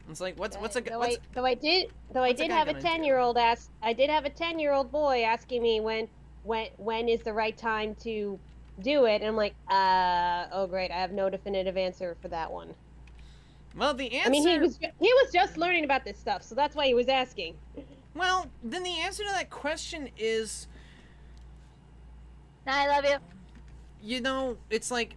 It's like I did have a 10-year-old boy asking me when is the right time to do it, and I'm like, oh great, I have no definitive answer for that one. Well, the answer. I mean, he was just learning about this stuff, so that's why he was asking. Well, then the answer to that question is... I love you. You know, it's like,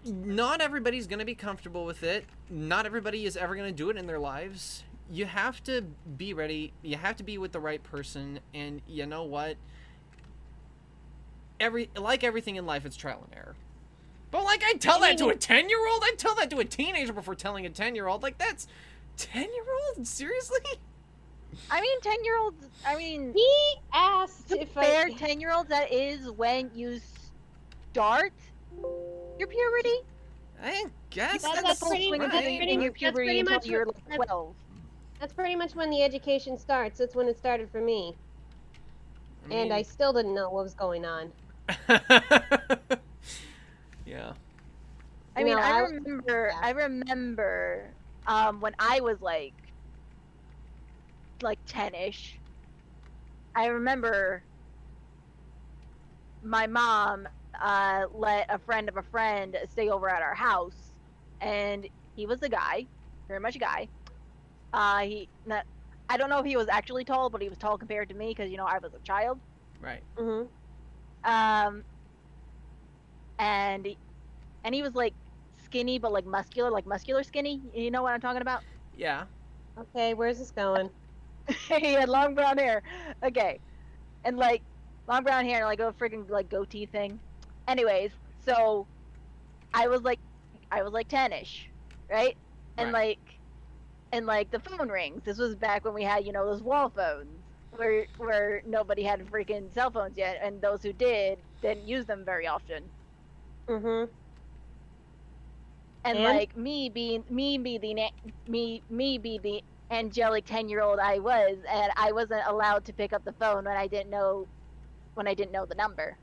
not everybody's going to be comfortable with it. Not everybody is ever going to do it in their lives. You have to be ready. You have to be with the right person. And you know what? Like everything in life, it's trial and error. But like, I'd tell that to a 10-year-old? I'd tell that to a teenager before telling a 10-year-old. Like, that's... 10-year-old? Seriously? I mean, 10-year-olds, he asked if fair 10-year-olds, that is when you start your puberty. I guess that's pretty much in your puberty until you're like 12. That's pretty much when the education starts. That's when it started for me. And I still didn't know what was going on. Yeah. I mean, I remember when I was like 10-ish, I remember my mom let a friend of a friend stay over at our house, and he was a guy, very much a guy. I don't know if he was actually tall, but he was tall compared to me because, you know, I was a child. Right. Mm-hmm. And he was like skinny, but like muscular skinny. You know what I'm talking about? Yeah. Okay, where's this going? He had long brown hair. Okay. And like long brown hair, like a freaking like goatee thing. Anyways, so I was like 10-ish, right? And right. like the phone rings. This was back when we had, you know, those wall phones. where nobody had freaking cell phones yet, and those who did didn't use them very often. Mm-hmm. And And? like me being the angelic 10-year-old I was, and I wasn't allowed to pick up the phone when I didn't know the number.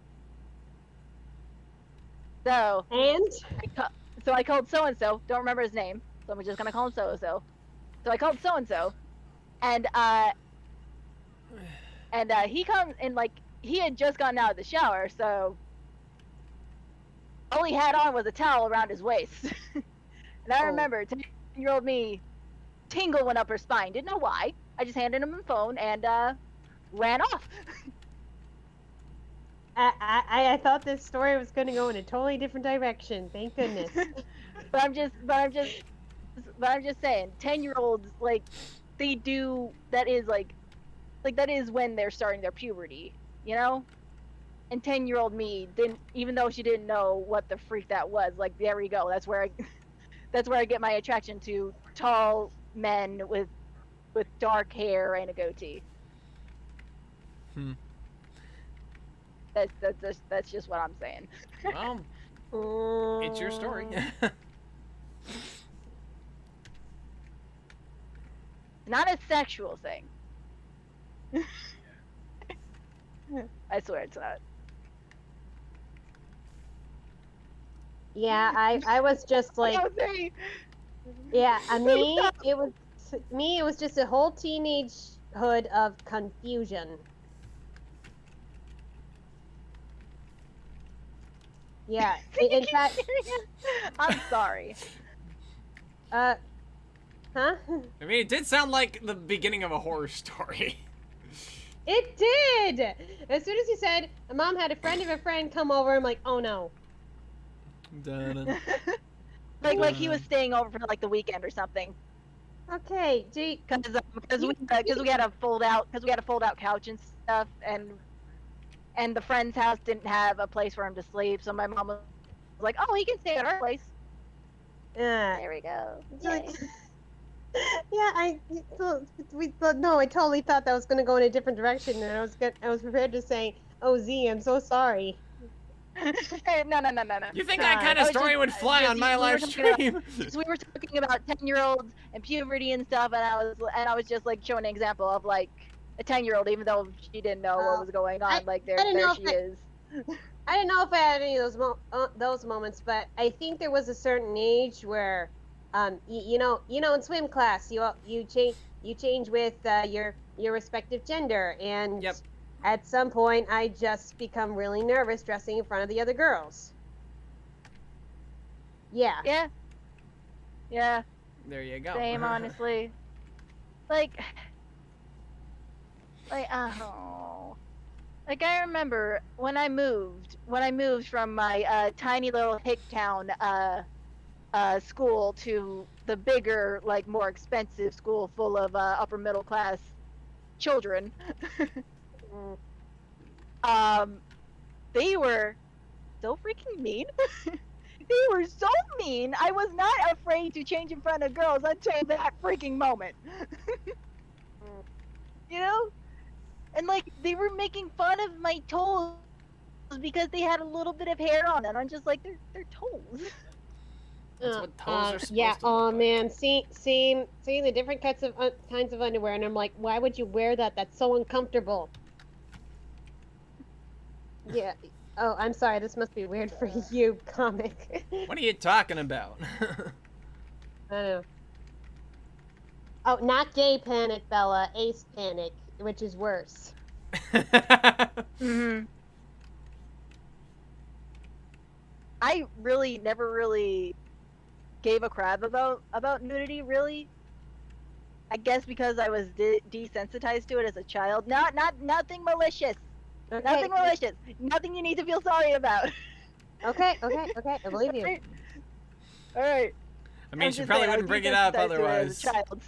So And? I called so and so. Don't remember his name, so I'm just gonna call him so and so. So I called so and so, and he comes and like he had just gotten out of the shower, so all he had on was a towel around his waist. And I remember 10-year-old me, tingle went up her spine. Didn't know why. I just handed him the phone and ran off. I thought this story was going to go in a totally different direction. Thank goodness. But I'm just saying, 10-year-olds, like, they do, that is that is when they're starting their puberty, you know? And 10-year-old me didn't, even though she didn't know what the freak that was, like, there we go. That's where I get my attraction to tall men with dark hair and a goatee. That's just what I'm saying. Well, it's your story. Not a sexual thing. I swear it's not. Yeah, I was just like, yeah, it was just a whole teenagehood of confusion. Yeah, in fact, I'm sorry. huh? I mean, it did sound like the beginning of a horror story. It did! As soon as you said, my mom had a friend of a friend come over, I'm like, oh no. Dun-dun. like he was staying over for like the weekend or something. Okay, gee. Because we had a fold out couch and stuff, and the friend's house didn't have a place for him to sleep, so my mom was like, "Oh, he can stay at our place." There we go. Yay. Yeah, no, I totally thought that was going to go in a different direction, and I was prepared to say, "Oh, Z, I'm so sorry." No. You think that kind of story would fly on my live stream? We were talking about 10-year-olds and puberty and stuff, and I was just like showing an example of like a 10-year-old, even though she didn't know what was going on. Like there she is. I didn't know if I had any of those moments, but I think there was a certain age where, you know, in swim class, you change with your respective gender, and Yep. At some point, I just become really nervous dressing in front of the other girls. Yeah. Yeah. There you go. Same, honestly. Like, oh. Like, I remember when I moved from my tiny little hick town school to the bigger, like, more expensive school full of upper middle class children. They were so freaking mean. They were so mean. I was not afraid to change in front of girls until that freaking moment. You know? And like they were making fun of my toes because they had a little bit of hair on them. I'm just like, they're toes. That's what toes are supposed yeah. to Oh look like. man, seeing the different kinds of underwear, and I'm like, why would you wear that? That's so uncomfortable. Yeah. Oh, I'm sorry. This must be weird for you, comic. What are you talking about? I know. Oh, not gay panic, Bella. Ace panic, which is worse. Mm-hmm. I really never really gave a crap about nudity, really. I guess because I was desensitized to it as a child. Nothing malicious. Okay. Nothing malicious. Nothing you need to feel sorry about. Okay. I believe you. All right. I mean, I'm she just probably saying, I wouldn't was bring it up desensitized to otherwise. as a child,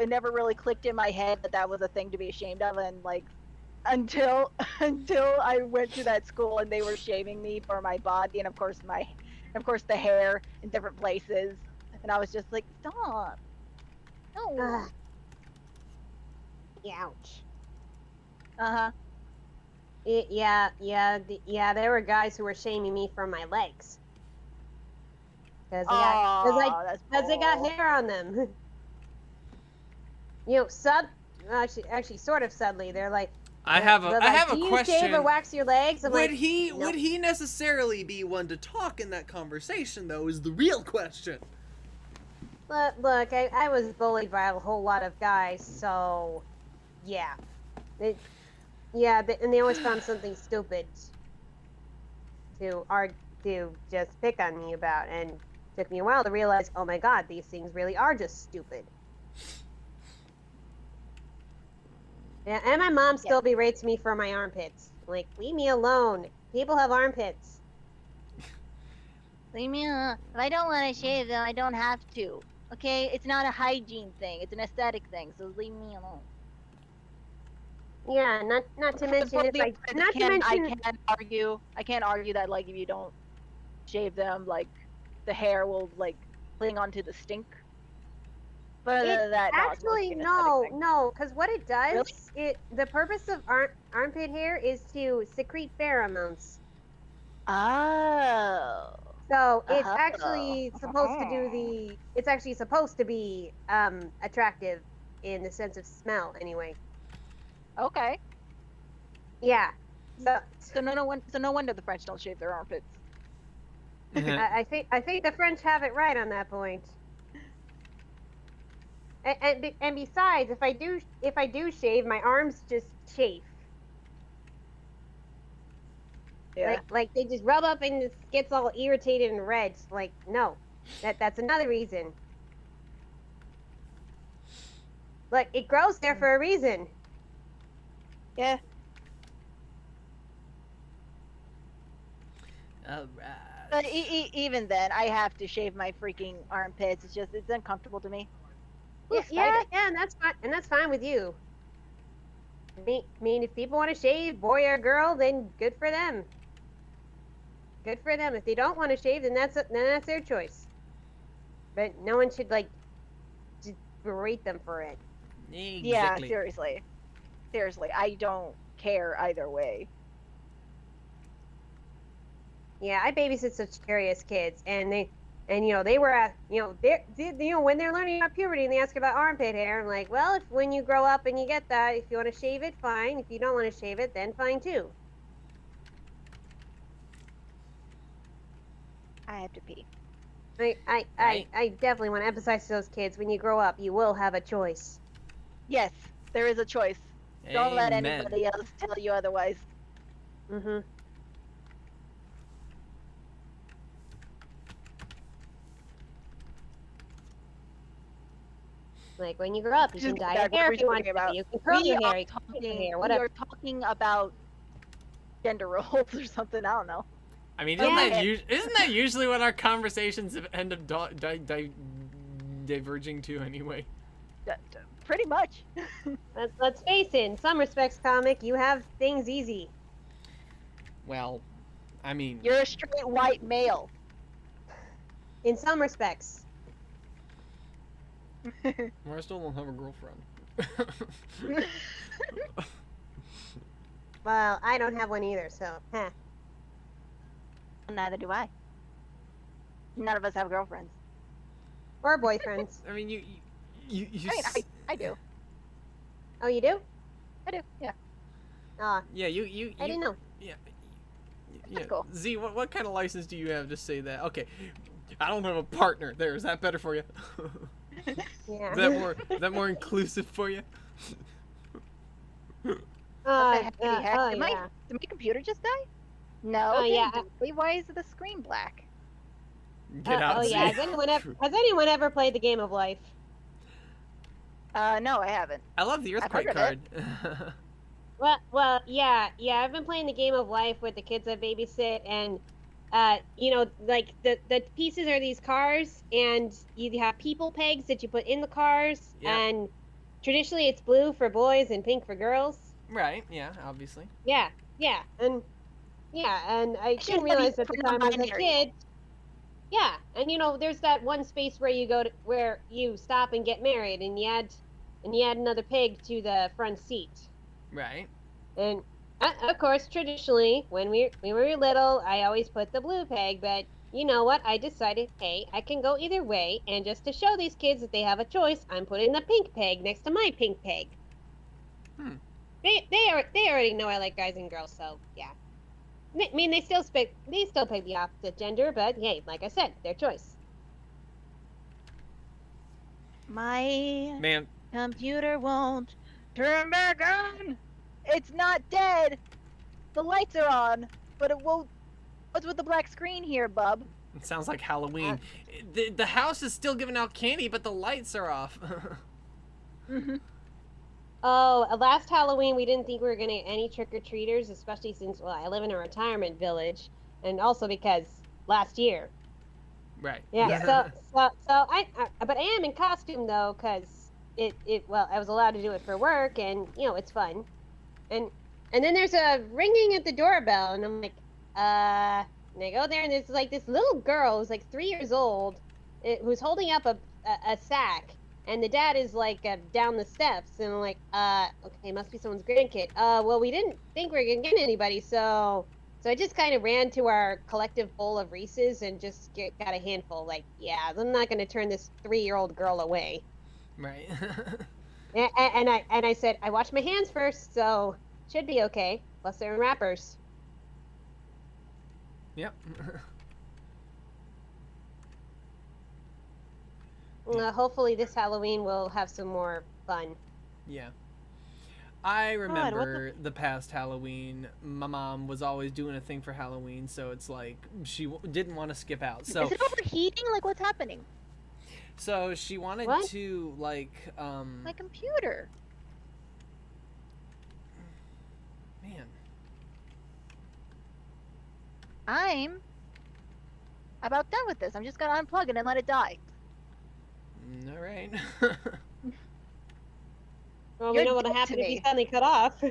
it never really clicked in my head that was a thing to be ashamed of, and like until I went to that school and they were shaming me for my body and of course the hair in different places, and I was just like, stop. No. Ouch. Uh-huh. Yeah, there were guys who were shaming me for my legs. Because they got that's hair on them. You know, actually, sort of subtly, they're like, I have they're a do you question. shave or wax your legs? I'm Would like, he "No." would he necessarily be one to talk in that conversation though is the real question. Look, I was bullied by a whole lot of guys, so yeah. And they always found something stupid to just pick on me about, and it took me a while to realize, oh my god, these things really are just stupid. Yeah, and my mom still berates me for my armpits. Like, leave me alone. People have armpits. Leave me alone. If I don't want to shave them, I don't have to. Okay? It's not a hygiene thing. It's an aesthetic thing. So leave me alone. Yeah, not to mention if I I can't argue that like if you don't shave them, like the hair will like cling onto the stink. But other than that, actually it's mostly an aesthetic thing. no, because what it does, the purpose of armpit hair is to secrete pheromones. Oh. So it's actually supposed to be attractive in the sense of smell anyway. Okay. Yeah. So no wonder the French don't shave their armpits. I think the French have it right on that point. And besides, if I do shave, my arms just chafe. Yeah. Like they just rub up and it gets all irritated and red. Like, no, that's another reason. Look, it grows there for a reason. Yeah. Alright. But even then, I have to shave my freaking armpits. It's uncomfortable to me. Yeah, and that's fine with you. I mean, if people want to shave, boy or girl, then good for them. Good for them. If they don't want to shave, then that's their choice. But no one should like just berate them for it. Yeah, seriously, I don't care either way. Yeah, I babysit such curious kids, and they were at, when they're learning about puberty and they ask about armpit hair, I'm like, well, when you grow up and you get that, if you want to shave it, fine. If you don't want to shave it, then fine too. I have to pee. I definitely want to emphasize to those kids, when you grow up, you will have a choice. Yes, there is a choice. Don't let Amen. anybody else tell you otherwise. Mm-hmm. Like, when you grow up, you can dye your hair if you want to. You can curl your hair, you can cut your hair, We whatever. are talking about gender roles or something. I don't know. I mean, Yeah. isn't that usually what our conversations end up diverging to anyway? Pretty much. Let's face it, in some respects, comic, you have things easy. Well, I mean, You're a straight white male. In some respects. I still don't have a girlfriend. Well, I don't have one either, so, Neither do I. None of us have girlfriends. Or boyfriends. I mean, you I do. Oh, you do? I do. Yeah. yeah, you I didn't know. Yeah. That's cool. Z, what kind of license do you have to say that? Okay, I don't have a partner. There, is that better for you? Yeah. Is that more inclusive for you? What the heck did he have? oh, Did yeah. my computer just die? No. Oh, it yeah. didn't. Why is the screen black? Get out. Oh, Z. yeah. Has anyone ever played the game of life? No, I haven't. I love the earthquake heard card. Well, yeah. I've been playing the game of life with the kids I babysit, and like the pieces are these cars, and you have people pegs that you put in the cars, Yeah. and traditionally it's blue for boys and pink for girls. Right. Yeah. Obviously. Yeah, and I didn't realize at the time as a non-binary. kid. Yeah, and there's that one space where you go to where you stop and get married, and and he had another peg to the front seat. Right. And of course, traditionally, when we were little, I always put the blue peg. But you know what? I decided, hey, I can go either way, and just to show these kids that they have a choice, I'm putting the pink peg next to my pink peg. They already know I like guys and girls, so yeah. I mean, they still pick the opposite gender, but hey, like I said, their choice. My Man, computer won't turn back on. It's not dead. The lights are on, but it won't. What's with the black screen here, bub? It sounds like Halloween. The house is still giving out candy, but the lights are off. Oh, last Halloween we didn't think we were gonna get any trick-or-treaters, especially since, well, I live in a retirement village, and also because last year. Right. Yeah. So but I am in costume though, cause well, I was allowed to do it for work, and you know it's fun, and then there's a ringing at the doorbell, and I'm like, and I go there, and there's like this little girl who's like 3 years old, who's holding up a sack. And the dad is like down the steps, and I'm like, okay, must be someone's grandkid. Well, we didn't think we were gonna get anybody, so I just kind of ran to our collective bowl of Reese's and just got a handful. Like, yeah, I'm not gonna turn this 3-year-old girl away. Right. And I said, I washed my hands first, so should be okay. Plus they're in wrappers. Yep. Hopefully this Halloween we'll have some more fun. Yeah. I remember the past Halloween, my mom was always doing a thing for Halloween, so it's like she didn't want to skip out. So Is it overheating? Like, what's happening? so she wanted What? to like My computer. man. I'm about done with this. I'm just gonna unplug it and let it die. All right. Well, You're we know what'll dead to happen if me. you suddenly cut off.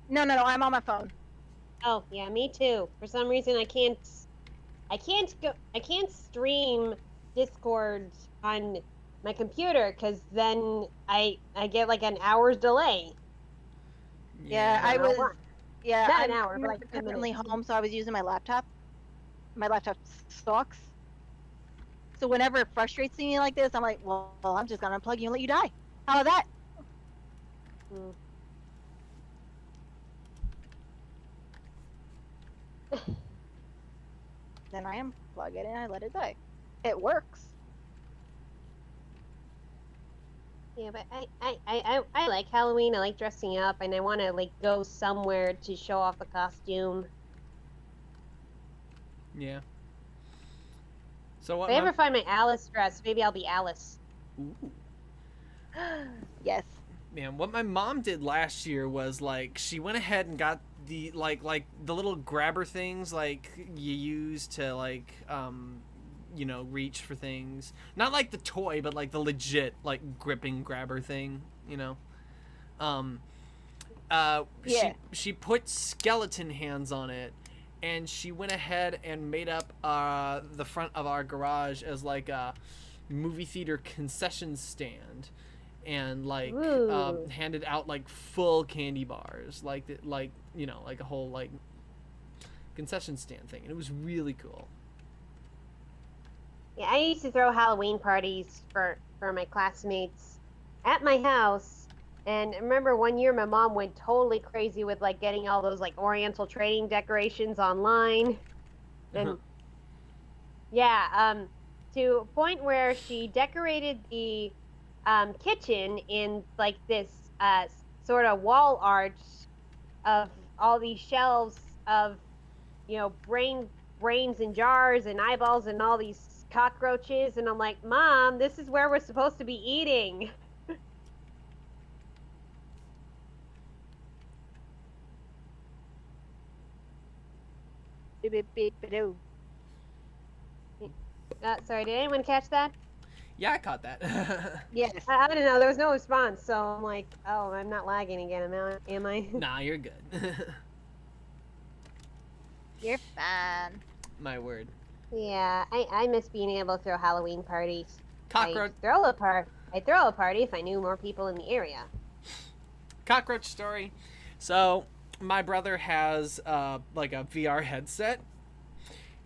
No, I'm on my phone. Oh yeah, me too. For some reason, I can't stream Discord on my computer because then I get like an hour's delay. Yeah, I was. Yeah, Not I'm an hour, but like 10 currently minutes. home, so I was using my laptop. My laptop sucks. So whenever it frustrates me like this, I'm like, well, I'm just gonna unplug you and let you die. How about that? Then I unplug it and I let it die. It works. Yeah, but I like Halloween. I like dressing up, and I want to like go somewhere to show off a costume. Yeah. So what? If I ever find my Alice dress, maybe I'll be Alice. Ooh. Yes. Man, what my mom did last year was like she went ahead and got the like the little grabber things like you use to like you know, reach for things. Not like the toy, but like the legit like gripping grabber thing, you know. Yeah. She put skeleton hands on it, and she went ahead and made up the front of our garage as like a movie theater concession stand, and like Ooh. handed out like full candy bars, like you know, like a whole like concession stand thing, and it was really cool. Yeah, I used to throw Halloween parties for my classmates at my house. And I remember one year my mom went totally crazy with like getting all those like Oriental trading decorations online. And yeah, to a point where she decorated the kitchen in like this sort of wall arch of all these shelves of, you know, brains and jars and eyeballs and all these cockroaches. And I'm like, Mom, this is where we're supposed to be eating. Beep, beep, beep, ba-doo. Sorry, did anyone catch that? Yeah, I caught that. Yes. I don't know. There was no response, so I'm like, oh, I'm not lagging again, am I? Nah, you're good. You're fine. My word. Yeah, I miss being able to throw Halloween parties. Cockroach. I throw a party. I'd throw a party if I knew more people in the area. Cockroach story. So my brother has like a VR headset,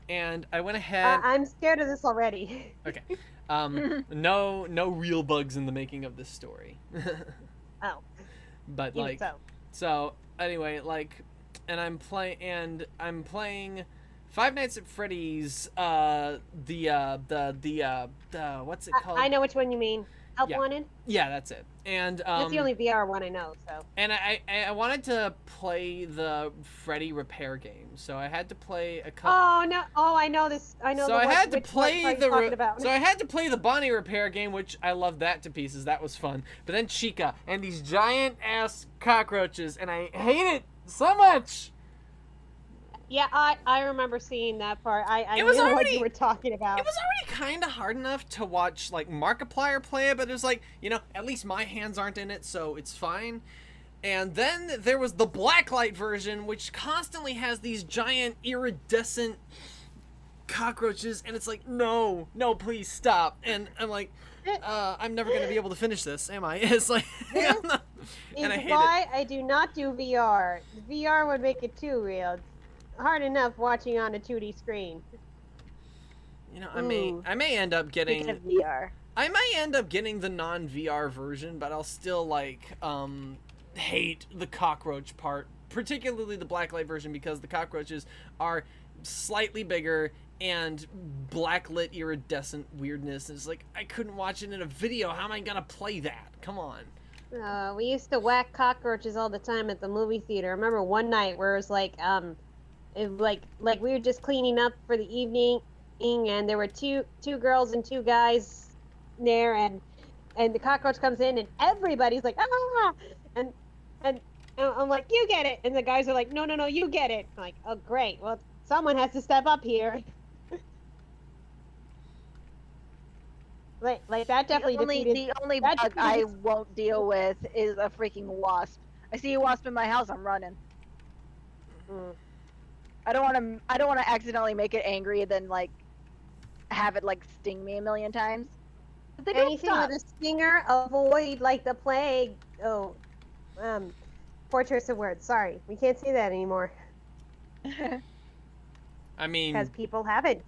and I went ahead. I'm scared of this already. Okay. No real bugs in the making of this story. Oh. But Even like, so. so anyway, like, and I'm playing Five Nights at Freddy's. The what's it called? I know which one you mean. Help Yeah. Wanted? Yeah, that's it. And That's the only VR one I know, so. And I wanted to play the Freddy repair game, so I had to play a couple. Oh, no. Oh, I know this. I know So I had to which play part the you're talking about. so I had to play the Bonnie repair game, which I loved that to pieces. That was fun. But then Chica and these giant ass cockroaches, and I hate it so much. Yeah, I remember seeing that part. I It was knew what already- you were talking about. It was already kind of hard enough to watch like Markiplier play it, but it was like, you know, at least my hands aren't in it, so it's fine. And then there was the blacklight version, which constantly has these giant iridescent cockroaches, and it's like, no, please stop. And I'm like, I'm never gonna be able to finish this, am I? It's like, This and I is hate why I do not do VR. VR would make it too real. It's hard enough watching on a 2D screen. You know, Ooh. I may end up Speaking getting of VR. I might end up getting the non-VR version, but I'll still like hate the cockroach part, particularly the blacklight version, because the cockroaches are slightly bigger and blacklit iridescent weirdness. It's like, I couldn't watch it in a video. How am I gonna play that? Come on. We used to whack cockroaches all the time at the movie theater. I remember one night where it was like, like we were just cleaning up for the evening, and there were two girls and two guys there, and the cockroach comes in, and everybody's like, ah, and I'm like, you get it, and the guys are like, no, you get it. I'm like, oh great, well someone has to step up here. like that definitely defeated. The only that bug I defeated- won't deal with is a freaking wasp. I see a wasp in my house, I'm running. Mm. I don't want to accidentally make it angry and then like have it like sting me a million times. But they don't Anything stop. with a stinger, avoid like the plague. Oh, poor choice of words. Sorry, we can't say that anymore I mean, because people haven't.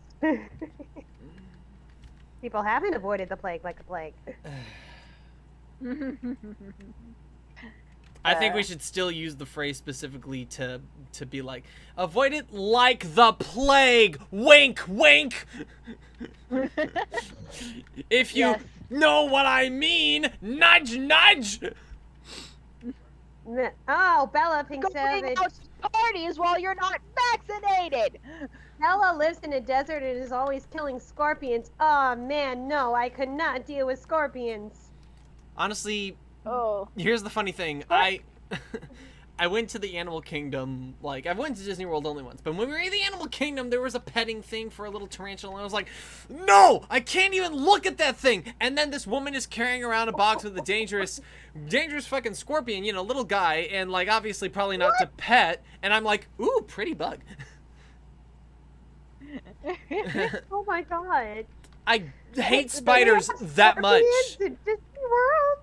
People haven't avoided the plague like a plague. I think we should still use the phrase specifically to be like, avoid it like the plague. Wink, wink. If you Yes. know what I mean, nudge, nudge. Oh, Bella Pink Going Savage. out to parties while you're not vaccinated. Bella lives in a desert and is always killing scorpions. Oh man, no, I could not deal with scorpions. Honestly, Oh. here's the funny thing. I went to the Animal Kingdom, like, I've went to Disney World only once, but when we were in the Animal Kingdom, there was a petting thing for a little tarantula, and I was like, no, I can't even look at that thing. And then this woman is carrying around a box with a dangerous fucking scorpion, you know, little guy, and like, obviously probably not to pet, and I'm like, ooh, pretty bug. Oh my god. I hate They spiders have that much. scorpions in Disney World?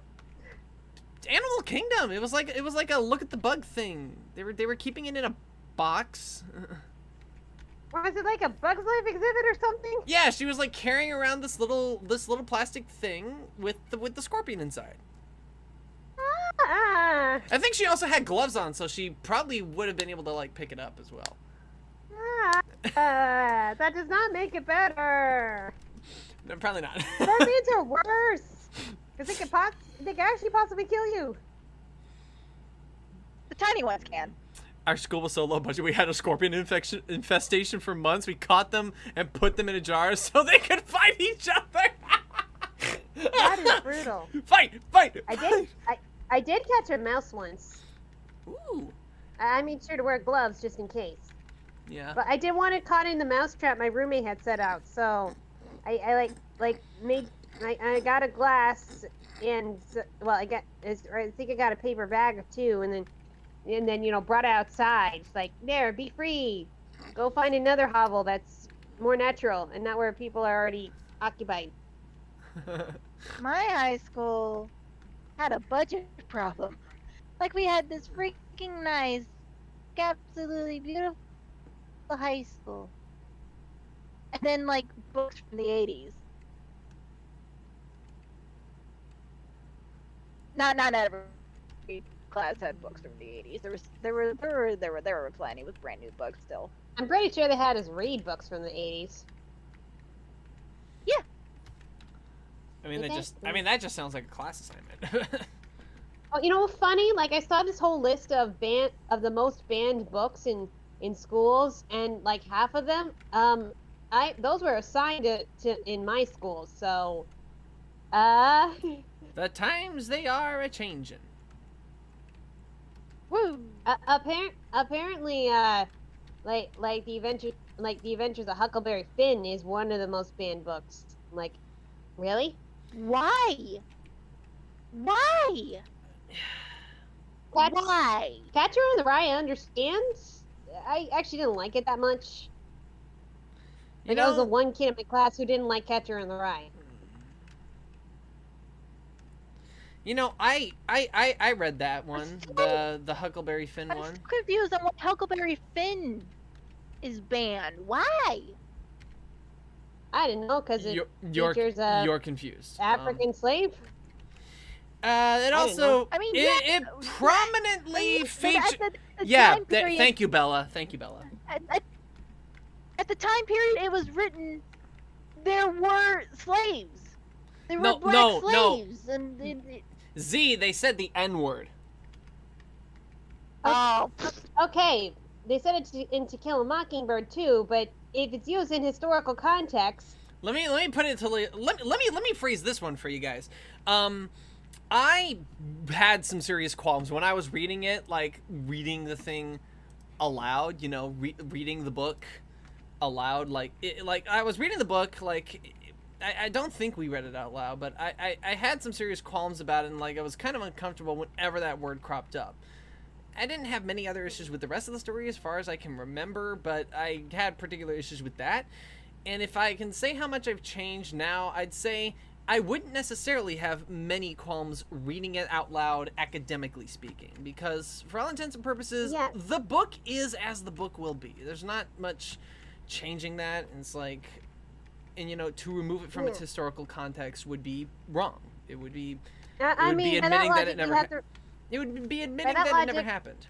Animal Kingdom. It was like a look at the bug thing. They were keeping it in a box. Was it like a Bugs Life exhibit or something? Yeah, she was like carrying around this little plastic thing with the scorpion inside. Ah, I think she also had gloves on, so she probably would have been able to like pick it up as well. that does not make it better. No, probably not. Scorpions are worse. Because they can actually possibly kill you. The tiny ones can. Our school was so low budget, we had a scorpion infestation for months. We caught them and put them in a jar so they could fight each other. That is brutal. Fight! I did catch a mouse once. Ooh. I made sure to wear gloves just in case. Yeah. But I didn't want it caught in the mouse trap my roommate had set out, so I got a glass and I think I got a paper bag or two, and then brought it outside. It's like, there, be free. Go find another hovel that's more natural and not where people are already occupied. My high school had a budget problem. Like we had this freaking nice, absolutely beautiful high school, and then like books from the 80s. Not every class had books from the 80s. There were plenty with brand new books still. I'm pretty sure they had us read books from the 80s. I mean, Okay. that just sounds like a class assignment. Oh, you know what's funny? Like I saw this whole list of the most banned books in schools, and like half of them, those were assigned to in my school. So, The times they are a changin'. Woo! apparently, like the Adventures of Huckleberry Finn is one of the most banned books. Like, really? Why? Why? Why? Catcher in the Rye, I understand. I actually didn't like it that much. You Like, I was the know, one kid in my class who didn't like Catcher in the Rye. I read that one, the Huckleberry Finn I'm one. so confused on why Huckleberry Finn is banned. Why? I didn't know because it features a You're confused. African slave. It also I mean, it yeah, prominently features. At the Yeah, time period, thank you, Bella. Thank you, Bella. at the time period it was written, there were slaves. There were No, black no. slaves, and Z, they said the N word. oh, Okay, they said it in To Kill a Mockingbird too, but if it's used in historical context, Let me put it to let me phrase this one for you guys. I had some serious qualms when I was reading it, like reading the thing aloud. Reading the book aloud. Like I was reading the book. Like I don't think we read it out loud, but I had some serious qualms about it, and like I was kind of uncomfortable whenever that word cropped up. I didn't have many other issues with the rest of the story as far as I can remember, but I had particular issues with that. And if I can say how much I've changed now, I'd say I wouldn't necessarily have many qualms reading it out loud, academically speaking, because for all intents and purposes, Yeah. the book is as the book will be. There's not much changing that. And it's like, and to remove it from its historical context would be wrong. It would be, I would be mean, by admitting that logic, it never. we have to, It would be admitting that that it never logic- happened.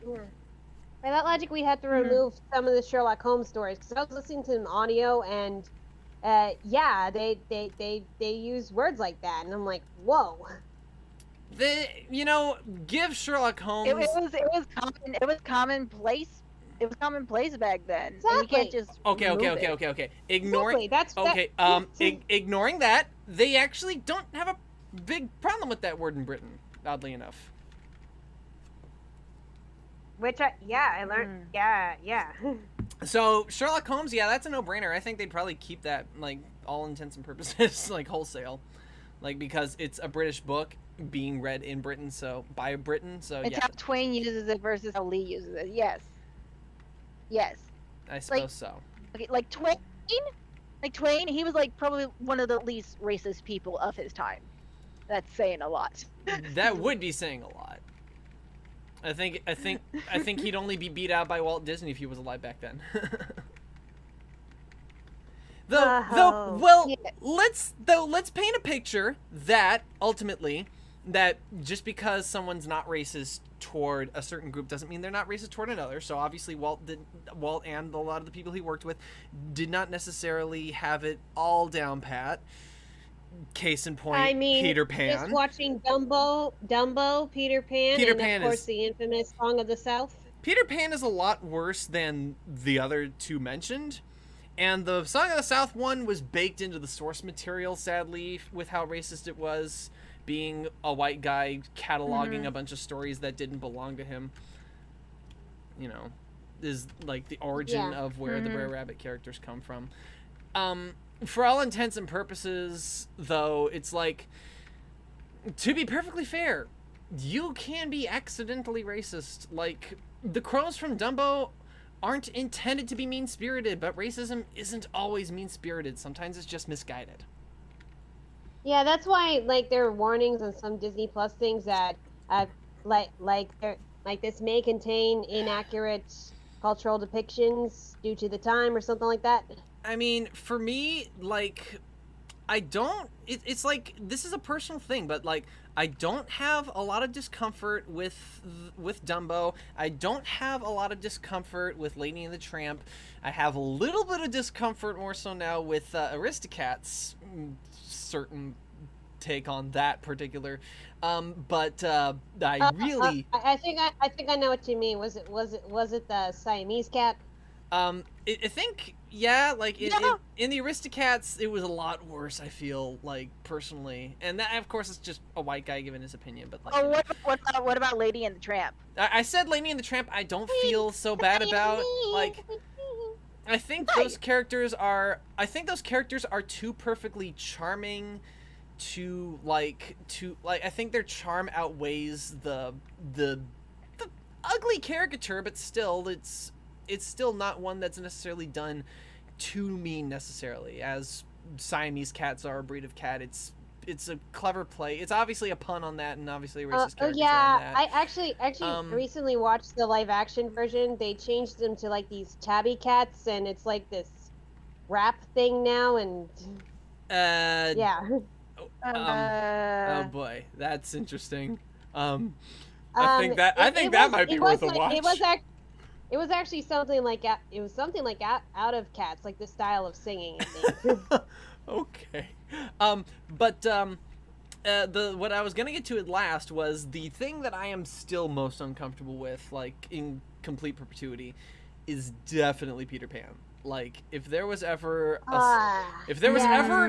by that logic, we had to remove some of the Sherlock Holmes stories because I was listening to them audio and. Yeah, they use words like that, and I'm like, whoa. Give Sherlock Holmes. it was commonplace. It was commonplace back then. And you can't Exactly. just Okay. remove it. Ignoring. Exactly. Okay. Ignoring that, they actually don't have a big problem with that word in Britain. Oddly enough. Which I learned. Yeah. So Sherlock Holmes, yeah, that's a no-brainer. I think they'd probably keep that, like, all intents and purposes, like wholesale, like because it's a British book being read in Britain, so by Britain, so It's yeah, how Twain uses it versus how Lee uses it. Yes. I suppose so. Okay, like Twain, he was like probably one of the least racist people of his time. That's saying a lot. That would be saying a lot. I think he'd only be beat out by Walt Disney if he was alive back then. Yeah. Let's paint a picture that ultimately that just because someone's not racist toward a certain group doesn't mean they're not racist toward another. So obviously Walt and a lot of the people he worked with did not necessarily have it all down pat. Case in point, I mean, Peter Pan. just watching Dumbo, Peter Pan, Peter and Pan of course is- the infamous Song of the South. Peter Pan is a lot worse than the other two mentioned. And the Song of the South one was baked into the source material, sadly, with how racist it was, being a white guy cataloging a bunch of stories that didn't belong to him. Is like the origin of where the Brer Rabbit characters come from. For all intents and purposes, though, it's like, to be perfectly fair, you can be accidentally racist. Like, the crows from Dumbo aren't intended to be mean-spirited, but racism isn't always mean-spirited. Sometimes it's just misguided. Yeah, that's why like there are warnings on some Disney Plus things that like this may contain inaccurate cultural depictions due to the time or something like that. I mean, for me, like, I don't. It's like this is a personal thing, but like I don't have a lot of discomfort with Dumbo. I don't have a lot of discomfort with Lady and the Tramp. I have a little bit of discomfort more so now with Aristocats. Certain take on that particular, but I really. I think I know what you mean. Was it the Siamese cat? I think, yeah, like in the Aristocats, it was a lot worse. I feel like personally, and that of course is just a white guy giving his opinion. But like, what about Lady and the Tramp? I said Lady and the Tramp. I don't feel so bad about. Like, I think those characters are. I think those characters are too perfectly charming. I think their charm outweighs the ugly caricature, but still, it's still not one that's necessarily done to me necessarily, as Siamese cats are a breed of cat. It's a clever play. It's obviously a pun on that, and obviously a racist caricature on that. I actually recently watched the live action version. They changed them to like these tabby cats, and it's like this rap thing now, and yeah. Oh boy, that's interesting. I think that might be worth a watch. It was actually something like out of Cats, like the style of singing, I think. Okay. But what I was gonna get to at last was the thing that I am still most uncomfortable with, like in complete perpetuity, is definitely Peter Pan. Like, if there was ever if there was ever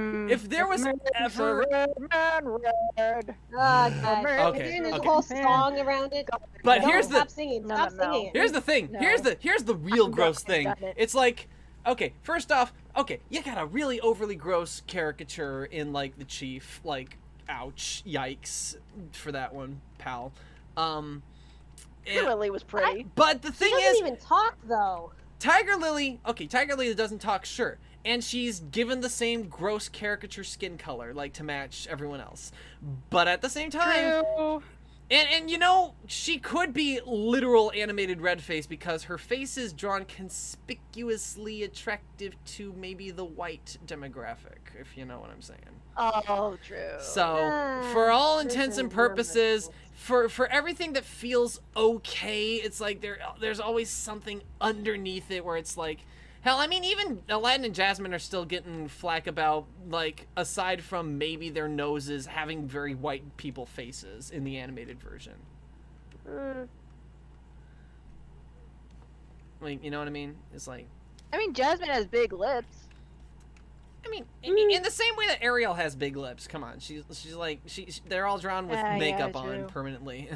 Okay, there's a whole song around it. But Stop singing it. Here's the thing. No. Here's the real gross thing. It's like, okay, first off, okay, you got a really overly gross caricature in like the Chief, like, ouch, yikes for that one, pal. It really was pretty. But the thing She is, doesn't even talk though. Tiger Lily doesn't talk, sure. And she's given the same gross caricature skin color, like, to match everyone else. But at the same time... True. And you know, she could be literal animated red face because her face is drawn conspicuously attractive to maybe the white demographic, if you know what I'm saying. Oh, true. So, for all intents and purposes, for everything that feels okay, it's like there's always something underneath it where it's like, hell, I mean, even Aladdin and Jasmine are still getting flack about, like, aside from maybe their noses having very white people faces in the animated version. Like, you know what I mean? It's like... I mean, Jasmine has big lips. I mean, in the same way that Ariel has big lips. Come on, she's like they're all drawn with makeup on permanently.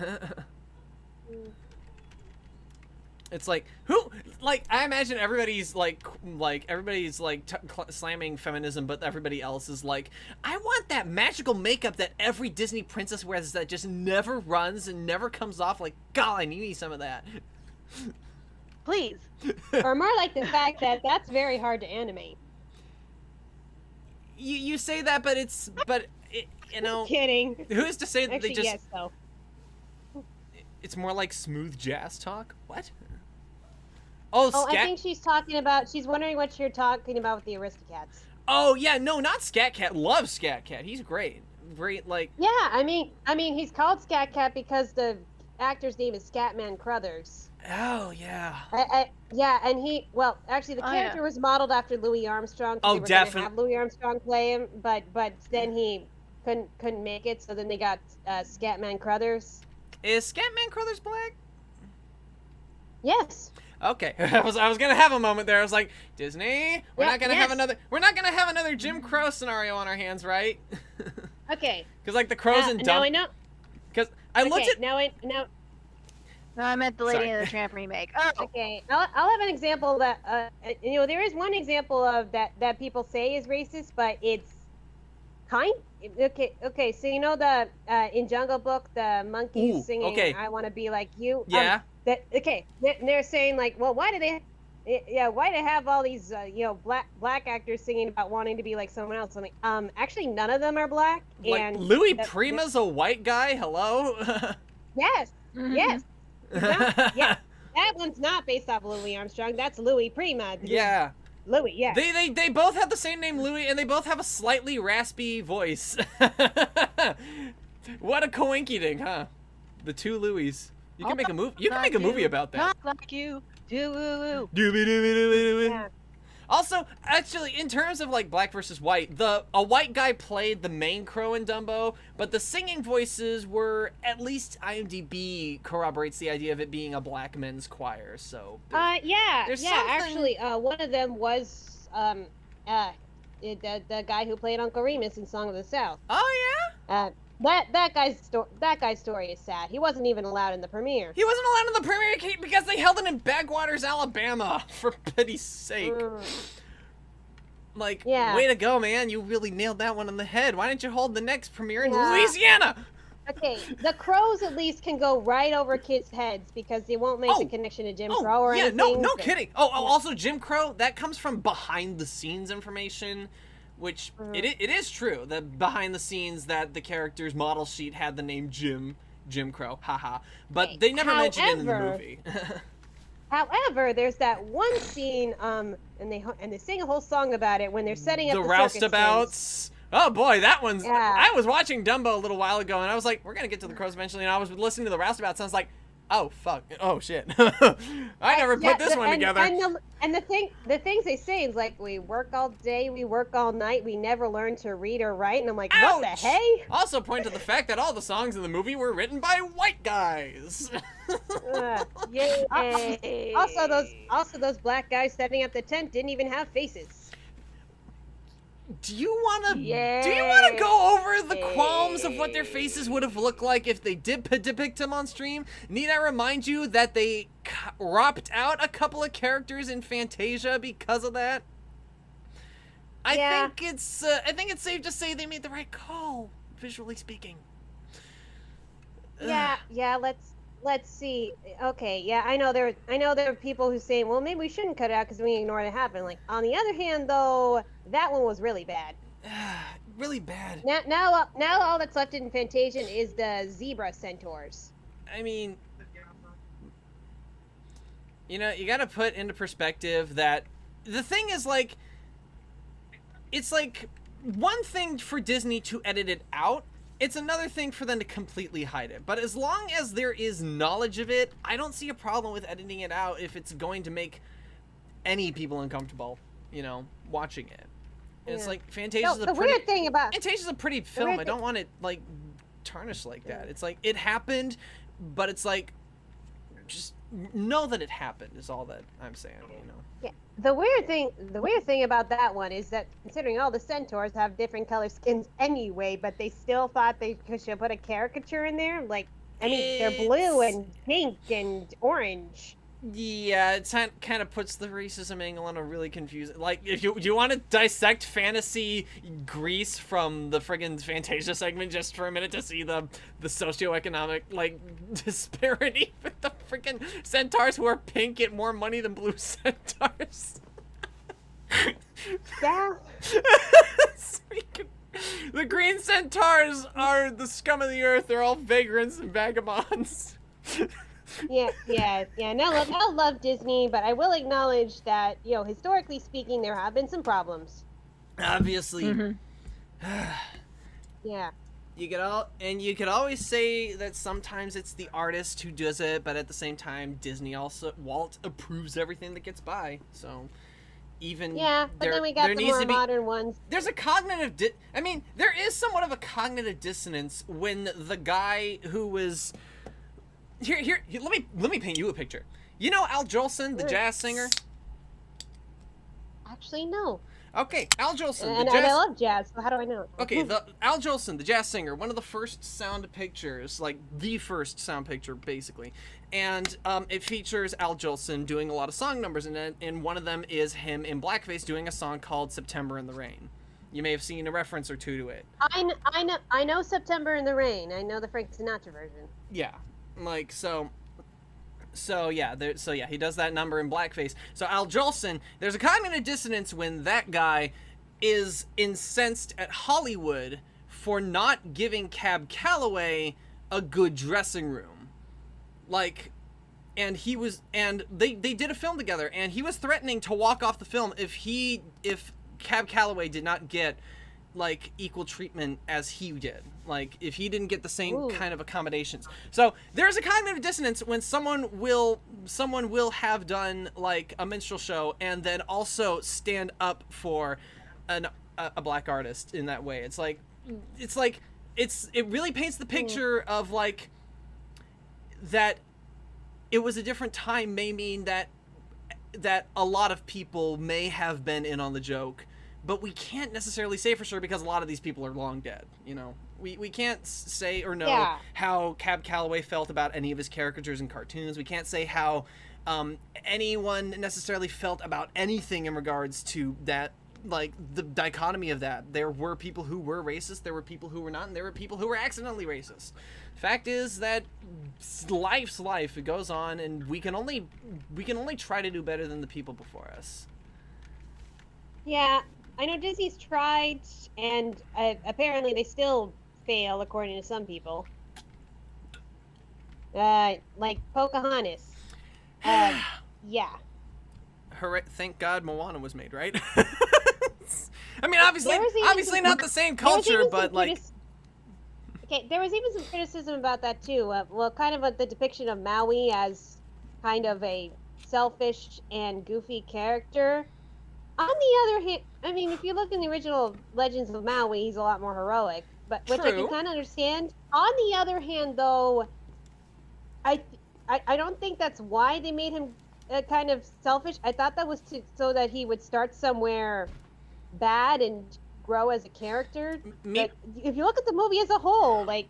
It's like I imagine everybody's like slamming feminism, but everybody else is like, I want that magical makeup that every Disney princess wears that just never runs and never comes off. Like, God, I need some of that. Please. Or more like the fact that that's very hard to animate. You say that, but you know, Kidding. who's to say that Actually, they just? yes, though. It's more like smooth jazz talk. What? I think she's wondering what you're talking about with the Aristocats. Oh yeah, no, not Scat Cat. Love Scat Cat. He's great. Like. Yeah, I mean, he's called Scat Cat because the actor's name is Scatman Crothers. Oh yeah. Yeah, and actually the character was modeled after Louis Armstrong. Oh, they were definitely. gonna have Louis Armstrong play him, but then he couldn't make it, so then they got Scatman Crothers. Is Scatman Crothers black? Yes. Okay, I was gonna have a moment there. I was like, Disney, we're not gonna have another Jim Crow scenario on our hands, right? Okay. Because like the crows and now I know. Because I looked at. Now. No, I meant the Lady and the Tramp remake. Oh. Okay, I'll have an example that there is one example of that people say is racist, but it's okay. So you know the in Jungle Book the monkeys singing "I want to be like you." Yeah. They're saying like, well, why do they? yeah, why to have all these, black actors singing about wanting to be like someone else? I'm like, actually, none of them are black. Like And Louis Prima's a white guy. Hello. yes, Mhm. yes, yeah. That one's not based off Louis Armstrong. That's Louis Prima. Yeah. Louis, yeah. They both have the same name, Louis, and they both have a slightly raspy voice. What a coinkydink, huh? The two Louis. You can make a movie. You can make a movie about that. Not like you. Do woo woo. Yeah. Also, actually, in terms of like black versus white, a white guy played the main crow in Dumbo, but the singing voices were, at least IMDb corroborates the idea of it being a black men's choir. So Yeah. there's Yeah. something- Actually, one of them was the guy who played Uncle Remus in Song of the South. oh yeah, That guy's story is sad. He wasn't even allowed in the premiere. he wasn't allowed in the premiere because they held it in Backwaters, Alabama. For pity's sake. Like, Yeah. way to go, man. You really nailed that one on the head. Why didn't you hold the next premiere in Yeah. Louisiana? Okay, the crows at least can go right over kids' heads because they won't make the connection to Jim Crow or yeah, anything. no but- kidding. Also Jim Crow, that comes from behind the scenes information, which it is true. The behind the scenes that the character's model sheet had the name Jim Crow, haha. But Okay, they never mentioned it in the however- movie. However, there's that one scene, and they sing a whole song about it when they're setting up The the circus tents. roustabouts. Oh boy, that one's. Yeah. I was watching Dumbo a little while ago, and I was like, "We're gonna get to the crows eventually." And I was listening to the roustabouts, and I was like, "Oh fuck! Oh shit! I never Yeah, put this one together." And the things they say is like, we work all day, we work all night, we never learn to read or write, and I'm like, what Ouch! the hey? Also, point to the fact that all the songs in the movie were written by white guys. Yay. Also those black guys setting up the tent didn't even have faces. Do you wanna go over the qualms of what their faces would have looked like if they did depict them on stream? Need I remind you that they cropped out a couple of characters in Fantasia because of that? I think it's safe to say they made the right call, visually speaking. Yeah, let's see. Okay, yeah, I know there are people who say, well, maybe we shouldn't cut it out because we ignore it happen. Like, on the other hand, though, that one was really bad. Really bad. Now all that's left in Fantasia is the zebra centaurs. I mean, you gotta put into perspective that the thing is, like, it's like one thing for Disney to edit it out, it's another thing for them to completely hide it. But as long as there is knowledge of it, I don't see a problem with editing it out if it's going to make any people uncomfortable, watching it. And it's like, Fantasia's Weird thing about Fantasia's a pretty film. I don't want it, like, tarnished like that. It's like, it happened, but it's like, just know that it happened is all that I'm saying, Yeah. The weird thing about that one is that, considering all the centaurs have different color skins anyway, but they still thought they should put a caricature in there. Like, I mean, they're blue and pink and orange. Yeah, it kind of puts the racism angle on a really confusing. Like, if you want to dissect fantasy Greece from the friggin' Fantasia segment just for a minute to see the socioeconomic, like, disparity with the friggin' centaurs who are pink get more money than blue centaurs. Yeah. The green centaurs are the scum of the earth. They're all vagrants and vagabonds. Yeah. No, look, I love Disney, but I will acknowledge that, historically speaking, there have been some problems. Obviously. Yeah. You could always say that sometimes it's the artist who does it, but at the same time, Walt approves everything that gets by. So even Yeah, but then we got the more modern ones. There's a cognitive there is somewhat of a cognitive dissonance when the guy who was here let me paint you a picture. You know Al Jolson, the jazz singer? Actually, no. Okay, Al Jolson, And I love jazz, so how do I know? Okay, Al Jolson, the jazz singer, one of the first sound pictures, like the first sound picture, basically. And it features Al Jolson doing a lot of song numbers in it, and one of them is him in blackface doing a song called September in the Rain. You may have seen a reference or two to it. I know September in the Rain. I know the Frank Sinatra version. Yeah, like, so So yeah, he does that number in blackface. So Al Jolson, there's a cognitive dissonance when that guy is incensed at Hollywood for not giving Cab Calloway a good dressing room. Like, and they did a film together, and he was threatening to walk off the film if Cab Calloway did not get like equal treatment as he did, like if he didn't get the same kind of accommodations. So there's a cognitive dissonance when someone will have done like a minstrel show and then also stand up for a black artist in that way. It really paints the picture of like that it was a different time may mean that a lot of people may have been in on the joke, but we can't necessarily say for sure because a lot of these people are long dead, you know. We can't say or know how Cab Calloway felt about any of his caricatures and cartoons. We can't say how anyone necessarily felt about anything in regards to that, like the dichotomy of that. There were people who were racist, there were people who were not, and there were people who were accidentally racist. Fact is that life's life. It goes on, and we can only try to do better than the people before us. Yeah, I know Disney's tried, and apparently they still fail, according to some people. Like Pocahontas. Yeah. Thank God Moana was made, right? I mean, obviously not the same culture, but like. Okay, there was even some criticism about that too. Kind of the depiction of Maui as kind of a selfish and goofy character. On the other hand, I mean, if you look in the original Legends of Maui, he's a lot more heroic, but which I can kind of understand. On the other hand, though, I don't think that's why they made him kind of selfish. I thought that was so that he would start somewhere bad and grow as a character. But if you look at the movie as a whole, like,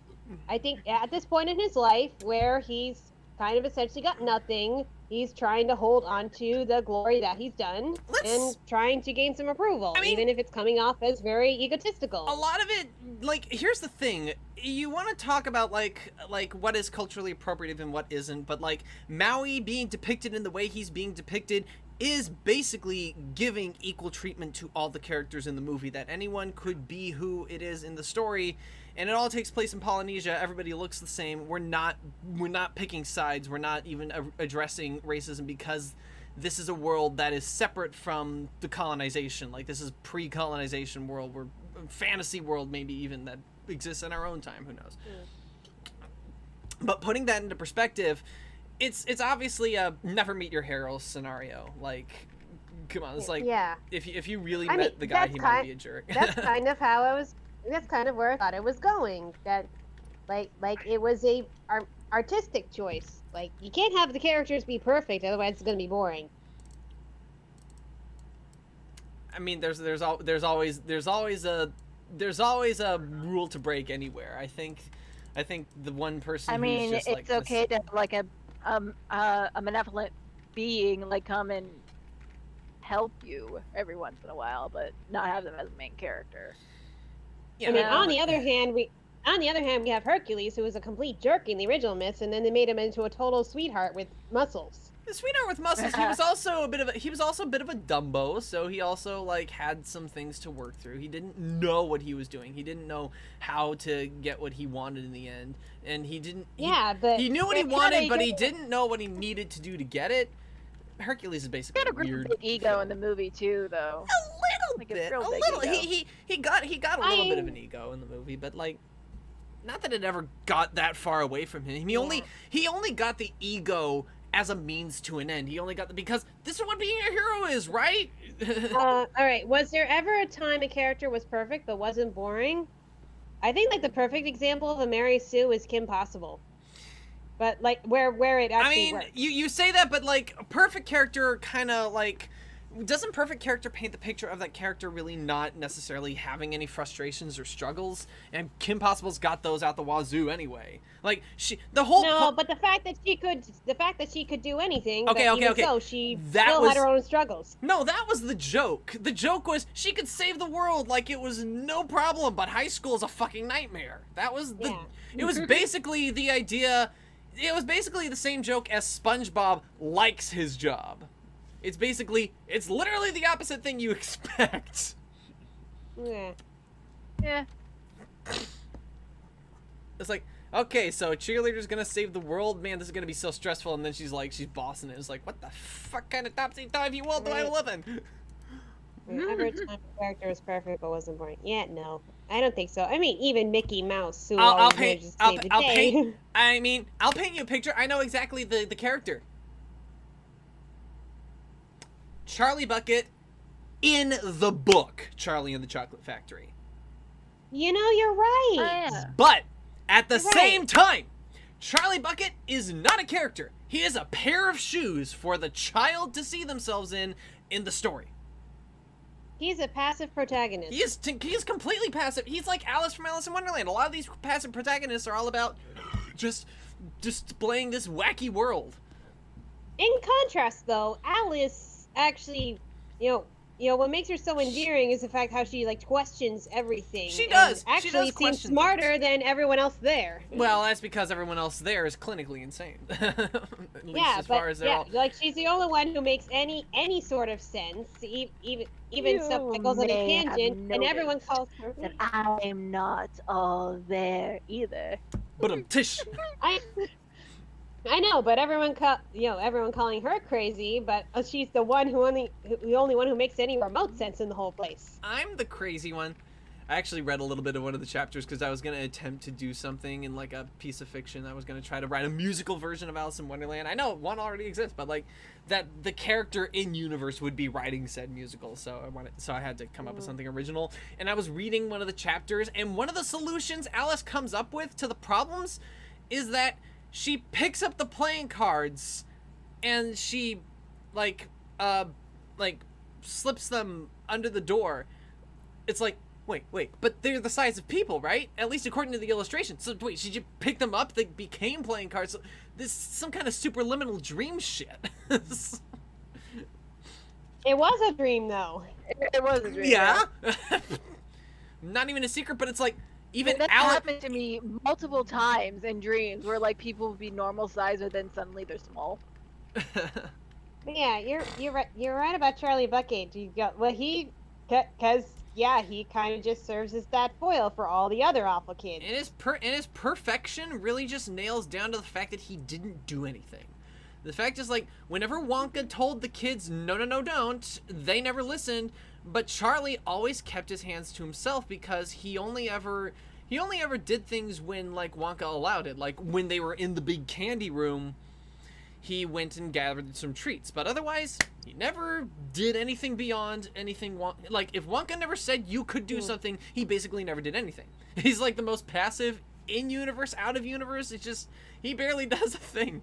I think at this point in his life where he's kind of essentially got nothing, he's trying to hold on to the glory that he's done and trying to gain some approval, even if it's coming off as very egotistical. A lot of it, like, here's the thing. You want to talk about, like what is culturally appropriate and what isn't, but, like, Maui being depicted in the way he's being depicted is basically giving equal treatment to all the characters in the movie, that anyone could be who it is in the story, and it all takes place in Polynesia. Everybody looks the same. We're not picking sides. We're not even addressing racism because this is a world that is separate from the colonization. Like, this is pre-colonization world, or fantasy world maybe even, that exists in our own time. Who knows? But putting that into perspective, it's obviously a never meet your hero scenario. Like, come on, it's like, if you really met the guy, he might be a jerk. That's kind of how that's kind of where I thought it was going. That, like it was a artistic choice. Like, you can't have the characters be perfect, otherwise it's gonna be boring. I mean, there's always a rule to break anywhere. I think the one person. I mean, who's just, it's like, okay to have like a benevolent being like come and help you every once in a while, but not have them as the main character. Yeah, I mean, on the other hand, we have Hercules, who was a complete jerk in the original myths, and then they made him into a total sweetheart with muscles. The sweetheart with muscles. He was also a bit of a Dumbo, so he also, like, had some things to work through. He didn't know what he was doing. He didn't know how to get what he wanted in the end, and he didn't. But he knew what he wanted, but he didn't know what he needed to do to get it. Hercules is basically He had a weird big ego in the movie too, though. A little bit. He got a little bit of an ego in the movie, but, like, not that it ever got that far away from him. He only got the ego as a means to an end. He only got because this is what being a hero is, right? All right. Was there ever a time a character was perfect but wasn't boring? I think, like, the perfect example of a Mary Sue is Kim Possible. But, like, where it actually works. you say that, but, like, a perfect character kind of, like, doesn't perfect character paint the picture of that character really not necessarily having any frustrations or struggles? And Kim Possible's got those out the wazoo anyway. Like, but the fact that she could do anything. So she still had her own struggles. No, that was the joke. The joke was she could save the world like it was no problem, but high school is a fucking nightmare. That was it was basically the idea. it was basically the same joke as SpongeBob likes his job. It's literally the opposite thing you expect. Yeah. Yeah. It's like, okay, so cheerleader's gonna save the world. Man, this is gonna be so stressful. And then she's bossing it. It's like, what the fuck kind of topsy-turvy world do I live in? Every time a character was perfect but wasn't boring. Yeah, no. I don't think so. I mean, even Mickey Mouse, who I'll always paint. manages to save the day. I'll paint you a picture. I know exactly the character. Charlie Bucket in the book, Charlie and the Chocolate Factory. You know, you're right. Oh, yeah. But at the Right. same time, Charlie Bucket is not a character. He is a pair of shoes for the child to see themselves in the story. He's a passive protagonist. He is completely passive. He's like Alice from Alice in Wonderland. A lot of these passive protagonists are all about just displaying this wacky world. In contrast, though, Alice actually, what makes her so endearing is the fact how she like questions everything. She and does. She Actually, does seems question smarter than everyone else there. Well, that's because everyone else there is clinically insane. At least Yeah, as far but as they're all. like she's the only one who makes any sort of sense, even stuff that goes on a may have tangent, and noticed everyone calls her. That I'm not all there either. But tish. I know, but everyone calling her crazy, but she's the only one who makes any remote sense in the whole place. I'm the crazy one. I actually read a little bit of one of the chapters because I was going to attempt to do something in like a piece of fiction. I was going to try to write a musical version of Alice in Wonderland. I know one already exists, but like that the character in universe would be writing said musical. So I had to come up with something original. And I was reading one of the chapters, and one of the solutions Alice comes up with to the problems is that she picks up the playing cards and she like slips them under the door. It's like, wait, but they're the size of people, right? At least according to the illustration. So wait, should you pick them up? They became playing cards. So this is some kind of superliminal dream shit. It was a dream, though. It was a dream. Yeah. Not even a secret, but it's like even That Alex. happened to me multiple times in dreams, where like people would be normal size, but then suddenly they're small. But yeah, you're right about Charlie Bucket. He kind of just serves as that foil for all the other awful kids. And his perfection really just nails down to the fact that he didn't do anything. The fact is, like, whenever Wonka told the kids, no, don't, they never listened, but Charlie always kept his hands to himself because he only ever did things when, like, Wonka allowed it. Like, when they were in the big candy room, he went and gathered some treats. But otherwise, he never did anything beyond anything. Like, if Wonka never said you could do something, he basically never did anything. He's, like, the most passive in-universe, out-of-universe. It's just, he barely does a thing.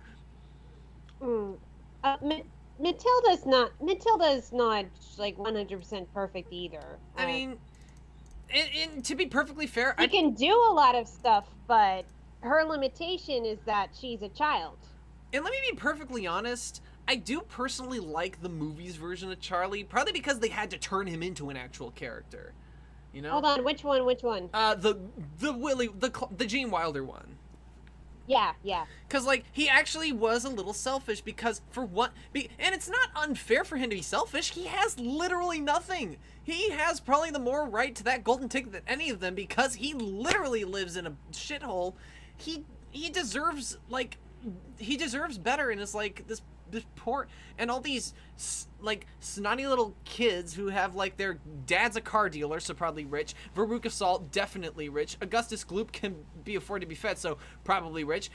Matilda's not like 100% perfect either. I mean, and to be perfectly fair, she can do a lot of stuff, but her limitation is that she's a child. And let me be perfectly honest, I do personally like the movies version of Charlie, probably because they had to turn him into an actual character. You know? Hold on, which one? The Gene Wilder one. Yeah. Because, like, he actually was a little selfish because, and it's not unfair for him to be selfish. He has literally nothing. He has probably the more right to that golden ticket than any of them because he literally lives in a shithole. He deserves, like, he deserves better, and it's like this poor, and all these like snotty little kids who have like their dad's a car dealer, so probably rich. Veruca Salt, definitely rich. Augustus Gloop can be afford to be fed, so probably rich.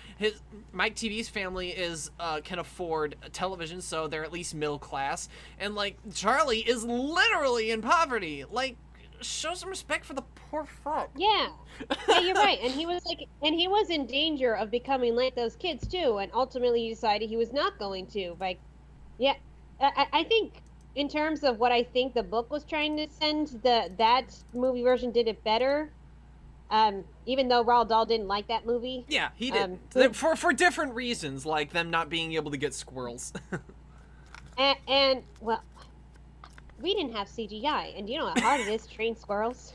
Mike TV's family is can afford a television, so they're at least middle class. And like Charlie is literally in poverty. Like, show some respect for the poor fuck. Yeah, you're right. And he was in danger of becoming like those kids too. And ultimately, he decided he was not going to. Like, yeah, I think in terms of what I think the book was trying to send, that movie version did it better. Even though Roald Dahl didn't like that movie. Yeah, he did. For different reasons, like them not being able to get squirrels. and well, we didn't have CGI, and you know how hard it is to train squirrels.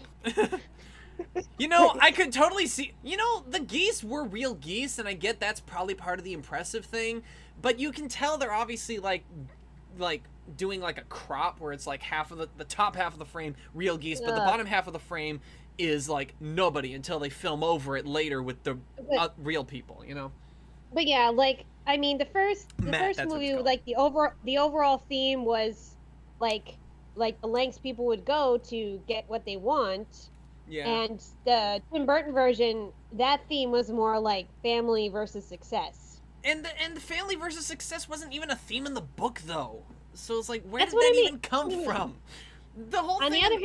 You know, I could totally see. You know, the geese were real geese, and I get that's probably part of the impressive thing. But you can tell they're obviously like doing like a crop where it's like half of the top half of the frame real geese, but the Ugh. bottom half of the frame is like nobody until they film over it later with the real people. You know. But yeah, like I mean, the first Matt, that's what movie, it's called. like the overall theme was like the lengths people would go to get what they want. Yeah. And the Tim Burton version, that theme was more like family versus success. And the family versus success wasn't even a theme in the book though. So it's like, where That's did what that I mean. even come from? The whole On thing. the other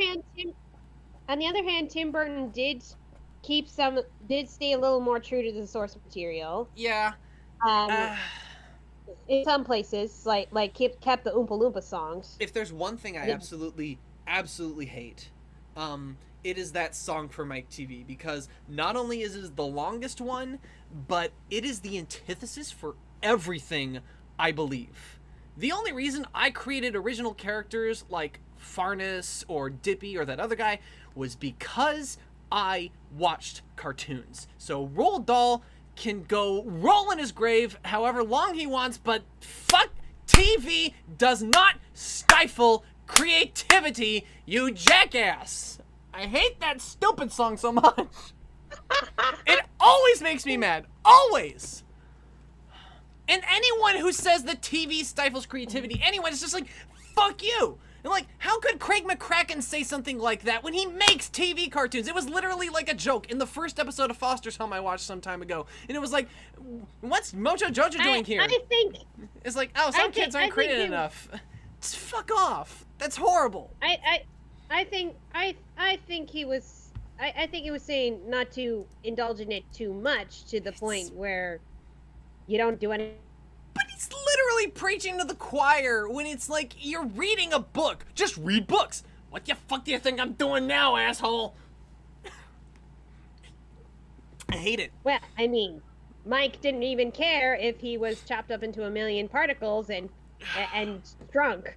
hand, Tim Burton did stay a little more true to the source material. Yeah. In some places, like kept the Oompa Loompa songs. If there's one thing I absolutely hate, it is that song for Mike TV, because not only is it the longest one, but it is the antithesis for everything I believe. The only reason I created original characters like Farnus or Dippy or that other guy was because I watched cartoons. So Roald Dahl can go roll in his grave however long he wants, but fuck, TV does not stifle creativity, you jackass. I hate that stupid song so much. It always makes me mad. Always. And anyone who says that TV stifles creativity, anyone, it's just like, fuck you. And like, how could Craig McCracken say something like that when he makes TV cartoons? It was literally like a joke in the first episode of Foster's Home I watched some time ago. And it was like, what's Mojo Jojo doing here? I think It's like, oh, some kids aren't creative enough. Just fuck off. That's horrible. I think he was saying not to indulge in it too much to the point where you don't do any. But he's literally preaching to the choir when it's like, you're reading a book. Just read books. What the fuck do you think I'm doing now, asshole? I hate it. Well, I mean, Mike didn't even care if he was chopped up into a million particles and drunk.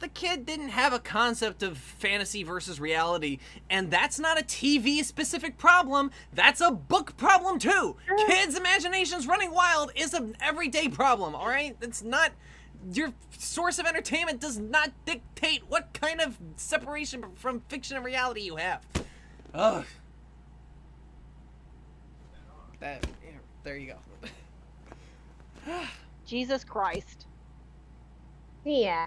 The kid didn't have a concept of fantasy versus reality, and that's not a TV specific problem. That's a book problem too. Kids' imaginations running wild is an everyday problem, all right? It's not, your source of entertainment does not dictate what kind of separation from fiction and reality you have. Ugh. That, yeah, there you go. Jesus Christ. Yeah.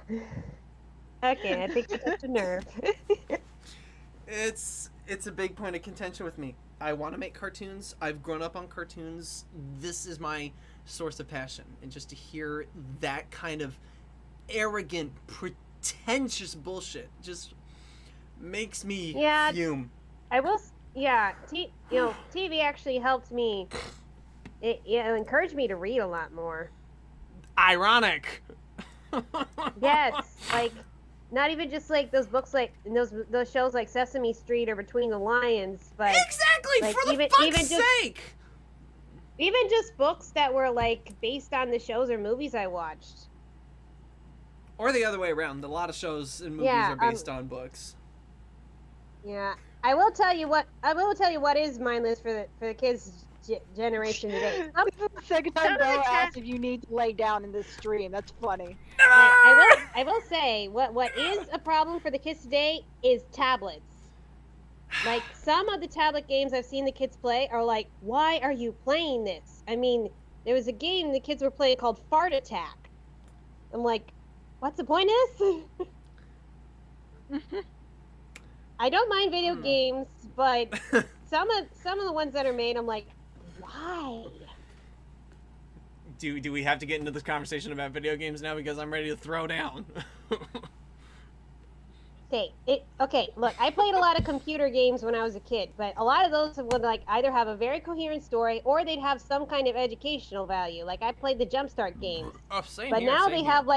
Okay, I think that's a nerve. It's a big point of contention with me. I want to make cartoons. I've grown up on cartoons. This is my source of passion. And just to hear that kind of arrogant, pretentious bullshit just makes me fume. I will. Yeah, TV actually helped me. It encouraged me to read a lot more. Ironic. Yes, like not even just like those books, like in those shows like Sesame Street or Between the Lions, but Exactly, like, for the fuck's sake. Even just books that were like based on the shows or movies I watched. Or the other way around. A lot of shows and movies are based on books. Yeah, I will tell you what is mindless for the kids' generation today. This is the second time Bella asked if you need to lay down in this stream. That's funny. I will say what is a problem for the kids today is tablets. Like some of the tablet games I've seen the kids play are like, why are you playing this? I mean, there was a game the kids were playing called Fart Attack. I'm like, what's the point of this? I don't mind video games, but some of the ones that are made, I'm like, why? Do we have to get into this conversation about video games now, because I'm ready to throw down? Okay, look, I played a lot of computer games when I was a kid, but a lot of those would like either have a very coherent story or they'd have some kind of educational value. Like I played the Jumpstart games. Oh, same But here, now same they here. have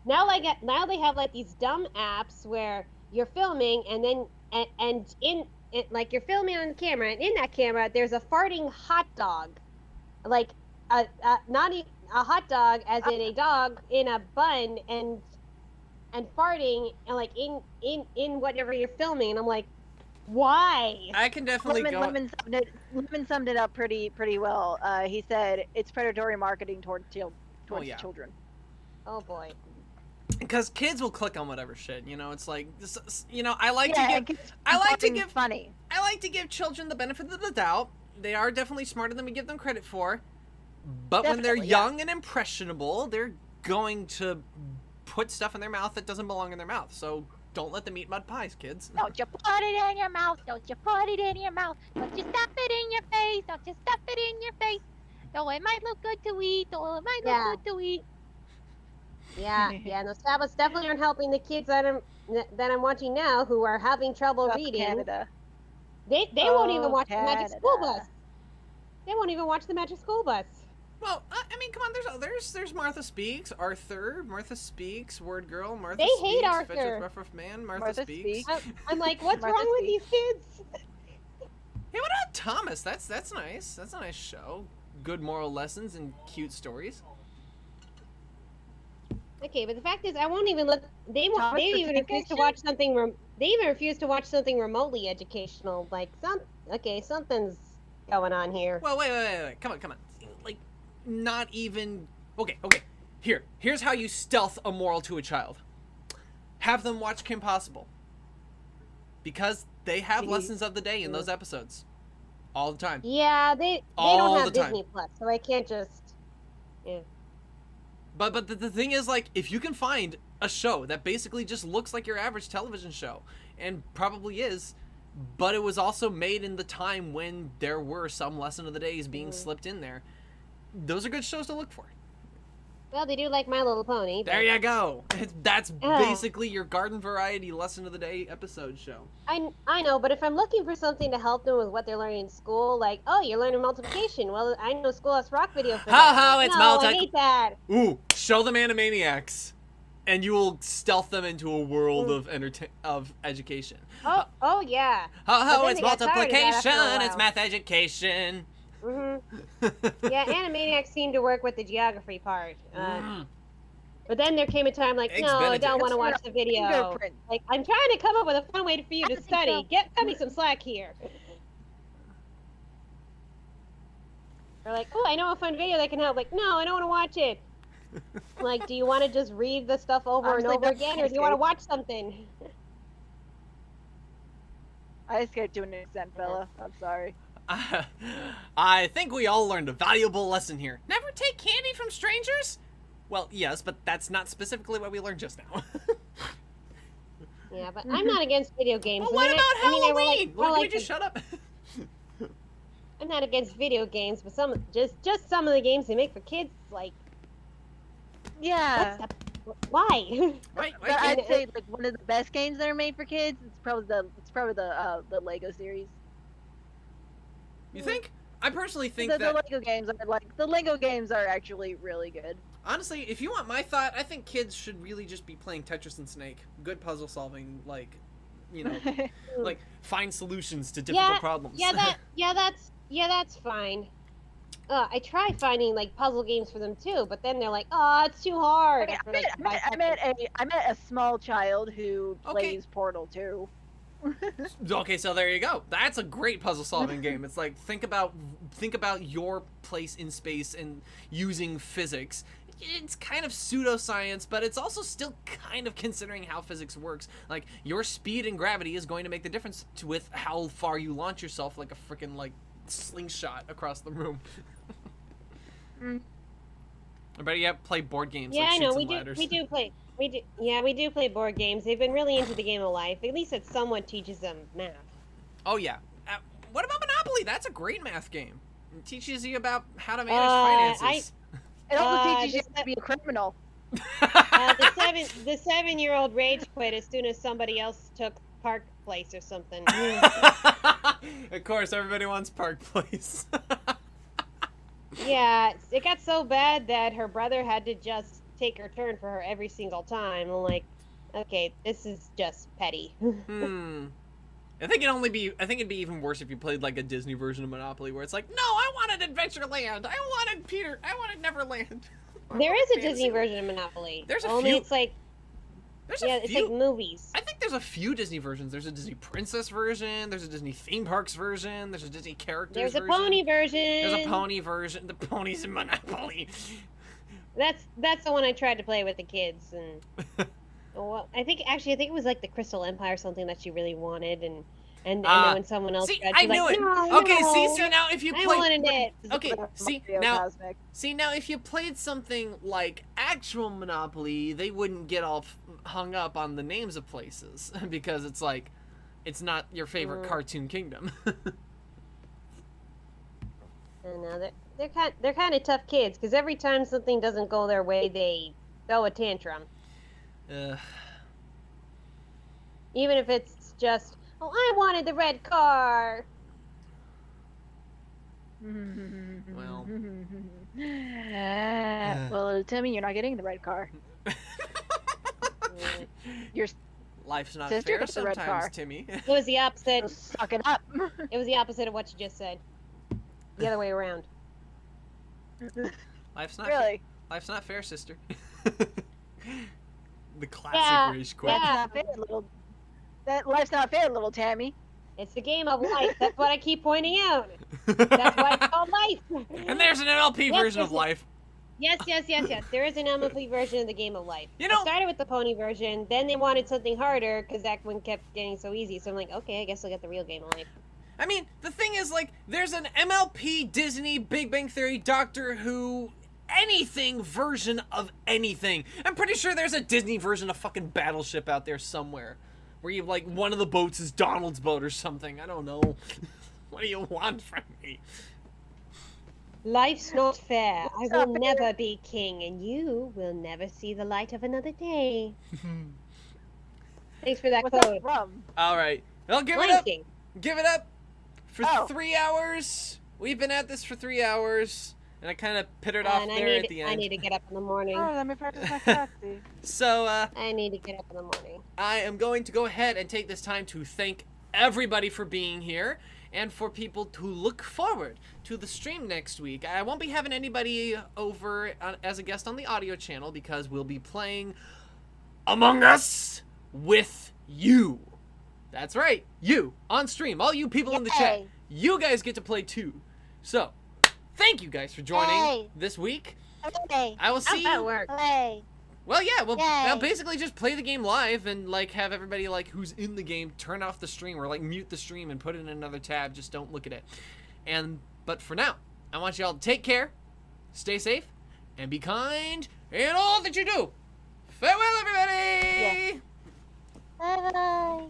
now they have like these dumb apps where you're filming and then and in it, like you're filming on the camera, and in that camera there's a farting hot dog, like not a hot dog as in a dog in a bun and farting and like in whatever you're filming, and I'm like, Why? I can definitely go. Lemon summed it up pretty well. He said it's predatory marketing towards yeah. children. Oh boy. Because kids will click on whatever shit, you know. It's like, you know, I like and to it's give funny. I like to give children the benefit of the doubt. They are definitely smarter than we give them credit for. But when they're Definitely, yeah. young and impressionable, they're going to put stuff in their mouth that doesn't belong in their mouth. So don't let them eat mud pies, kids. Don't you put it in your mouth. Don't you put it in your mouth. Don't you stuff it in your face. Don't you stuff it in your face. Though it might look good to eat. Though it might look good to eat. Yeah, those tablets definitely aren't helping the kids that I'm watching now who are having trouble Fuck reading. Canada. They won't even watch the Canada. Magic School Bus. They won't even watch the Magic School Bus. Well, I mean, come on. There's Martha Speaks, Arthur, Martha Speaks, Word Girl, Martha They Speaks, hate Arthur. Fetch Rough Rough Man, Martha Speaks. I'm like, what's Martha wrong with these kids? Hey, what about Thomas? That's nice. That's a nice show. Good moral lessons and cute stories. Okay, but the fact is, I won't even look. They Thomas the even Tank refuse to Engine? watch something. They even refuse to watch something remotely educational. Like something's going on here. Well, wait. Come on. Like, not even. Okay. Here's how you stealth a moral to a child. Have them watch Kim Possible. Because they have lessons of the day in those episodes. All the time. Yeah, they All don't have the time. Disney Plus, so I can't just. Yeah. But the thing is, like, if you can find a show that basically just looks like your average television show, and probably is, but it was also made in the time when there were some lesson of the days being slipped in there, those are good shows to look for. Well, they do like My Little Pony. There you go. That's basically your garden variety lesson of the day episode show. I know, but if I'm looking for something to help them with what they're learning in school, like, oh, you're learning multiplication. Well, I know Schoolhouse Rock video for that. It's I hate that. Ooh, show them Animaniacs, and you will stealth them into a world of education. Oh yeah. It's they got tired of that multiplication. after a It's while. math education. Yeah, Animaniacs seemed to work with the geography part. But then there came a time like, Eggs no, I Benedict. don't want to watch the video. Fingerprint. Like, I'm trying to come up with a fun way for you to think study. so. Cut me some slack here. They're like, oh, I know a fun video that can help. Like, no, I don't want to watch it. Like, do you want to just read the stuff over Honestly, and over that's again, or do you want to escape. watch something? I escaped to an extent, fella. I'm sorry. I think we all learned a valuable lesson here. Never take candy from strangers? Well, yes, but that's not specifically what we learned just now. Yeah, but I'm not against video games. Well, what about Halloween? I Can we like just shut up? I'm not against video games, but just some of the games they make for kids, like, Yeah. why? Right, But right. I'd say like one of the best games that are made for kids. It's probably the Lego series. You think? I personally think The that, Lego games are actually really good. honestly, if you want my thought, I think kids should really just be playing Tetris and Snake. Good puzzle solving, like, you know, like find solutions to difficult problems. That's fine. I try finding like puzzle games for them too, but then they're like, oh, it's too hard. I after, like, five met a small child who Okay. plays Portal 2. Okay, so there you go. That's a great puzzle solving game. It's like think about your place in space and using physics. It's kind of pseudoscience, but it's also still kind of considering how physics works. Like your speed and gravity is going to make the difference with how far you launch yourself like a freaking like slingshot across the room. Or better yet, play board games. Yeah, like I know. Chutes We and do. Ladders. We do play. We do play board games. They've been really into the game of life. At least it somewhat teaches them math. Oh yeah. What about Monopoly? That's a great math game. It teaches you about how to manage finances. It also teaches you this- to be a criminal. The 7-year-old rage quit as soon as somebody else took Park Place or something. Of course, everybody wants Park Place. Yeah, it got so bad that her brother had to just take her turn for her every single time. I'm like, okay, this is just petty. I think it'd be even worse if you played like a Disney version of Monopoly where it's like, no, I wanted Adventureland. I wanted Neverland. There is a Fantasy Disney World. version of Monopoly. There's a Only few- it's like There's yeah, a it's few. like movies. I think there's a few Disney versions. There's a Disney Princess version. There's a Disney Theme Parks version. There's a Disney Characters There's a version. pony version. There's a pony version. The ponies in Monopoly. That's the one I tried to play with the kids, and well, I think it was like the Crystal Empire or something that she really wanted, and then when someone else See, tried, I she's knew like, it. No, Okay, no, see now if you I play. wanted it. Okay, Cosmic. see now if you played something like actual Monopoly, they wouldn't get all hung up on the names of places because it's like, it's not your favorite cartoon kingdom. I know they're kind of tough kids because every time something doesn't go their way, they throw a tantrum. Even if it's just, oh, I wanted the red car. Well. Well, Timmy, you're not getting the red car. Your Life's not sister fair gets the red sometimes, car. Timmy. It was the opposite. suck it up. It was the opposite of what you just said. The other way around. Life's not Really? Life's not fair, sister. The classic Yeah, rage quit. yeah. That life's not fair, little Tammy. It's the game of life. That's what I keep pointing out. That's why it's called life. And there's an MLP Yes, version yes, of life. Yes. There is an MLP version of the game of life. You know- I started with the pony version, then they wanted something harder because that one kept getting so easy. So I'm like, okay, I guess I'll get the real game of life. I mean, the thing is, like, there's an MLP, Disney, Big Bang Theory, Doctor Who, anything version of anything. I'm pretty sure there's a Disney version of fucking Battleship out there somewhere. Where you, like, one of the boats is Donald's boat or something. I don't know. What do you want from me? Life's not fair. I not will fair. never be king, and you will never see the light of another day. Thanks for that What's that code. Oh, from? Alright. Well, give it Lion up. King. Give it up. For Oh. 3 hours. We've been at this for 3 hours. And I kind of pittered off And there at the end. I need to get up in the morning. Oh, let me practice my taxi. So, I need to get up in the morning. I am going to go ahead and take this time to thank everybody for being here and for people to look forward to the stream next week. I won't be having anybody over as a guest on the audio channel because we'll be playing Among Us with you. That's right, you on stream. All you people in the chat, Yay. you guys get to play too. So, thank you guys for joining Yay. this week. Hey, I will see How's that you. work? hey. Well, yeah, well, Yay. I'll basically just play the game live and, like, have everybody, like, who's in the game turn off the stream or, like, mute the stream and put it in another tab. Just don't look at it. But for now, I want you all to take care, stay safe, and be kind in all that you do. Farewell, everybody! Bye-bye.